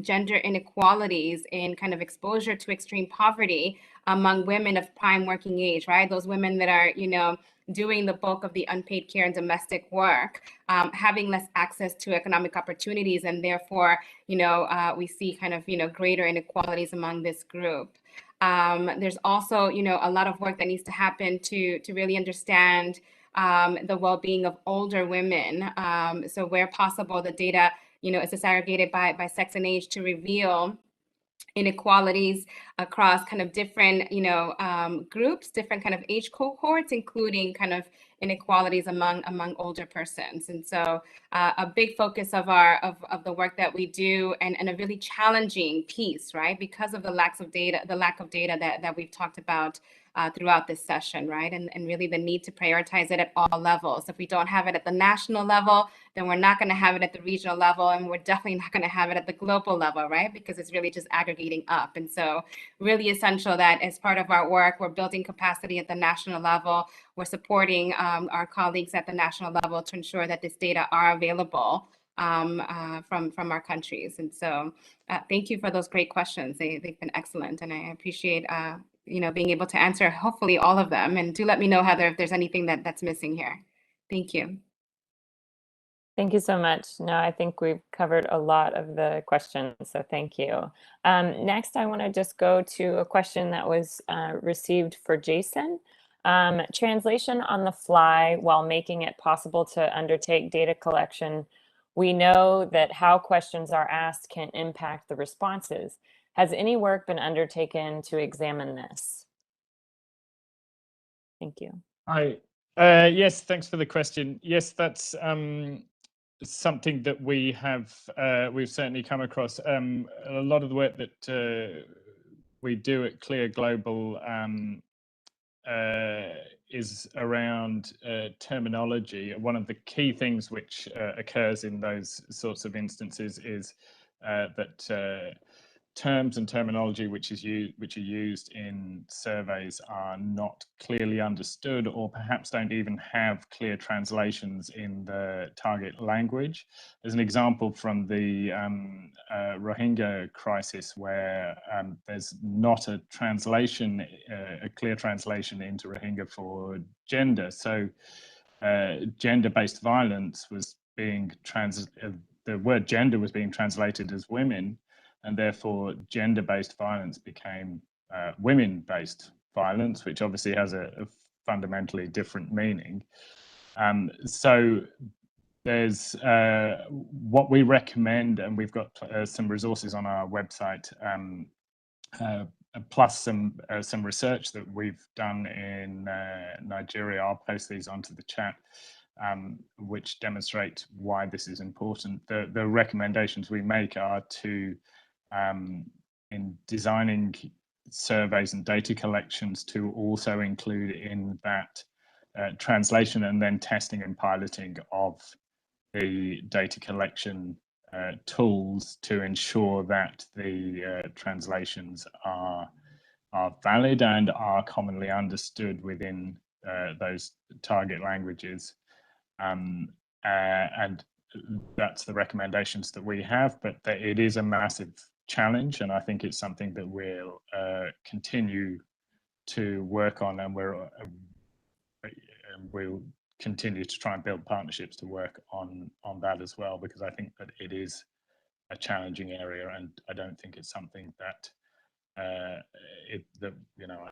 gender inequalities in kind of exposure to extreme poverty among women of prime working age, right? Those women that are, doing the bulk of the unpaid care and domestic work, having less access to economic opportunities, and therefore, we see kind of, greater inequalities among this group. There's also, a lot of work that needs to happen to really understand the well-being of older women. So where possible, the data, is disaggregated by sex and age to reveal inequalities across kind of different, groups, different kind of age cohorts, including kind of inequalities among older persons. And so a big focus of the work that we do, and a really challenging piece, right? Because of the lack of data that we've talked about throughout this session, right? And really the need to prioritize it at all levels. If we don't have it at the national level, then we're not going to have it at the regional level, and we're definitely not going to have it at the global level, right? Because it's really just aggregating up. And so really essential that as part of our work, we're building capacity at the national level. We're supporting our colleagues at the national level to ensure that this data are available from our countries. And so thank you for those great questions. They've been excellent, and I appreciate being able to answer hopefully all of them. And do let me know, Heather, if there's anything that's missing here. Thank you. Thank you so much. No, I think we've covered a lot of the questions, so thank you. Next, I want to just go to a question that was received for Jason. Translation on the fly while making it possible to undertake data collection. We know that how questions are asked can impact the responses. Has any work been undertaken to examine this? Thank you. Yes, thanks for the question. Yes, that's something that we've certainly come across. A lot of the work that we do at Clear Global is around terminology. One of the key things which occurs in those sorts of instances is that terms and terminology which are used in surveys are not clearly understood, or perhaps don't even have clear translations in the target language. There's an example from the Rohingya crisis where there's not a translation, a clear translation into Rohingya for gender. So gender-based violence was being the word gender was being translated as women, and therefore gender-based violence became women-based violence, which obviously has a fundamentally different meaning. So there's what we recommend, and we've got some resources on our website, plus some research that we've done in Nigeria. I'll post these onto the chat, which demonstrate why this is important. The recommendations we make are to in designing surveys and data collections to also include in that translation and then testing and piloting of the data collection tools to ensure that the translations are valid and are commonly understood within those target languages. And that's the recommendations that we have, but it is a massive challenge, and I think it's something that we'll continue to work on, and we'll continue to try and build partnerships to work on that as well, because I think that it is a challenging area, and I don't think it's something that I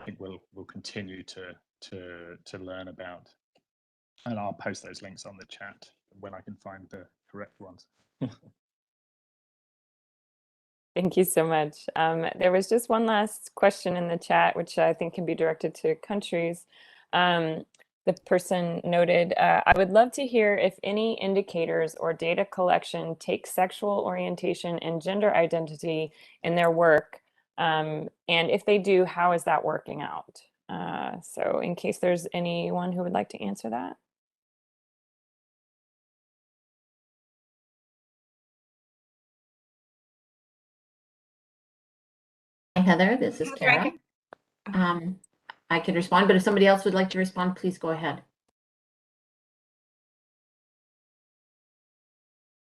think we'll continue to learn about, and I'll post those links on the chat when I can find the correct ones. Thank you so much. There was just one last question in the chat, which I think can be directed to countries. The person noted, I would love to hear if any indicators or data collection take sexual orientation and gender identity in their work. And if they do, how is that working out? So in case there's anyone who would like to answer that. Hi, Heather, this is Kara. I could respond, but if somebody else would like to respond, please go ahead.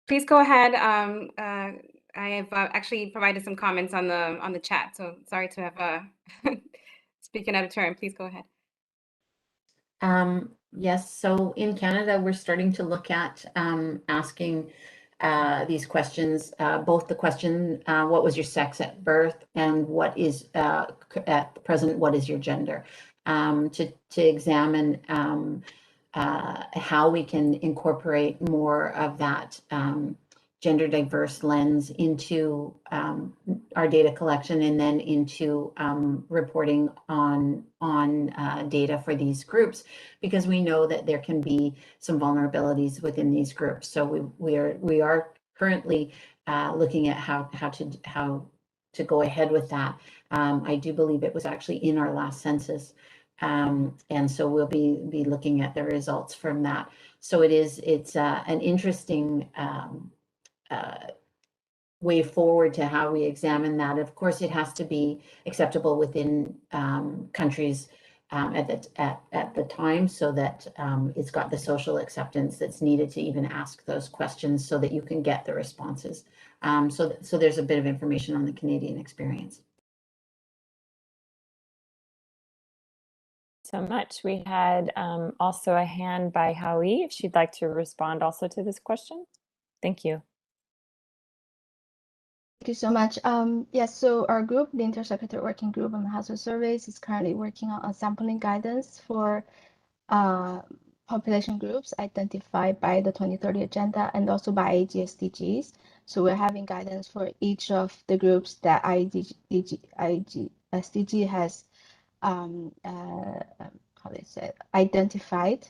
Please go ahead. I have actually provided some comments on the chat, so sorry to have speaking out of turn. Please go ahead. Yes, so in Canada, we're starting to look at asking these questions, both the question, what was your sex at birth, and what is at present, what is your gender, to examine how we can incorporate more of that gender diverse lens into our data collection and then into reporting on data for these groups, because we know that there can be some vulnerabilities within these groups. So we are currently looking at how to go ahead with that. I do believe it was actually in our last census. And so we'll be looking at the results from that. So it's an interesting way forward to how we examine that. Of course, it has to be acceptable within countries at the time, so that it's got the social acceptance that's needed to even ask those questions, so that you can get the responses. So there's a bit of information on the Canadian experience. So much. We had also a hand by Howie, if she'd like to respond also to this question. Thank you. Thank you so much. Yes, so our group, the Intersecretary Working Group on Household Surveys, is currently working on sampling guidance for population groups identified by the 2030 Agenda and also by IAEG-SDGs. So we're having guidance for each of the groups that IAEG-SDG has identified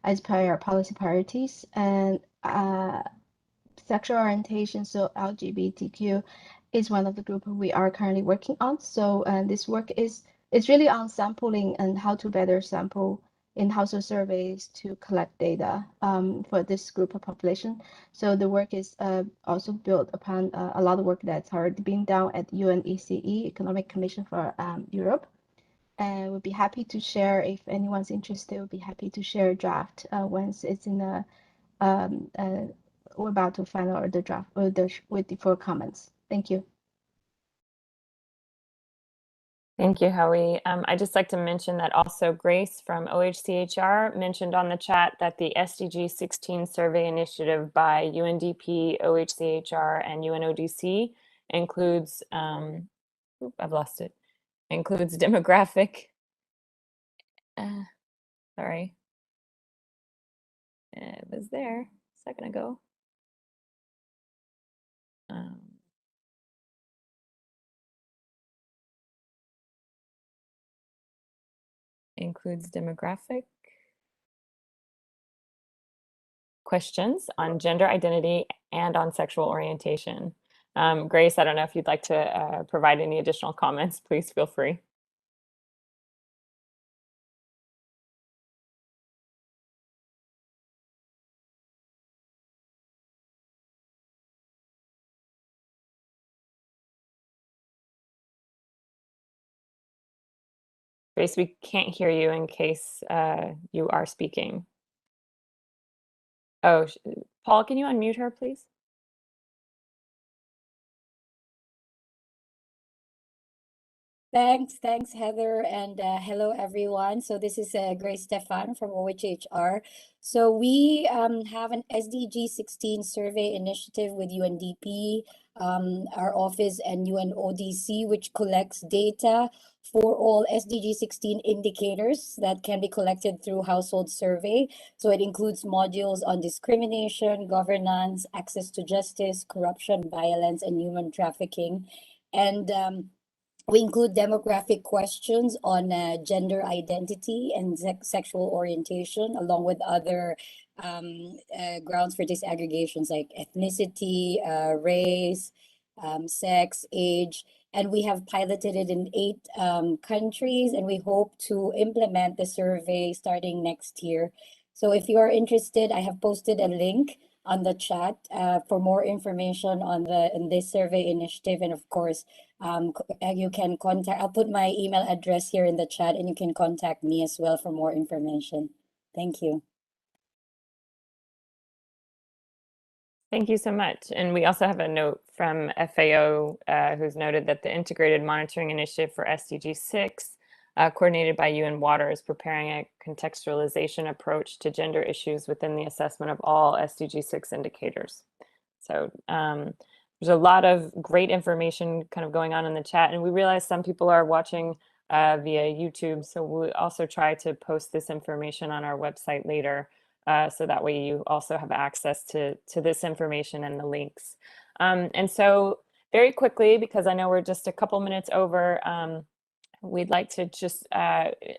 as prior policy priorities, and sexual orientation, so LGBTQ, is one of the groups we are currently working on. So this work is really on sampling and how to better sample in household surveys to collect data for this group of population. So the work is also built upon a lot of work that's already being done at UNECE, Economic Commission for Europe. And we'll be happy to share, if anyone's interested, we'll be happy to share a draft once it's in a we're about to final the draft with the full comments. Thank you. Thank you, Howie. I'd just like to mention that also Grace from OHCHR mentioned on the chat that the SDG 16 survey initiative by UNDP, OHCHR, and UNODC includes, I've lost it, includes demographic, sorry, it was there a second ago. Includes demographic questions on gender identity and on sexual orientation. Grace, I don't know if you'd like to provide any additional comments, please feel free. Grace, we can't hear you in case you are speaking. Oh, Paul, can you unmute her, please? Thanks, Heather, and hello, everyone. So this is Grace Stefan from OHHR. So we have an SDG 16 survey initiative with UNDP, our office, and UNODC, which collects data for all SDG 16 indicators that can be collected through household survey. So it includes modules on discrimination, governance, access to justice, corruption, violence, and human trafficking. And we include demographic questions on gender identity and sexual orientation, along with other grounds for disaggregations like ethnicity, race, sex, age. And we have piloted it in 8 countries, and we hope to implement the survey starting next year. So if you are interested, I have posted a link on the chat for more information on this survey initiative. And of course, you can contact, I'll put my email address here in the chat, and you can contact me as well for more information. Thank you. Thank you so much. And we also have a note from FAO who's noted that the Integrated Monitoring Initiative for SDG 6, coordinated by UN Water, is preparing a contextualization approach to gender issues within the assessment of all SDG 6 indicators. So there's a lot of great information kind of going on in the chat, and we realize some people are watching via YouTube, so we'll also try to post this information on our website later, so that way you also have access to this information and the links. And so very quickly, because I know we're just a couple minutes over, we'd like to just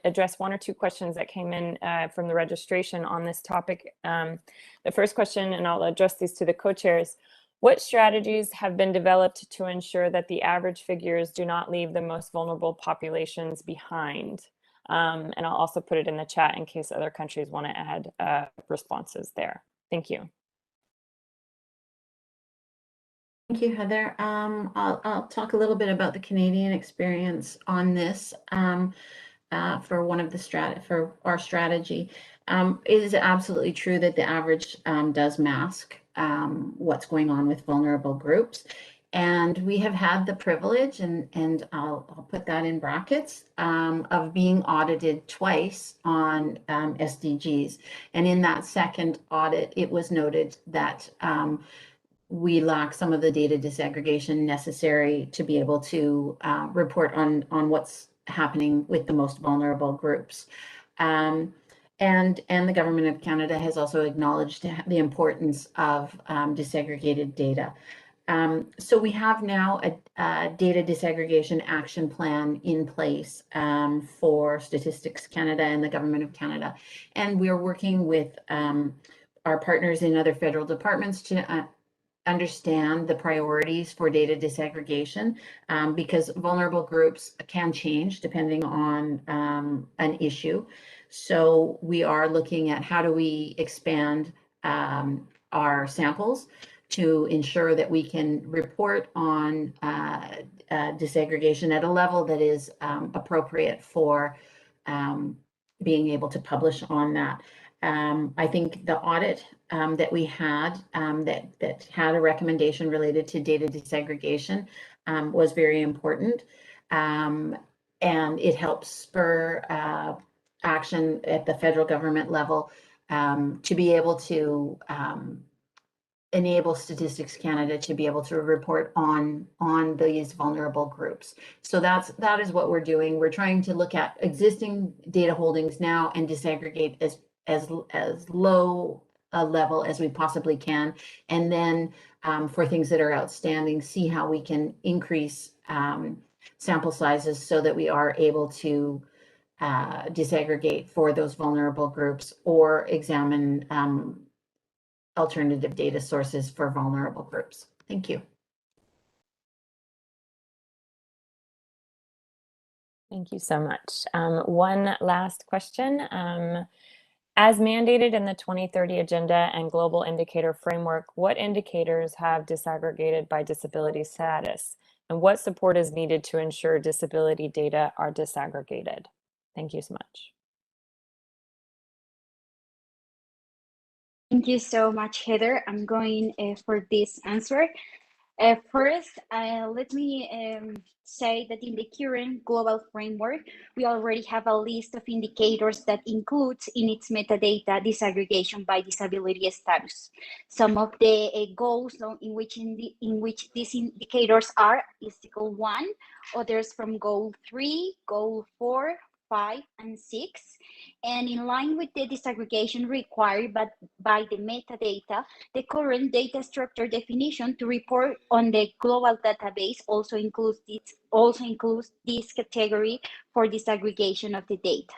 address 1 or 2 questions that came in from the registration on this topic. The first question, and I'll address these to the co-chairs: what strategies have been developed to ensure that the average figures do not leave the most vulnerable populations behind? And I'll also put it in the chat in case other countries want to add responses there. Thank you. Thank you, Heather. I'll talk a little bit about the Canadian experience on this for one of the for our strategy. It is absolutely true that the average does mask what's going on with vulnerable groups. And we have had the privilege, and I'll put that in brackets, of being audited twice on SDGs. And in that second audit, it was noted that we lack some of the data disaggregation necessary to be able to report on what's happening with the most vulnerable groups. And the Government of Canada has also acknowledged the importance of disaggregated data. So we have now a data disaggregation action plan in place for Statistics Canada and the Government of Canada. And we're working with our partners in other federal departments to understand the priorities for data disaggregation, because vulnerable groups can change depending on an issue. So we are looking at how do we expand our samples to ensure that we can report on disaggregation at a level that is appropriate for being able to publish on that. I think the audit that we had that had a recommendation related to data disaggregation was very important, and it helps spur action at the federal government level to be able to enable Statistics Canada to be able to report on these vulnerable groups. So that is what we're doing. We're trying to look at existing data holdings now and disaggregate as low a level as we possibly can, and then for things that are outstanding, see how we can increase sample sizes so that we are able to disaggregate for those vulnerable groups or examine alternative data sources for vulnerable groups. Thank you. Thank you so much. One last question. As mandated in the 2030 Agenda and Global Indicator Framework, what indicators have disaggregated by disability status, and what support is needed to ensure disability data are disaggregated? Thank you so much. Thank you so much, Heather. I'm going for this answer. First, let me say that in the current global framework, we already have a list of indicators that includes in its metadata disaggregation by disability status. Some of the goals in which these indicators are is goal 1, others from goal 3, goal 4, 5, and 6. And in line with the disaggregation required by the metadata, the current data structure definition to report on the global database also includes this category for disaggregation of the data.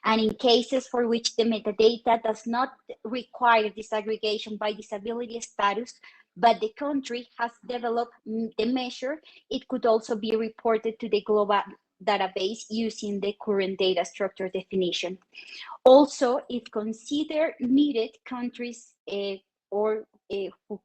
And in cases for which the metadata does not require disaggregation by disability status, but the country has developed the measure, it could also be reported to the global database using the current data structure definition. Also, if considered needed, countries who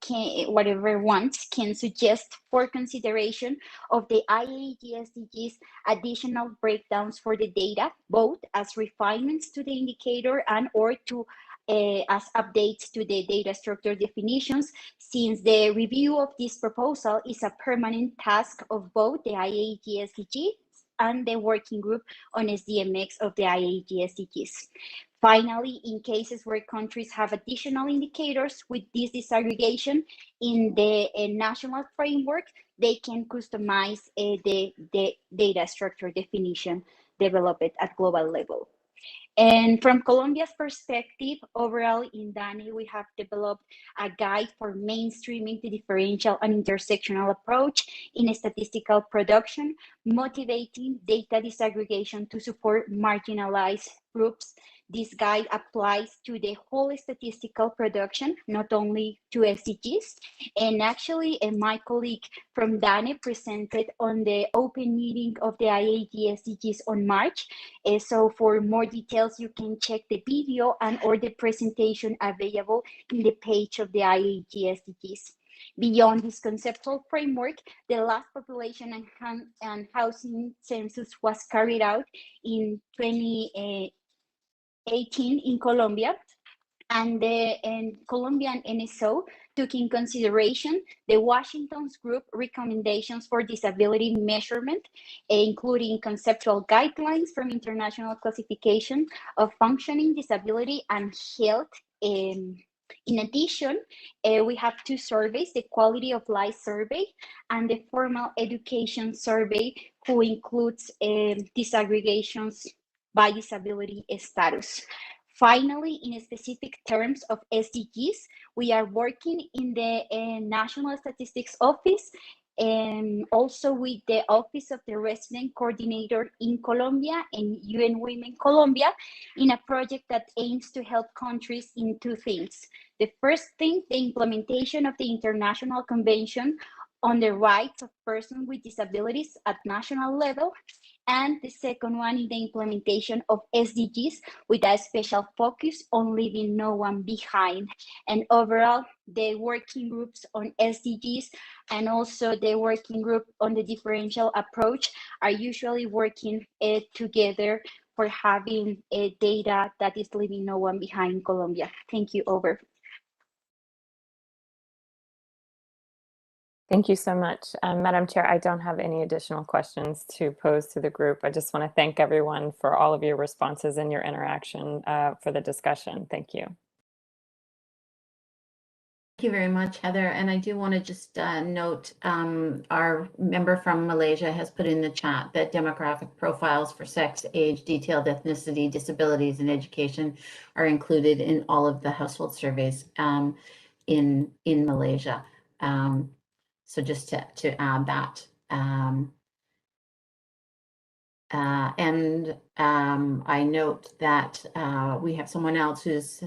can, whatever wants, can suggest for consideration of the IAEG-SDGs additional breakdowns for the data, both as refinements to the indicator and or to as updates to the data structure definitions, since the review of this proposal is a permanent task of both the IAEG-SDGs and the working group on SDMX of the IAEG-SDGs. Finally, in cases where countries have additional indicators with this disaggregation in the national framework, they can customize the data structure definition developed at global level. And from Colombia's perspective, overall in DANE, we have developed a guide for mainstreaming the differential and intersectional approach in statistical production, motivating data disaggregation to support marginalized groups. This guide applies to the whole statistical production, not only to SDGs. And actually, my colleague from DANE presented on the open meeting of the IAEG-SDGs on March. So for more details, you can check the video and or the presentation available in the page of the IAEG-SDGs. Beyond this conceptual framework, the last population and housing census was carried out in 2018 in Colombia, and the Colombian NSO took in consideration the Washington's group recommendations for disability measurement, including conceptual guidelines from International Classification of Functioning, Disability, and Health. In addition, we have 2 surveys, the Quality of Life Survey and the Formal Education Survey, who includes disaggregations by disability status. Finally, in specific terms of SDGs, we are working in the National Statistics Office and also with the Office of the Resident Coordinator in Colombia and UN Women Colombia in a project that aims to help countries in 2 things. The first thing, the implementation of the International Convention on the Rights of Persons with Disabilities at national level, and the second one is the implementation of SDGs with a special focus on leaving no one behind. And overall, the working groups on SDGs and also the working group on the differential approach are usually working together for having data that is leaving no one behind in Colombia. Thank you, over. Thank you so much. Madam Chair, I don't have any additional questions to pose to the group. I just want to thank everyone for all of your responses and your interaction for the discussion. Thank you. Thank you very much, Heather. And I do want to just note our member from Malaysia has put in the chat that demographic profiles for sex, age, detailed ethnicity, disabilities, and education are included in all of the household surveys in Malaysia. So just to add that. I note that we have someone else who's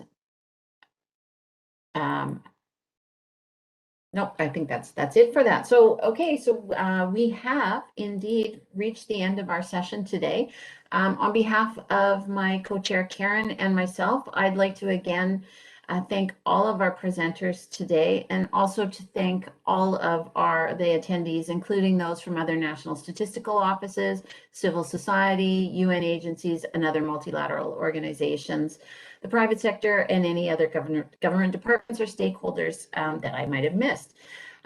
no, I think that's it for that. So, okay, so we have indeed reached the end of our session today. On behalf of my co-chair Karen and myself, I'd like to again thank all of our presenters today, and also to thank all of the attendees, including those from other national statistical offices, civil society, UN agencies, and other multilateral organizations, the private sector, and any other government departments or stakeholders that I might have missed.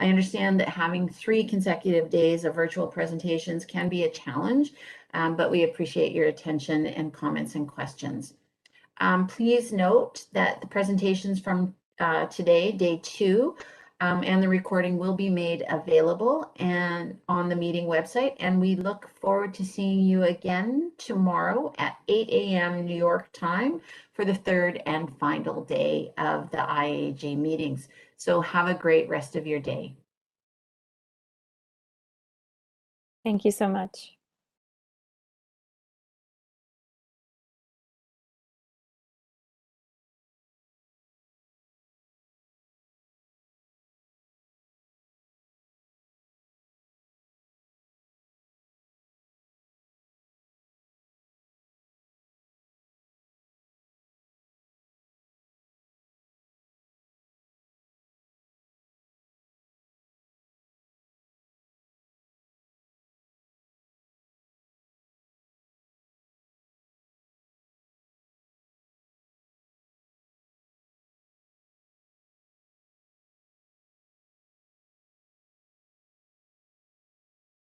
I understand that having 3 consecutive days of virtual presentations can be a challenge, but we appreciate your attention and comments and questions. Please note that the presentations from today, day 2, and the recording will be made available and on the meeting website. And we look forward to seeing you again tomorrow at 8 a.m. New York time for the 3rd and final day of the IAEG meetings. So have a great rest of your day. Thank you so much.